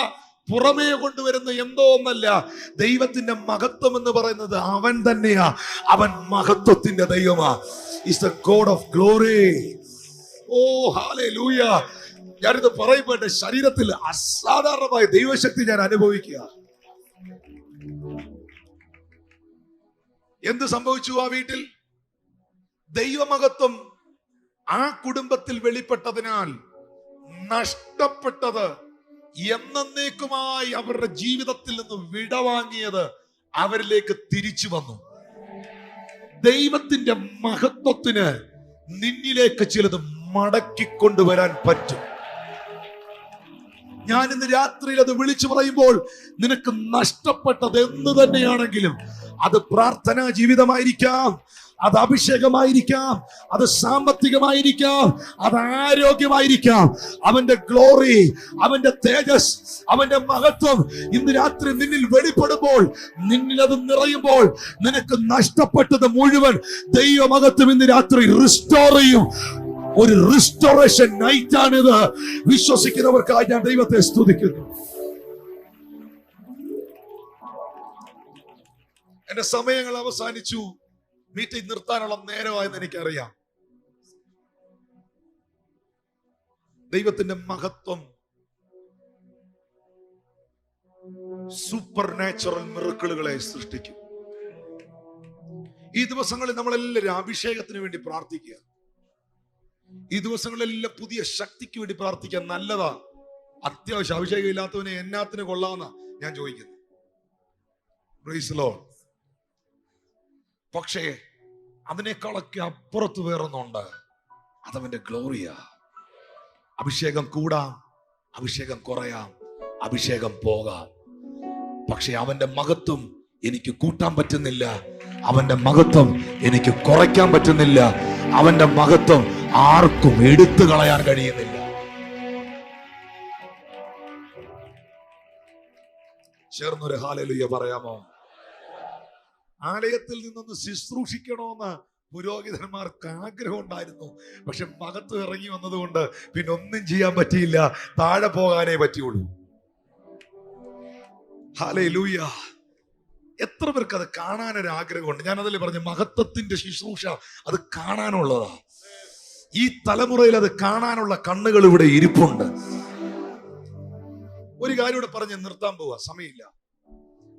പുറമേ കൊണ്ടുവരുന്ന എന്തോ ഒന്നല്ല. ദൈവത്തിന്റെ മഹത്വം എന്ന് പറയുന്നത് അവൻ തന്നെയാ. അവൻ മഹത്വത്തിന്റെ ദൈവമാ. Is the God of glory. Oh hallelujah. ഞാനിത് പറയുമ്പോൾ എന്റെ ശരീരത്തിൽ അസാധാരണമായ ദൈവശക്തി ഞാൻ അനുഭവിക്കുക. എന്ത് സംഭവിച്ചു ആ വീട്ടിൽ? ദൈവമഹത്വം ആ കുടുംബത്തിൽ വെളിപ്പെട്ടതിനാൽ നഷ്ടപ്പെട്ടത്, എന്നേക്കുമായി അവരുടെ ജീവിതത്തിൽ നിന്ന് വിടവാങ്ങിയത് അവരിലേക്ക് തിരിച്ചു വന്നു. ദൈവത്തിന്റെ മഹത്വത്തിന് നിന്നിലേക്ക് ചിലത് മടക്കിക്കൊണ്ടുവരാൻ പറ്റും. ഞാൻ ഇന്ന് രാത്രിയിൽ അത് വിളിച്ചു പറയുമ്പോൾ, നിനക്ക് നഷ്ടപ്പെട്ടത് എന്ന് തന്നെയാണെങ്കിലും, അത് പ്രാർത്ഥനാ ജീവിതമായിരിക്കാം, അത് അഭിഷേകമായിരിക്കാം, അത് സാമ്പത്തികമായിരിക്കാം, അത് ആരോഗ്യമായിരിക്കാം, അവന്റെ ഗ്ലോറി, അവന്റെ തേജസ്, അവന്റെ മഹത്വം ഇന്ന് രാത്രി നിന്നിൽ വെളിപ്പെടുമ്പോൾ, നിന്നിൽ അത് നിറയുമ്പോൾ, നിനക്ക് നഷ്ടപ്പെട്ടത് മുഴുവൻ ദൈവമഹത്വം ഇന്ന് രാത്രി റിസ്റ്റോർ ചെയ്യും. ഒരു റിസ്റ്റോറേഷൻ നൈറ്റ് ആണിത്. വിശ്വസിക്കുന്നവർക്കായി ഞാൻ ദൈവത്തെ സ്തുതിക്കുന്നു. എന്റെ സമയങ്ങൾ അവസാനിച്ചു. മീറ്റിംഗ് നിർത്താനുള്ള നേരമായെന്ന് എനിക്കറിയാം. ദൈവത്തിന്റെ മഹത്വം സൂപ്പർ നാച്ചുറൽ മിറക്കിളുകളെ സൃഷ്ടിക്കും. ഈ ദിവസങ്ങളിൽ നമ്മളെല്ലാവരും അഭിഷേകത്തിന് വേണ്ടി പ്രാർത്ഥിക്കുക. ഈ ദിവസങ്ങളിലെല്ലാം പുതിയ ശക്തിക്ക് വേണ്ടി പ്രാർത്ഥിക്കാൻ നല്ലതാ. അത്യാവശ്യം അഭിഷേകം ഇല്ലാത്തവനെ എന്നാത്തിന് കൊള്ളാമെന്നാ ഞാൻ ചോദിക്കുന്നത്. Praise the Lord. പക്ഷേ അതിനേക്കാളൊക്കെ അപ്പുറത്ത് വേറൊന്നുണ്ട്. അതവന്റെ ഗ്ലോറിയാ. അഭിഷേകം കൂടാം, അഭിഷേകം കുറയാം, അഭിഷേകം പോകാം. പക്ഷെ അവന്റെ മഹത്വം എനിക്ക് കൂട്ടാൻ പറ്റുന്നില്ല, അവന്റെ മഹത്വം എനിക്ക് കുറയ്ക്കാൻ പറ്റുന്നില്ല, അവന്റെ മഹത്വം ആർക്കും എടുത്തു കളയാൻ കഴിയുന്നില്ല. ചേർന്നൊരു ഹല്ലേലൂയ പറയാമോ? ആലയത്തിൽ നിന്നൊന്ന് ശുശ്രൂഷിക്കണമെന്ന് പുരോഹിതന്മാർക്ക് ആഗ്രഹം ഉണ്ടായിരുന്നു. പക്ഷെ മഹത്വം ഇറങ്ങി വന്നതുകൊണ്ട് പിന്നെ ഒന്നും ചെയ്യാൻ പറ്റിയില്ല, താഴെ പോകാനേ പറ്റിയുള്ളൂ. ഹല്ലേലൂയ. എത്ര പേർക്ക് അത് കാണാനൊരു ആഗ്രഹമുണ്ട്? ഞാൻ അതിൽ പറഞ്ഞു, മഹത്വത്തിന്റെ ശുശ്രൂഷ അത് കാണാനുള്ളതാ. ഈ തലമുറയിൽ അത് കാണാനുള്ള കണ്ണുകൾ ഇവിടെ ഇരിപ്പുണ്ട്. ഒരു കാര്യം ഇവിടെ പറഞ്ഞ് നിർത്താൻ പോവാ, സമയമില്ല.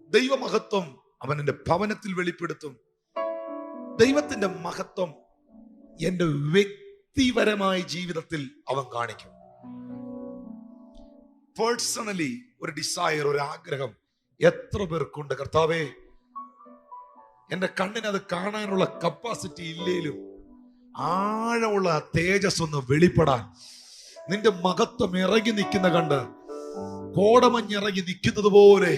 ദൈവമഹത്വം അവൻ എന്റെ ഭവനത്തിൽ വെളിപ്പെടുത്തും. ദൈവത്തിന്റെ മഹത്വം എന്റെ വ്യക്തിപരമായ ജീവിതത്തിൽ അവൻ കാണിക്കും. പേഴ്സണലി ഒരു ഡിസയർ, ഒരു ആഗ്രഹം എത്ര പേർക്കുണ്ട്? കർത്താവേ, എന്റെ കണ്ണിന് അത് കാണാനുള്ള കപ്പാസിറ്റി ഇല്ലേലും ആഴമുള്ള തേജസ് ഒന്ന് വെളിപ്പെടാൻ, നിന്റെ മഹത്വം ഇറങ്ങി നിൽക്കുന്ന കണ്ട്, കോടമഞ്ഞിറങ്ങി നിൽക്കുന്നത് പോലെ,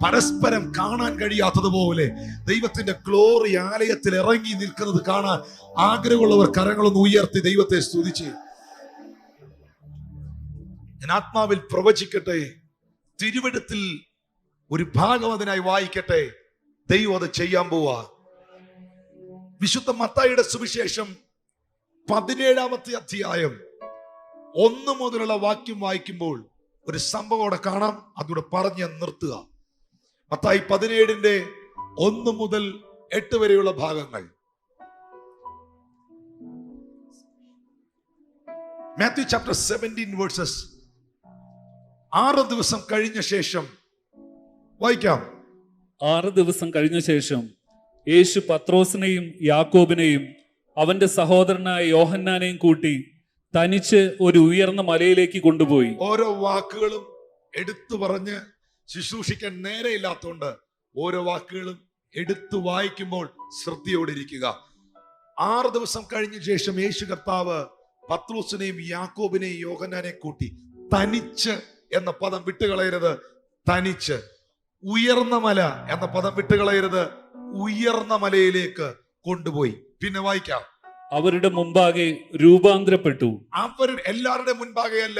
പരസ്പരം കാണാൻ കഴിയാത്തതുപോലെ ദൈവത്തിന്റെ ഗ്ലോറി ആലയത്തിൽ ഇറങ്ങി നിൽക്കുന്നത് കാണാൻ ആഗ്രഹമുള്ളവർ കരങ്ങളൊന്ന് ഉയർത്തി ദൈവത്തെ സ്തുതിച്ച്. ഞാൻ ആത്മാവിൽ പ്രവചിക്കട്ടെ, തിരുവെഴുത്തിൽ ഒരു ഭാഗം അതിനായി വായിക്കട്ടെ. ദൈവം അത് ചെയ്യാൻ പോവാ. വിശുദ്ധ മത്തായിയുടെ സുവിശേഷം 17-ാമത്തെ അധ്യായം 1 മുതലുള്ള വാക്യം വായിക്കുമ്പോൾ ഒരു സംഭവം അവിടെ കാണാം. അതുകൂടെ പറഞ്ഞ് നിർത്തുക. മത്തായി 17-ന്റെ 1 മുതൽ 8 വരെയുള്ള ഭാഗങ്ങൾ. മാത്യു ചാപ്റ്റർ 17 വേഴ്സസ് 6 ദിവസം കഴിഞ്ഞ ശേഷം വായിക്കാം. 6 ദിവസം കഴിഞ്ഞ ശേഷം യേശു പത്രോസിനെയും യാക്കോബിനെയും അവന്റെ സഹോദരനായ യോഹന്നാനെയും കൂട്ടി തനിച്ച് ഒരു ഉയർന്ന മലയിലേക്ക് കൊണ്ടുപോയി. ഓരോ വാക്കുകളും എടുത്തു പറഞ്ഞ് ശുശ്രൂഷിക്കാൻ നേരെയില്ലാത്തതുകൊണ്ട് ഓരോ വാക്കുകളും എടുത്തു വായിക്കുമ്പോൾ ശ്രദ്ധയോടെ ഇരിക്കുക. 6 ദിവസം കഴിഞ്ഞ ശേഷം യേശു കർത്താവ് പത്രോസിനെയും യാക്കോബിനെയും യോഹന്നാനെ കൂട്ടി, തനിച്ച് എന്ന പദം വിട്ടുകളയരുത്, തനിച്ച്. ഉയർന്ന മല എന്ന പദം വിട്ടുകളയരുത്, ഉയർന്ന മലയിലേക്ക് കൊണ്ടുപോയി. പിന്നെ വായിക്കാം. അവരുടെ മുമ്പാകെ രൂപാന്തരപ്പെട്ടു. എല്ലാവരുടെ മുൻപാകെ അല്ല,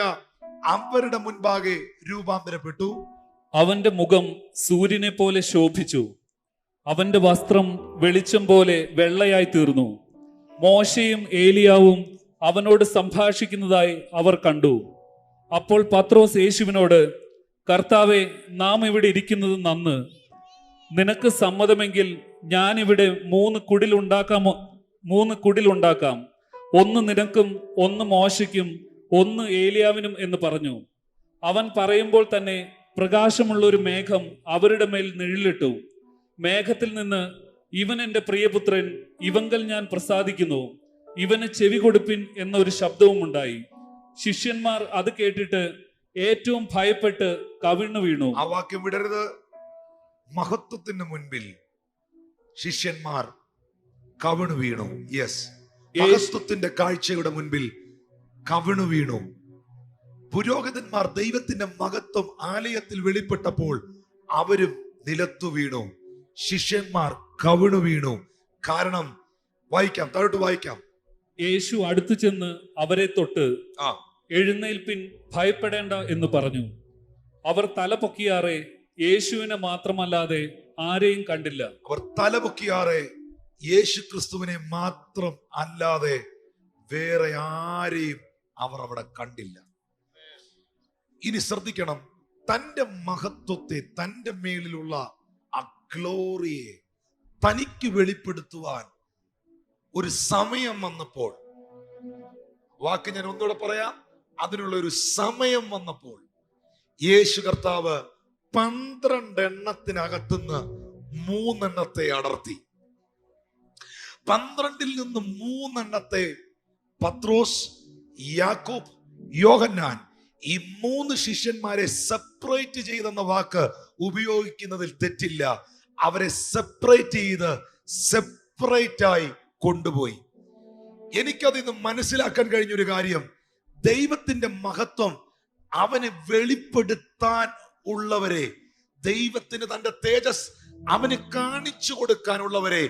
അവരുടെ മുൻപാകെ രൂപാന്തരപ്പെട്ടു. അവന്റെ മുഖം സൂര്യനെ പോലെ ശോഭിച്ചു. അവന്റെ വസ്ത്രം വെളിച്ചം പോലെ വെള്ളയായി തീർന്നു. മോശയും ഏലിയാവും അവനോട് സംഭാഷിക്കുന്നതായി അവർ കണ്ടു. അപ്പോൾ പത്രോസ് യേശുവിനോട്, കർത്താവേ, നാം ഇവിടെ ഇരിക്കുന്നത് നന്ന്. നിനക്ക് സമ്മതമെങ്കിൽ ഞാൻ ഇവിടെ 3 കുടിലുണ്ടാക്കാം. 1 നിനക്കും 1 മോശയ്ക്കും 1 ഏലിയാവിനും എന്ന് പറഞ്ഞു. അവൻ പറയുമ്പോൾ തന്നെ പ്രകാശമുള്ള ഒരു മേഘം അവരുടെ മേൽ നിഴലിട്ടു. മേഘത്തിൽ നിന്ന്, ഇവൻ എൻ്റെ പ്രിയപുത്രൻ, ഇവങ്കൽ ഞാൻ പ്രസാദിക്കുന്നു, ഇവന് ചെവി കൊടുപ്പിൻ എന്നൊരു ശബ്ദവും ഉണ്ടായി. ശിഷ്യന്മാർ അത് കേട്ടിട്ട് ഏറ്റവും ഭയപ്പെട്ട് കവിണ്ണു വീണു. ആ വാക്യം വിടരുത്. മഹത്വത്തിന് മുൻപിൽ ശിഷ്യന്മാർ കവിണു വീണു. യെസ്, മഹത്വത്തിന്റെ കാഴ്ചയുടെ മുൻപിൽ കവിണു വീണു. പുരോഹിതന്മാർ ദൈവത്തിന്റെ മഹത്വം ആലയത്തിൽ വെളിപ്പെട്ടപ്പോൾ അവരും നിലത്തു വീണു. ശിഷ്യന്മാർ കവിണു വീണു. കാരണം, വായിക്കാം, താഴോട്ട് വായിക്കാം. യേശു അടുത്തു ചെന്ന് അവരെ തൊട്ട്, എഴുന്നേൽപ്പിൻ, ഭയപ്പെടേണ്ട എന്ന് പറഞ്ഞു. അവർ തല പൊക്കിയാറെ യേശുവിനെ മാത്രമല്ലാതെ ആരെയും കണ്ടില്ല. അവർ തല പൊക്കിയാറെ യേശു ക്രിസ്തുവിനെ മാത്രം അല്ലാതെ വേറെ ആരെയും അവർ അവിടെ കണ്ടില്ല. ഇനി ശ്രദ്ധിക്കണം, തന്റെ മഹത്വത്തെ, തന്റെ മേലിലുള്ള ആ ഗ്ലോറിയെ തനിക്ക് വെളിപ്പെടുത്തുവാൻ ഒരു സമയം വന്നപ്പോൾ, വാക്ക് ഞാൻ ഒന്നുകൂടെ പറയാം, അതിനുള്ള ഒരു സമയം വന്നപ്പോൾ യേശു കർത്താവ് 12 എണ്ണത്തിനകത്തുനിന്ന് 3 എണ്ണത്തെ അടർത്തി. 12-ൽ നിന്ന് 3 എണ്ണത്തെ പത്രോസ്, യാക്കോബ്, യോഹന്നാൻ, ഈ 3 ശിഷ്യന്മാരെ സെപ്പറേറ്റ് ചെയ്തെന്ന വാക്ക് ഉപയോഗിക്കുന്നതിൽ തെറ്റില്ല. അവരെ സെപ്പറേറ്റ് ചെയ്ത് സെപ്പറേറ്റായി കൊണ്ടുപോയി. എനിക്കത് ഇന്ന് മനസ്സിലാക്കാൻ കഴിഞ്ഞൊരു കാര്യം, ദൈവത്തിന്റെ മഹത്വം അവന് വെളിപ്പെടുത്താൻ ഉള്ളവരെ, ദൈവത്തിന് തന്റെ തേജസ് അവന് കാണിച്ചു കൊടുക്കാനുള്ളവരെ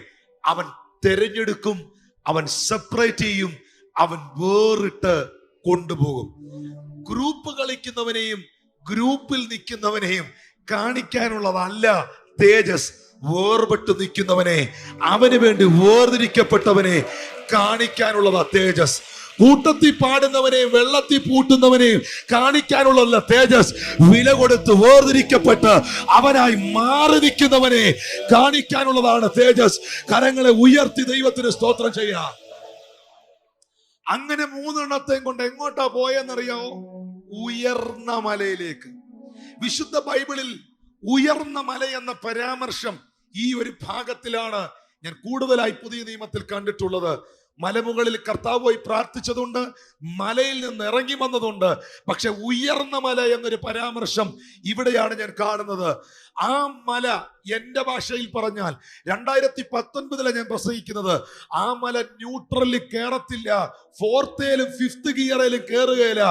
അവൻ തെരഞ്ഞെടുക്കും, അവൻ സെപ്പറേറ്റ് ചെയ്യും, അവൻ വേറിട്ട് കൊണ്ടുപോകും. ഗ്രൂപ്പ് കളിക്കുന്നവനെയും ഗ്രൂപ്പിൽ നിൽക്കുന്നവനെയും കാണിക്കാനുള്ളതല്ല തേജസ്. വേർപെട്ട് നിൽക്കുന്നവനെ, അവന് വേണ്ടി വേർതിരിക്കപ്പെട്ടവനെ കാണിക്കാനുള്ളതാ തേജസ്. കൂട്ടത്തിൽ പാടുന്നവനെയും വെള്ളത്തിൽ പൂട്ടുന്നവനെയും കാണിക്കാനുള്ളതല്ല തേജസ്. വില കൊടുത്ത് വേർതിരിക്കപ്പെട്ട് അവനായി മാറി നിൽക്കുന്നവനെ കാണിക്കാനുള്ളതാണ് തേജസ്. കരങ്ങളെ ഉയർത്തി ദൈവത്തിന് സ്തോത്രം ചെയ്യാം. അങ്ങനെ 3 എണ്ണത്തെയും കൊണ്ട് എങ്ങോട്ടാ പോയെന്നറിയാമോ? ഉയർന്ന മലയിലേക്ക്. വിശുദ്ധ ബൈബിളിൽ ഉയർന്ന മല എന്ന പരാമർശം ഈ ഒരു ഭാഗത്തിലാണ് ഞാൻ കൂടുതലായി പുതിയ നിയമത്തിൽ കണ്ടിട്ടുള്ളത്. മലമുകളിൽ കർത്താവ് പോയി പ്രാർത്ഥിച്ചതുണ്ട്, മലയിൽ നിന്ന് ഇറങ്ങി വന്നതുണ്ട്. പക്ഷെ ഉയർന്ന മല എന്നൊരു പരാമർശം ഇവിടെയാണ് ഞാൻ കാണുന്നത്. ആ മല, എന്റെ ഭാഷയിൽ പറഞ്ഞാൽ 2019 ഞാൻ പ്രസംഗിക്കുന്നത്, ആ മല ന്യൂട്രലിൽ കയറത്തില്ല, 4th-ലും 5th ഗിയറിലും കയറുകയില്ല.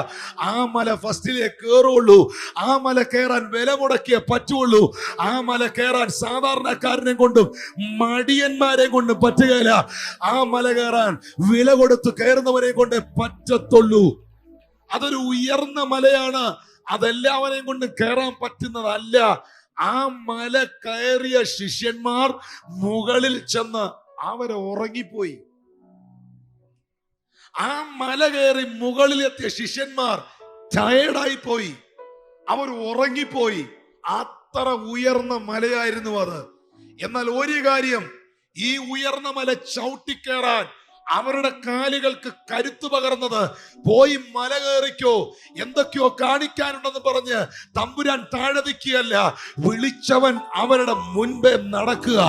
ആ മല ഫസ്റ്റിലേ കയറുള്ളൂ. ആ മല കയറാൻ വില മുടക്കിയേ പറ്റുള്ളൂ. ആ മല കയറാൻ സാധാരണക്കാരനെ കൊണ്ടും മടിയന്മാരെ കൊണ്ടും പറ്റുകയില്ല. ആ മല കയറാൻ വില കൊടുത്ത് കയറുന്നവരെ കൊണ്ട് പറ്റത്തുള്ളൂ. അതൊരു ഉയർന്ന മലയാണ്. അതെല്ലാവരെയും കൊണ്ട് കയറാൻ പറ്റുന്നതല്ല. ആ മല കയറിയ ശിഷ്യന്മാർ മുകളിൽ ചെന്ന് അവരെ ഉറങ്ങിപ്പോയി. ആ മല കയറി മുകളിലെത്തിയ ശിഷ്യന്മാർ ടയേർഡായി പോയി, അവർ ഉറങ്ങിപ്പോയി. അത്ര ഉയർന്ന മലയായിരുന്നു അത്. എന്നാൽ ഒരു കാര്യം, ഈ ഉയർന്ന മല ചവിട്ടിക്കേറാൻ അവരുടെ കാലുകൾക്ക് കരുത്തു പകർന്നത്, പോയി മല കയറിക്കോ, എന്തൊക്കെയോ കാണിക്കാനുണ്ടെന്ന് പറഞ്ഞ് തമ്പുരാൻ താഴെ നിൽക്കുകയല്ല, വിളിച്ചവൻ അവരുടെ മുൻപേ നടക്കുക.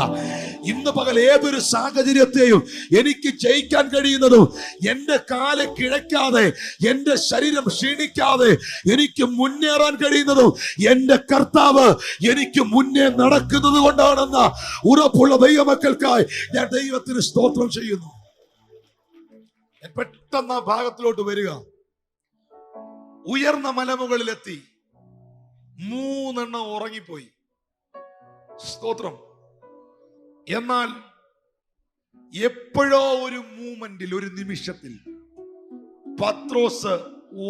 ഇന്ന് പകൽ ഏതൊരു സാഹചര്യത്തെയും എനിക്ക് ജയിക്കാൻ കഴിയുന്നതും, എന്റെ കാല് കിഴക്കാതെ, എന്റെ ശരീരം ക്ഷീണിക്കാതെ എനിക്ക് മുന്നേറാൻ കഴിയുന്നതും എന്റെ കർത്താവ് എനിക്ക് മുന്നേ നടക്കുന്നത് കൊണ്ടാണെന്ന ഉറപ്പുള്ള ദൈവമക്കൾക്കായി ഞാൻ ദൈവത്തിന് സ്തോത്രം ചെയ്യുന്നു. പെട്ടെന്ന് ആ ഭാഗത്തിലോട്ട് വരിക. ഉയർന്ന മലമുകളിലെത്തി, 3 എണ്ണം ഉറങ്ങിപ്പോയി. സ്തോത്രം. എന്നാൽ എപ്പോഴോ ഒരു മൂമെന്റിൽ, ഒരു നിമിഷത്തിൽ പത്രോസ്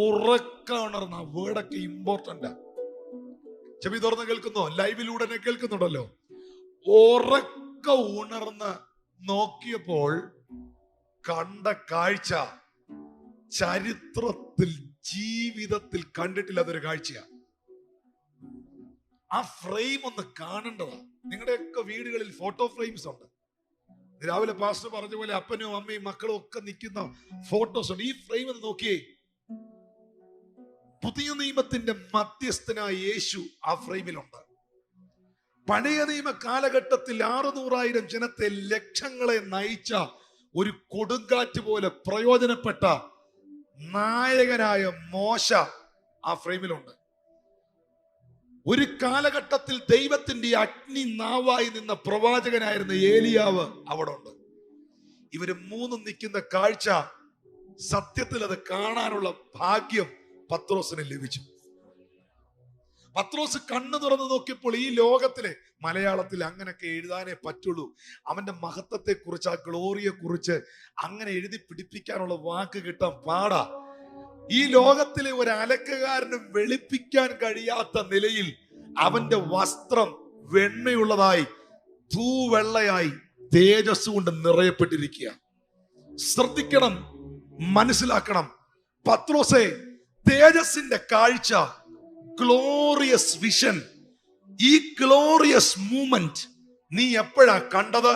ഉറക്കമുണർന്ന വേർഡൊക്കെ ഇമ്പോർട്ടന്റ്. ചെവി തുറന്ന് കേൾക്കുന്നോ? ലൈവിലൂടെ കേൾക്കുന്നുണ്ടല്ലോ. ഉറക്ക ഉണർന്ന് നോക്കിയപ്പോൾ കണ്ട കാഴ്ച ചരിത്രത്തിൽ, ജീവിതത്തിൽ കണ്ടിട്ടില്ലാത്തൊരു കാഴ്ചയാണ്. ആ ഫ്രെയിം ഒന്ന് കാണേണ്ടതാ. നിങ്ങളുടെയൊക്കെ വീടുകളിൽ ഫോട്ടോ ഫ്രെയിംസ് ഉണ്ട്. രാവിലെ പാസ്റ്റർ പറഞ്ഞ പോലെ അപ്പനും അമ്മയും മക്കളും ഒക്കെ നിൽക്കുന്ന ഫോട്ടോസ് ഉണ്ട്. ഈ ഫ്രെയിം ഒന്ന് നോക്കിയേ. പുതിയ നിയമത്തിന്റെ മധ്യസ്ഥനായ യേശു ആ ഫ്രെയിമിലുണ്ട്. പഴയ നിയമ കാലഘട്ടത്തിൽ 600,000 ജനത്തെ, ലക്ഷങ്ങളെ നയിച്ച ഒരു കൊടുങ്കാറ്റ് പോലെ പ്രയോജനപ്പെട്ട നായകനായ മോശ ആ ഫ്രെയിമിലുണ്ട്. ഒരു കാലഘട്ടത്തിൽ ദൈവത്തിന്റെ അഗ്നി നാവായി നിന്ന പ്രവാചകനായിരുന്ന ഏലിയാവ് അവിടെ ഉണ്ട്. ഇവര് 3 നിൽക്കുന്ന കാഴ്ച, സത്യത്തിൽ അത് കാണാനുള്ള ഭാഗ്യം പത്രോസിന് ലഭിച്ചു. പത്രോസ് കണ്ണു തുറന്ന് നോക്കിയപ്പോൾ ഈ ലോകത്തിലെ, മലയാളത്തിൽ അങ്ങനെയൊക്കെ എഴുതാനേ പറ്റുള്ളൂ, അവന്റെ മഹത്വത്തെ കുറിച്ച്, ആ ഗ്ലോറിയെ കുറിച്ച് അങ്ങനെ എഴുതി പിടിപ്പിക്കാനുള്ള വാക്ക് കിട്ടാൻ പാടാ. ഈ ലോകത്തിലെ ഒരു അലക്കുകാരനും വെളുപ്പിക്കാൻ കഴിയാത്ത നിലയിൽ അവന്റെ വസ്ത്രം വെണ്മയുള്ളതായി, തൂവെള്ളയായി, തേജസ് കൊണ്ട് നിറയപ്പെട്ടിരിക്കുക. ശ്രദ്ധിക്കണം, മനസ്സിലാക്കണം. പത്രോസേ, തേജസ്സിന്റെ കാഴ്ച, ഗ്ലോറിയസ് വിഷൻ, ഈ ഗ്ലോറിയസ് മൂമെന്റ് നീ എപ്പോഴാ കണ്ടത്?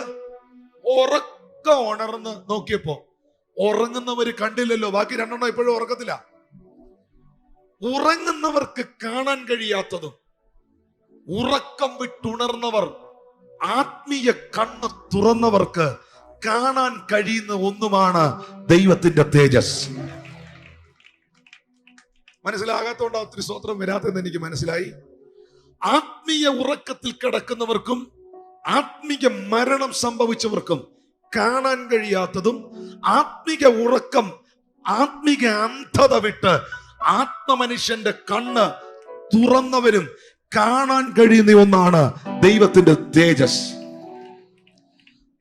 ഉറക്ക ഉണർന്ന് നോക്കിയപ്പോ. ഉറങ്ങുന്നവര് കണ്ടില്ലല്ലോ. ബാക്കി 2 എണ്ണം ഇപ്പോഴും ഉറക്കത്തില്ല. ഉറങ്ങുന്നവർക്ക് കാണാൻ കഴിയാത്തതും, ഉറക്കം വിട്ടുണർന്നവർ, ആത്മീയ കണ്ണ് തുറന്നവർക്ക് കാണാൻ കഴിയുന്ന ഒന്നുമാണ് ദൈവത്തിന്റെ തേജസ്. മനസ്സിലാകാത്തോണ്ട് ഒത്തിരി സ്തോത്രം വരാത്തെന്ന് എനിക്ക് മനസ്സിലായി. ആത്മീയ ഉറക്കത്തിൽ കിടക്കുന്നവർക്കും ആത്മീയ മരണം സംഭവിച്ചവർക്കും കാണാൻ കഴിയാത്തതും, ആത്മീക ഉറക്കം, ആത്മീക അന്ധത വിട്ട് ആത്മമനുഷ്യന്റെ കണ്ണ് തുറന്നവരും കാണാൻ കഴിയുന്ന ഒന്നാണ് ദൈവത്തിന്റെ തേജസ്.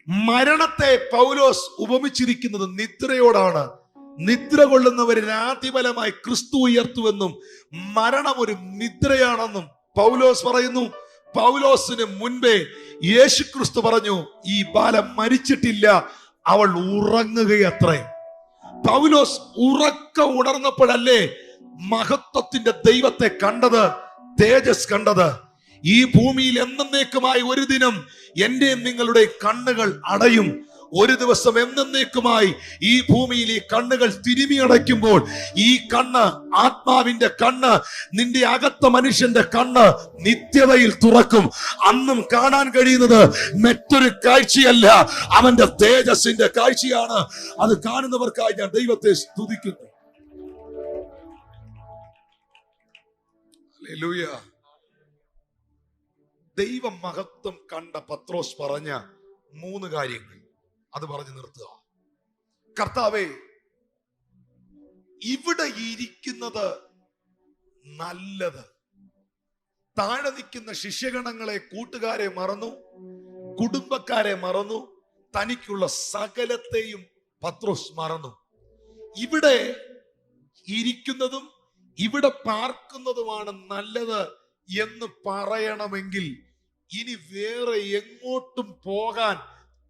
മരണത്തെ പൗലോസ് ഉപമിച്ചിരിക്കുന്നത് നിദ്രയോടാണ്. നിദ്ര കൊള്ളുന്നവരെ രാതിഫലമായി ക്രിസ്തു ഉയർത്തുവെന്നും മരണം ഒരു നിദ്രയാണെന്നും പൗലോസ് പറയുന്നു. പൗലോസിന് മുൻപേ യേശു ക്രിസ്തു പറഞ്ഞു, ഈ ബാലൻ മരിച്ചിട്ടില്ല, അവൾ ഉറങ്ങുകയത്രേ. പൗലോസ് ഉറക്ക ഉണർന്നപ്പോഴല്ലേ മഹത്വത്തിന്റെ ദൈവത്തെ കണ്ടത്, തേജസ് കണ്ടത്. ഈ ഭൂമിയിൽ എന്നേക്കുമായി ഒരു ദിനം എന്റെയും നിങ്ങളുടെ കണ്ണുകൾ അടയും. ഒരു ദിവസം എന്നേക്കുമായി ഈ ഭൂമിയിൽ ഈ കണ്ണുകൾ തിരുമി അടയ്ക്കുമ്പോൾ, ഈ കണ്ണ്, ആത്മാവിന്റെ കണ്ണ്, നിന്റെ അകത്ത മനുഷ്യന്റെ കണ്ണ് നിത്യതയിൽ തുറക്കും. അന്നും കാണാൻ കഴിയുന്നത് മറ്റൊരു കാഴ്ചയല്ല, അവന്റെ തേജസ്സിന്റെ കാഴ്ചയാണ്. അത് കാണുന്നവർക്കായി ഞാൻ ദൈവത്തെ സ്തുതിക്കുന്നു. ഹല്ലേലൂയ. ദൈവ മഹത്വം കണ്ട പത്രോസ് പറഞ്ഞ 3 കാര്യങ്ങൾ അത് പറഞ്ഞു നിർത്തുക. കർത്താവേ, ഇവിടെ ഇരിക്കുന്നത് നല്ലത്. താഴെ നിൽക്കുന്ന ശിഷ്യഗണങ്ങളെ, കൂട്ടുകാരെ മറന്നു, കുടുംബക്കാരെ മറന്നു, തനിക്കുള്ള സകലത്തെയും പത്രോസ് മറന്നു. ഇവിടെ ഇരിക്കുന്നതും ഇവിടെ പാർക്കുന്നതുമാണ് നല്ലത് എന്ന് പറയണമെങ്കിൽ ഇനി വേറെ എങ്ങോട്ടും പോകാൻ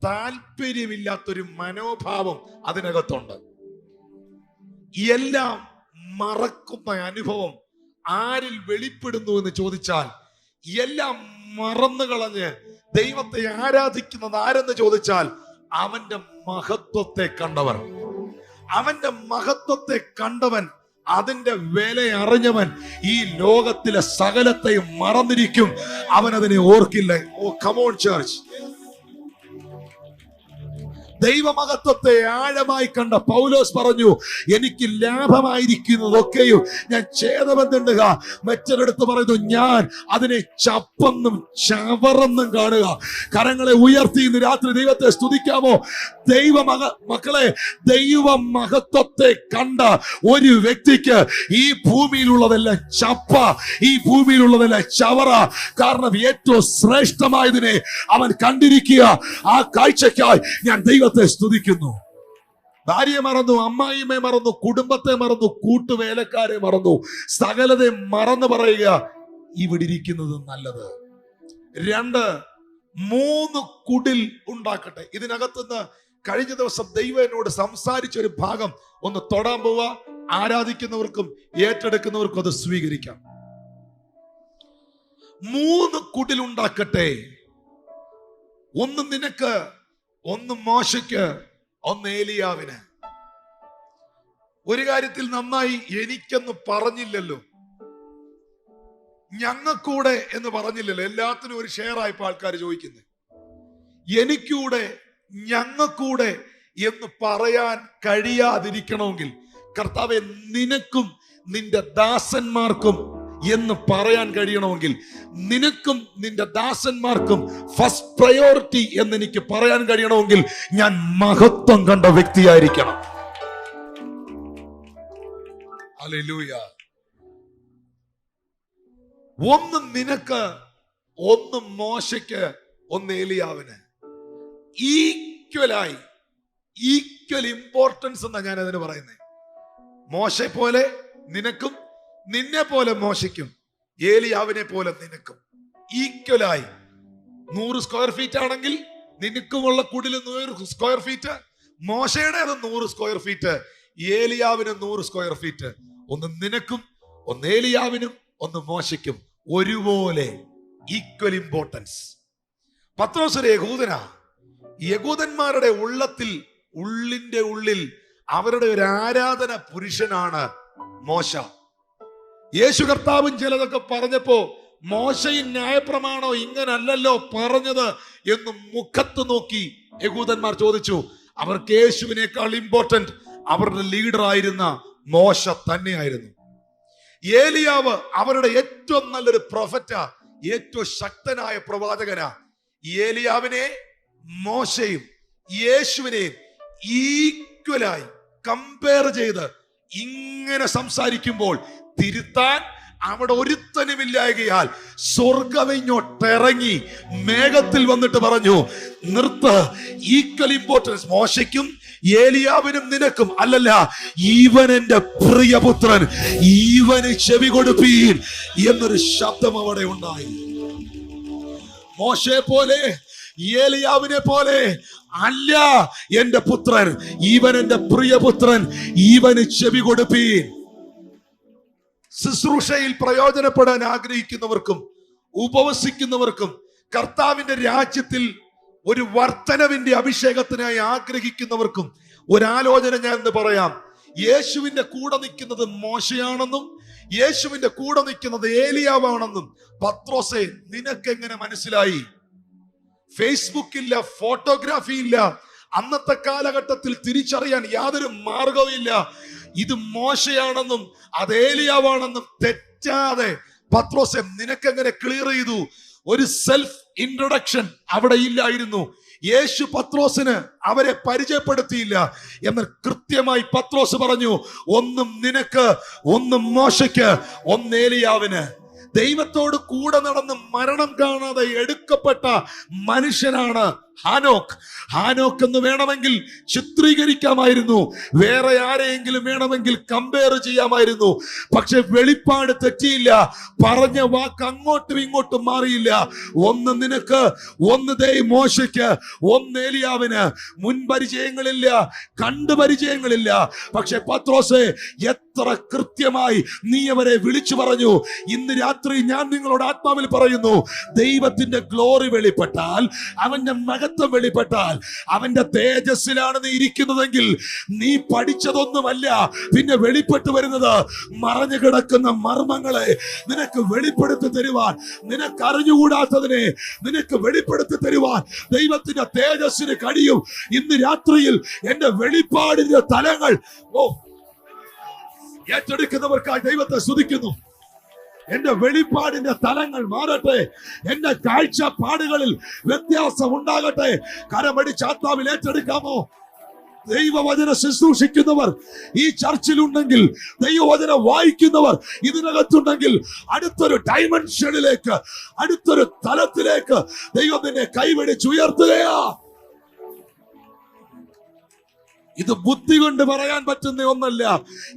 താല്പര്യമില്ലാത്തൊരു മനോഭാവം അതിനകത്തുണ്ട്. എല്ലാം മറക്കുന്ന അനുഭവം ആരിൽ വെളിപ്പെടുന്നു എന്ന് ചോദിച്ചാൽ, എല്ലാം മറന്നു കളഞ്ഞ് ദൈവത്തെ ആരാധിക്കുന്നത് ആരെന്ന് ചോദിച്ചാൽ, അവന്റെ മഹത്വത്തെ കണ്ടവർ. അവന്റെ മഹത്വത്തെ കണ്ടവൻ, അതിന്റെ വില അറിഞ്ഞവൻ ഈ ലോകത്തിലെ സകലത്തെയും മറന്നിരിക്കും, അവൻ അതിനെ ഓർക്കില്ല. ഓ കമോൺ ചർച്ച്. ദൈവമഹത്വത്തെ ആഴമായി കണ്ട പൗലോസ് പറഞ്ഞു, എനിക്ക് ലാഭമായിരിക്കുന്നതൊക്കെയും ഞാൻ ഛേദമെന്നുക. മറ്റൊരിടത്ത് പറയുന്നു, ഞാൻ അതിനെ ചപ്പെന്നും ചവറെന്നും കാണുക. കരങ്ങളെ ഉയർത്തി ഇന്ന് രാത്രി ദൈവത്തെ സ്തുതിക്കാമോ? മക്കളെ, ദൈവ മഹത്വത്തെ കണ്ട ഒരു വ്യക്തിക്ക് ഈ ഭൂമിയിലുള്ളതെല്ലാം ചപ്പ, ഈ ഭൂമിയിലുള്ളതെല്ലാം ചവറ. കാരണം ഏറ്റവും ശ്രേഷ്ഠമായതിനെ അവൻ കണ്ടിരിക്കുക. ആ കാഴ്ചയ്ക്കായി ഞാൻ ദൈവത്തെ സ്തുതിക്കുന്നു. ഭാര്യയെ മറന്നു, അമ്മായിയെ മറന്നു, കുടുംബത്തെ മറന്നു, കൂട്ടുവേലക്കാരെ മറന്നു, സകലതെ മറന്നു പറയുക, ഇവിടെ ഇരിക്കുന്നത് നല്ലത്. 2, 3 കുടിൽ ഉണ്ടാക്കട്ടെ. ഇതിനകത്തുനിന്ന് കഴിഞ്ഞ ദിവസം ദൈവം എന്നോട് സംസാരിച്ച ഒരു ഭാഗം ഒന്ന് തൊടാൻ പോവുക. ആരാധിക്കുന്നവർക്കും ഏറ്റെടുക്കുന്നവർക്കും അത് സ്വീകരിക്കാം. 3 കുടിൽ ഉണ്ടാക്കട്ടെ. 1 നിനക്ക്, 1 മോശയ്ക്ക്, 1 ഏലിയാവിന്. ഒരു കാര്യത്തിൽ നന്നായി, എനിക്കെന്ന് പറഞ്ഞില്ലല്ലോ, ഞങ്ങൾക്കൂടെ എന്ന് പറഞ്ഞില്ലല്ലോ. എല്ലാത്തിനും ഒരു ഷെയർ ആയപ്പോ ആൾക്കാർ ചോദിക്കുന്നത്, എനിക്കൂടെ, ഞങ്ങൾക്കൂടെ എന്ന് പറയാൻ കഴിയാതിരിക്കണമെങ്കിൽ, കർത്താവെ നിനക്കും നിന്റെ ദാസന്മാർക്കും എന്ന് പറയാൻ കഴിയണമെങ്കിൽ, നിനക്കും നിന്റെ ദാസന്മാർക്കും ഫസ്റ്റ് പ്രയോറിറ്റി എന്ന് എനിക്ക് പറയാൻ കഴിയണമെങ്കിൽ, ഞാൻ മഹത്വം കണ്ട വ്യക്തിയായിരിക്കണം. ഹല്ലേലൂയ. 1 നിനക്ക്, 1 മോശയ്ക്ക്, 1 ഏലിയാവിന്. ഈക്വലായി, ഈക്വൽ ഇമ്പോർട്ടൻസ് എന്നാ ഞാൻ അതിന് പറയുന്നത്. മോശെ പോലെ നിനക്കും, നിന്നെ പോലെ മോശയ്ക്കും, ഏലിയാവിനെ പോലെ നിനക്കും ഈക്വലായി. 100 സ്ക്വയർ ഫീറ്റ് ആണെങ്കിൽ നിനക്കുമുള്ള കുടില് 100 സ്ക്വയർ ഫീറ്റ്, മോശയുടെ അത് 100 സ്ക്വയർ ഫീറ്റ്, ഏലിയാവിന് 100 സ്ക്വയർ ഫീറ്റ്. 1 നിനക്കും, 1 ഏലിയാവിനും, 1 മോശയ്ക്കും ഒരുപോലെ ഈക്വൽ ഇമ്പോർട്ടൻസ്. പത്രോസ് ഒരു യഹൂദനാ. യഹൂദന്മാരുടെ ഉള്ളിന്റെ ഉള്ളിൽ അവരുടെ ഒരു ആരാധന പുരുഷനാണ് മോശ. യേശു കർത്താവും ചിലതൊക്കെ പറഞ്ഞപ്പോ, മോശയും ന്യായപ്രമാണോ ഇങ്ങനല്ലല്ലോ പറഞ്ഞത് എന്ന് മുഖത്ത് നോക്കി യഹൂദന്മാർ ചോദിച്ചു. അവർക്ക് യേശുവിനേക്കാൾ ഇമ്പോർട്ടന്റ് അവരുടെ ലീഡർ ആയിരുന്ന മോശ തന്നെയായിരുന്നു. ഏലിയാവ് അവരുടെ ഏറ്റവും നല്ലൊരു പ്രൊഫറ്റാ, ഏറ്റവും ശക്തനായ പ്രവാചകനാ. ഏലിയാവിനെ മോശയും യേശുവിനെയും ഈക്വലായി കമ്പയർ ചെയ്ത് ഇങ്ങനെ സംസാരിക്കുമ്പോൾ തിരുത്താൻ അവിടെ ഒരുത്തനുമില്ലായകയാൽ സ്വർഗ്ഗം ഇങ്ങോട്ടിറങ്ങി മേഘത്തിൽ വന്നിട്ട് പറഞ്ഞു, നിർത്ത്. ഈക്വൽ ഇമ്പോർട്ടൻസ് മോശയ്ക്കും ഏലിയാവിനും നിനക്കും അല്ലല്ല, ഇവൻ എന്റെ പ്രിയപുത്രൻ, ഇവന് ചെവി കൊടുപ്പീൻ എന്നൊരു ശബ്ദം അവിടെ ഉണ്ടായി. മോശയെ പോലെ ഏലിയാവിനെ പോലെ അല്ല എന്റെ പുത്രൻ, ഇവൻ എന്റെ പ്രിയപുത്രൻ, ഇവന് ചെവി കൊടുപ്പീൻ. ശുശ്രൂഷയിൽ പ്രയോജനപ്പെടാൻ ആഗ്രഹിക്കുന്നവർക്കും ഉപവസിക്കുന്നവർക്കും കർത്താവിന്റെ രാജ്യത്തിൽ ഒരു വർധനവിന്റെ അഭിഷേകത്തിനായി ആഗ്രഹിക്കുന്നവർക്കും ഒരാലോചന ഞാൻ എന്ന് പറയാം. യേശുവിന്റെ കൂടെ നിൽക്കുന്നത് മോശയാണെന്നും യേശുവിന്റെ കൂടെ നിൽക്കുന്നത് ഏലിയാവാണെന്നും പത്രോസേ നിനക്കെങ്ങനെ മനസ്സിലായി? ഫേസ്ബുക്ക് ഇല്ല, ഫോട്ടോഗ്രാഫി ഇല്ല, അന്നത്തെ കാലഘട്ടത്തിൽ തിരിച്ചറിയാൻ യാതൊരു മാർഗവും ഇല്ല. ഇത് മോശയാണെന്നും അത് ഏലിയാവാണെന്നും തെറ്റാതെ പത്രോസേ നിനക്കെങ്ങനെ ക്ലിയർ ചെയ്തു? ഒരു സെൽഫ് ഇൻട്രൊഡക്ഷൻ അവിടെ ഇല്ലായിരുന്നു. യേശു പത്രോസിന് അവരെ പരിചയപ്പെടുത്തിയില്ല. എന്നാൽ കൃത്യമായി പത്രോസ് പറഞ്ഞു, 1 നിനക്ക്, 1 മോശയ്ക്ക്, 1 ഏലിയാവിന്. ദൈവത്തോട് കൂടെ നടന്ന് മരണം കാണാതെ എടുക്കപ്പെട്ട മനുഷ്യനാണ് ഹാനോക്ക് എന്ന് വേണമെങ്കിൽ ചിത്രീകരിക്കാമായിരുന്നു, വേറെ ആരെയെങ്കിലും വേണമെങ്കിൽ കമ്പയർ ചെയ്യാമായിരുന്നു. പക്ഷെ വെളിപ്പാട് തെറ്റിയില്ല, പറഞ്ഞ വാക്ക് അങ്ങോട്ടും ഇങ്ങോട്ടും മാറിയില്ല. ഒന്ന് നിനക്ക്, ഒന്ന് മോശയ്ക്ക്, ഒന്ന് ഏലിയാവിന്. മുൻപരിചയങ്ങളില്ല, കണ്ടുപരിചയങ്ങളില്ല. പക്ഷെ പത്രോസേ, എത്ര കൃത്യമായി നീ അവരെ വിളിച്ചു പറഞ്ഞു. ഇന്ന് രാത്രി ഞാൻ നിങ്ങളോട് ആത്മാവിൽ പറയുന്നു, ദൈവത്തിന്റെ ഗ്ലോറി വെളിപ്പെട്ടാൽ, അവന്റെ മഹത്വം വെളിപ്പെട്ടാൽ, അവന്റെ തേജസ്സിലാണ് നീ ഇരിക്കുന്നതെങ്കിൽ നീ പഠിച്ചതൊന്നുമല്ല പിന്നെ വെളിപ്പെട്ടു വരുന്നത്. മറഞ്ഞു കിടക്കുന്ന മർമ്മങ്ങളെ നിനക്ക് വെളിപ്പെടുത്തി തരുവാൻ, നിനക്ക് അറിഞ്ഞുകൂടാത്തതിനെ നിനക്ക് വെളിപ്പെടുത്തി തരുവാൻ ദൈവത്തിന്റെ തേജസ്സിന് കഴിയും. ഇന്ന് രാത്രിയിൽ എന്റെ വെളിപ്പാടിന്റെ തലങ്ങൾ ഏറ്റെടുക്കുന്നവർക്കായി ദൈവത്തെ സ്തുതിക്കുന്നു. എന്റെ വെളിപ്പാടിന്റെ തലങ്ങൾ മാറട്ടെ, എന്റെ കാഴ്ചപ്പാടുകളിൽ വ്യത്യാസം ഉണ്ടാകട്ടെ. കരമടിച്ച് ആത്മാവിൽ ഏറ്റെടുക്കാമോ? ദൈവവചന ശുശ്രൂഷിക്കുന്നവർ ഈ ചർച്ചിലുണ്ടെങ്കിൽ, ദൈവവചനം വായിക്കുന്നവർ ഇതിനകത്തുണ്ടെങ്കിൽ, അടുത്തൊരു ഡൈമെൻഷനിലേക്ക്, അടുത്തൊരു തലത്തിലേക്ക് ദൈവം നിന്നെ കൈപിടിച്ചുയർത്തുകയാ. ഇത് ബുദ്ധി കൊണ്ട് പറയാൻ പറ്റുന്ന ഒന്നല്ല,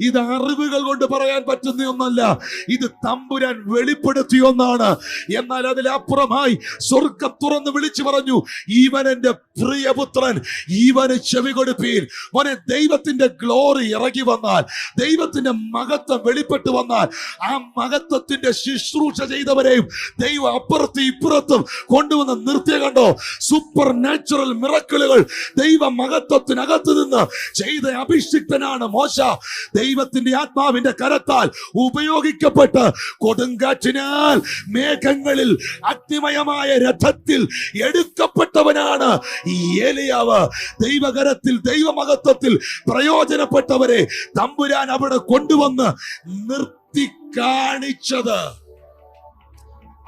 ഇത് അറിവുകൾ കൊണ്ട് പറയാൻ പറ്റുന്ന ഒന്നല്ല, ഇത് തമ്പുരാൻ വെളിപ്പെടുത്തിയ ഒന്നാണ്. എന്നാൽ അതിലപ്പുറമായി സ്വർഗ്ഗം തുറന്ന് വിളിച്ചു പറഞ്ഞു, ഇവൻ എന്റെ പ്രിയപുത്രൻ, ഇവന് ചെവി കൊടുപ്പീൻ. മോനെ, ദൈവത്തിന്റെ ഗ്ലോറി ഇറങ്ങി വന്നാൽ, ദൈവത്തിന്റെ മഹത്വം വെളിപ്പെട്ടു വന്നാൽ, ആ മഹത്വത്തിന്റെ ശുശ്രൂഷ ചെയ്തവരെയും ദൈവം അപ്പുറത്തും ഇപ്പുറത്തും കൊണ്ടുവന്ന് നിർത്തിയ കണ്ടോ? സൂപ്പർ നാച്ചുറൽ മിറക്കിളുകൾ ദൈവ മഹത്വത്തിനകത്ത് നിന്ന് ചെയ്ത അഭിഷിക്തനാണ് മോശ. ദൈവത്തിന്റെ ആത്മാവിന്റെ കരത്താൽ ഉപയോഗിക്കപ്പെട്ട് കൊടുങ്കാറ്റിനാൽ മേഘങ്ങളിൽ അഗ്നിമയമായ രഥത്തിൽ എടുക്കപ്പെട്ടവനാണ് ഈ ഏലിയാവ്. ദൈവകരത്തിൽ, ദൈവമഹത്വത്തിൽ പ്രയോജനപ്പെട്ടവരെ തമ്പുരാൻ അവിടെ കൊണ്ടുവന്ന് നിർത്തി കാണിച്ചത്.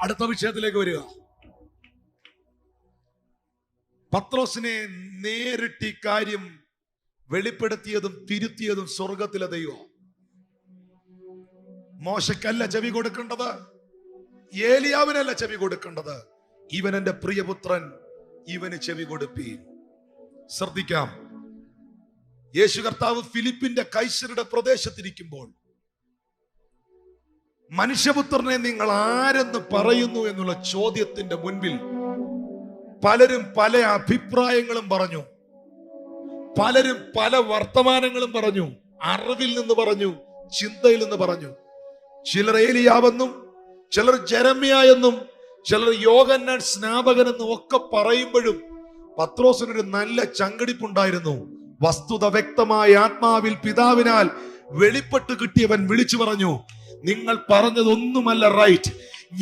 അടുത്ത വിഷയത്തിലേക്ക് വരിക. പത്രോസിനെ നേരിട്ട് ഈ കാര്യം വെളിപ്പെടുത്തിയതും തിരുത്തിയതും സ്വർഗത്തിലെ ദൈവം. മോശക്കല്ല ചെവി കൊടുക്കേണ്ടത്, ഏലിയാവിനല്ല ചെവി കൊടുക്കേണ്ടത്. ഇവൻ എന്റെ പ്രിയപുത്രൻ, ഇവന് ചെവി കൊടുപ്പീൻ. ശ്രദ്ധിക്കാം, യേശു കർത്താവ് ഫിലിപ്പിന്റെ കൈസരുടെ പ്രദേശത്തിരിക്കുമ്പോൾ മനുഷ്യപുത്രനെ നിങ്ങൾ ആരെന്ന് പറയുന്നു എന്നുള്ള ചോദ്യത്തിന്റെ മുൻപിൽ പലരും പല അഭിപ്രായങ്ങളും പറഞ്ഞു, പലരും പല വർത്തമാനങ്ങളും പറഞ്ഞു, അറിവിൽ നിന്ന് പറഞ്ഞു, ചിന്തയിൽ നിന്ന് പറഞ്ഞു. ചിലർ ഏലിയാവെന്നും, ചിലർ ജെരമ്യായെന്നും, ചിലർ യോഹന്നാൻ സ്നാപകനെന്നും ഒക്കെ പറയുമ്പോഴും പത്രോസിനൊരു നല്ല ചങ്കടിപ്പുണ്ടായിരുന്നു. വസ്തുത വ്യക്തമായ ആത്മാവിൽ പിതാവിനാൽ വെളിപ്പെട്ട് കിട്ടിയവൻ വിളിച്ചു പറഞ്ഞു, നിങ്ങൾ പറഞ്ഞതൊന്നുമല്ല റൈറ്റ്,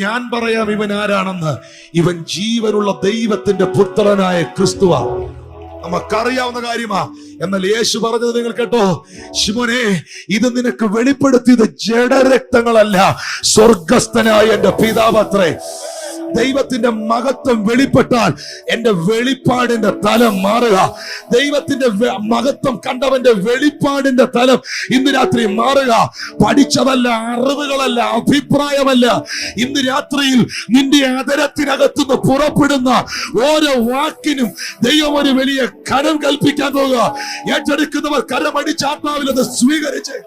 ഞാൻ പറയാം ഇവൻ ആരാണെന്ന്. ഇവൻ ജീവനുള്ള ദൈവത്തിന്റെ പുത്രനായ ക്രിസ്തുവാ. നമുക്കറിയാവുന്ന കാര്യമാ. എന്നാൽ യേശു പറഞ്ഞത് നിങ്ങൾ കേട്ടോ? ശിമോനെ, ഇത് നിനക്ക് വെളിപ്പെടുത്തിയത് ജഡരക്തങ്ങളല്ല, സ്വർഗസ്ഥനായ എന്റെ പിതാവത്രേ. ദൈവത്തിന്റെ മഹത്വം വെളിപ്പെട്ടാൽ എന്റെ വെളിപ്പാടിന്റെ തലം മാറുക. ദൈവത്തിന്റെ മഹത്വം കണ്ടവന്റെ വെളിപ്പാടിന്റെ തലം ഇന്ന് രാത്രി മാറുക. പഠിച്ചതല്ല, അറിവുകളല്ല, അഭിപ്രായമല്ല. ഇന്ന് രാത്രിയിൽ നിന്റെ അതരത്തിനകത്തുനിന്ന് പുറപ്പെടുന്ന ഓരോ വാക്കിനും ദൈവം ഒരു വലിയ കരം കൽപ്പിക്കാൻ പോകുക. ഏറ്റെടുക്കുന്നവർ കരമടിച്ച് ആത്മാവിൽ അത് സ്വീകരിച്ച്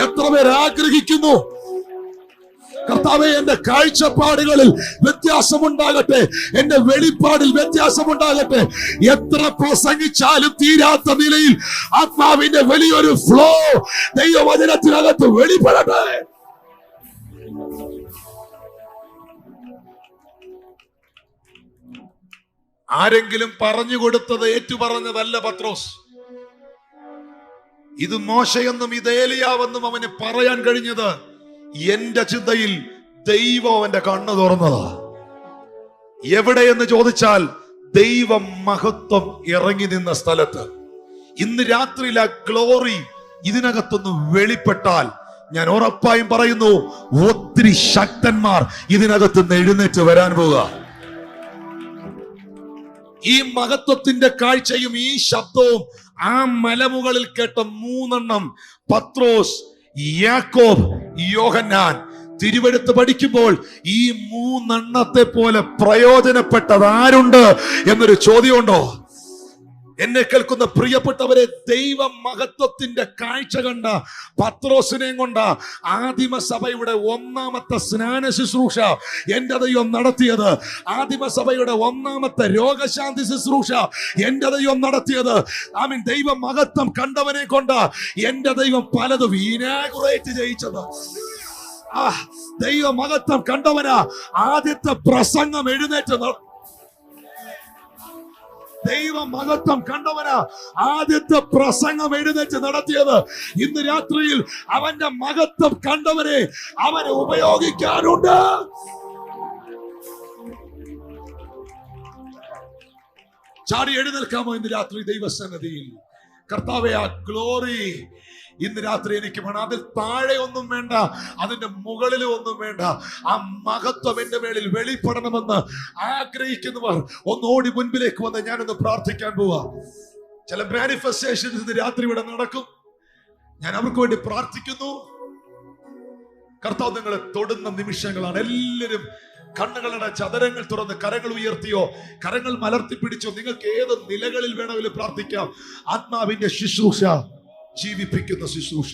എത്ര പേർ ആഗ്രഹിക്കുന്നു, കർത്താവേ എന്റെ കാഴ്ചപ്പാടുകളിൽ വ്യത്യാസമുണ്ടാകട്ടെ, എന്റെ വെളിപ്പാടിൽ വ്യത്യാസമുണ്ടാകട്ടെ. എത്ര പ്രസംഗിച്ചാലും തീരാത്ത നിലയിൽ ആത്മാവിന്റെ വലിയൊരു ഫ്ലോ ദൈവവചനത്തിനകത്ത് വെളിപ്പെടട്ടെ. ആരെങ്കിലും പറഞ്ഞു കൊടുത്തത് ഏറ്റുപറഞ്ഞതല്ല പത്രോസ്. ഇത് മോശയെന്നും ഇത് ഏലിയാവെന്നും അവന് പറയാൻ കഴിഞ്ഞത് എന്റെ ചിന്തയിൽ ദൈവം അവന്റെ കണ്ണ് തുറന്നതാ. എവിടെയെന്ന് ചോദിച്ചാൽ ദൈവം മഹത്വം ഇറങ്ങി നിന്ന സ്ഥലത്ത്. ഇന്ന് രാത്രിയിൽ ആ ഗ്ലോറി ഇതിനകത്തൊന്ന് വെളിപ്പെട്ടാൽ ഞാൻ ഉറപ്പായും പറയുന്നു, ഒത്തിരി ശക്തന്മാർ ഇതിനകത്ത് എഴുന്നേറ്റ് വരാൻ പോവുക. ഈ മഹത്വത്തിന്റെ കാഴ്ചയും ഈ ശബ്ദവും ആ മലമുകളിൽ കേട്ട 3 പത്രോസ് യാക്കോബ്, യോഹന്നാൻ. തിരുവെടുത്ത് പഠിക്കുമ്പോൾ ഈ മൂന്നെണ്ണത്തെ പോലെ പ്രയോജനപ്പെട്ടത് ആരുണ്ട് എന്നൊരു ചോദ്യമുണ്ടോ? എന്നെ കേൾക്കുന്ന പ്രിയപ്പെട്ടവരെ, ദൈവ മഹത്വത്തിന്റെ കാഴ്ച കണ്ട പത്രോസിനെയും കൊണ്ട് ആദിമസഭയുടെ ഒന്നാമത്തെ സ്നാന ശുശ്രൂഷ എന്റെ ദൈവം നടത്തിയത്, ആദിമസഭയുടെ ഒന്നാമത്തെ രോഗശാന്തി ശുശ്രൂഷ എന്റെ ദൈവം നടത്തിയത്, ദൈവ മഹത്വം കണ്ടവനെ കൊണ്ട് എന്റെ ദൈവം പലതും ഇനാഗുറേറ്റ് ചെയ്യിച്ചത്. ദൈവ മഹത്വം കണ്ടവനാ ആദ്യത്തെ പ്രസംഗം എഴുന്നേറ്റ് ദൈവ മഹത്വം കണ്ടവനാ ആദ്യത്തെ പ്രസംഗം എഴുന്നേറ്റ് നടത്തിയത്. ഇന്ന് രാത്രിയിൽ അവന്റെ മഹത്വം കണ്ടവരെ അവനെ ഉപയോഗിക്കാനുണ്ട്. ചാടി എഴുന്നേൽക്കാമോ ഇന്ന് രാത്രി ദൈവസന്നിധിയിൽ? കർത്താവേ, ആ ഗ്ലോറി ഇന്ന് രാത്രി എനിക്ക് വേണം. അതിൽ താഴെ ഒന്നും വേണ്ട, അതിന്റെ മുകളിൽ ഒന്നും വേണ്ട. ആ മഹത്വം എന്റെ മേളിൽ വെളിപ്പെടണമെന്ന് ആഗ്രഹിക്കുന്നവർ ഒന്നോടി മുൻപിലേക്ക് വന്ന് ഞാനൊന്ന് പ്രാർത്ഥിക്കാൻ പോവാ. ചില മാനിഫെസ്റ്റേഷൻസ് ഇന്ന് രാത്രി ഇവിടെ നടക്കും. ഞാൻ അവർക്ക് വേണ്ടി പ്രാർത്ഥിക്കുന്നു. കർത്താവ് നിങ്ങളെ തൊടുന്ന നിമിഷങ്ങളാണ്. എല്ലാവരും കണ്ണുകളുടെ ചതുരങ്ങൾ തുറന്ന് കരങ്ങൾ ഉയർത്തിയോ കരങ്ങൾ മലർത്തിപ്പിടിച്ചോ, നിങ്ങൾക്ക് ഏത് നിലകളിൽ വേണമെങ്കിലും പ്രാർത്ഥിക്കാം. ആത്മാവിന്റെ ശുശ്രൂഷ, ജീവിപ്പിക്കുന്ന ശുശ്രൂഷ.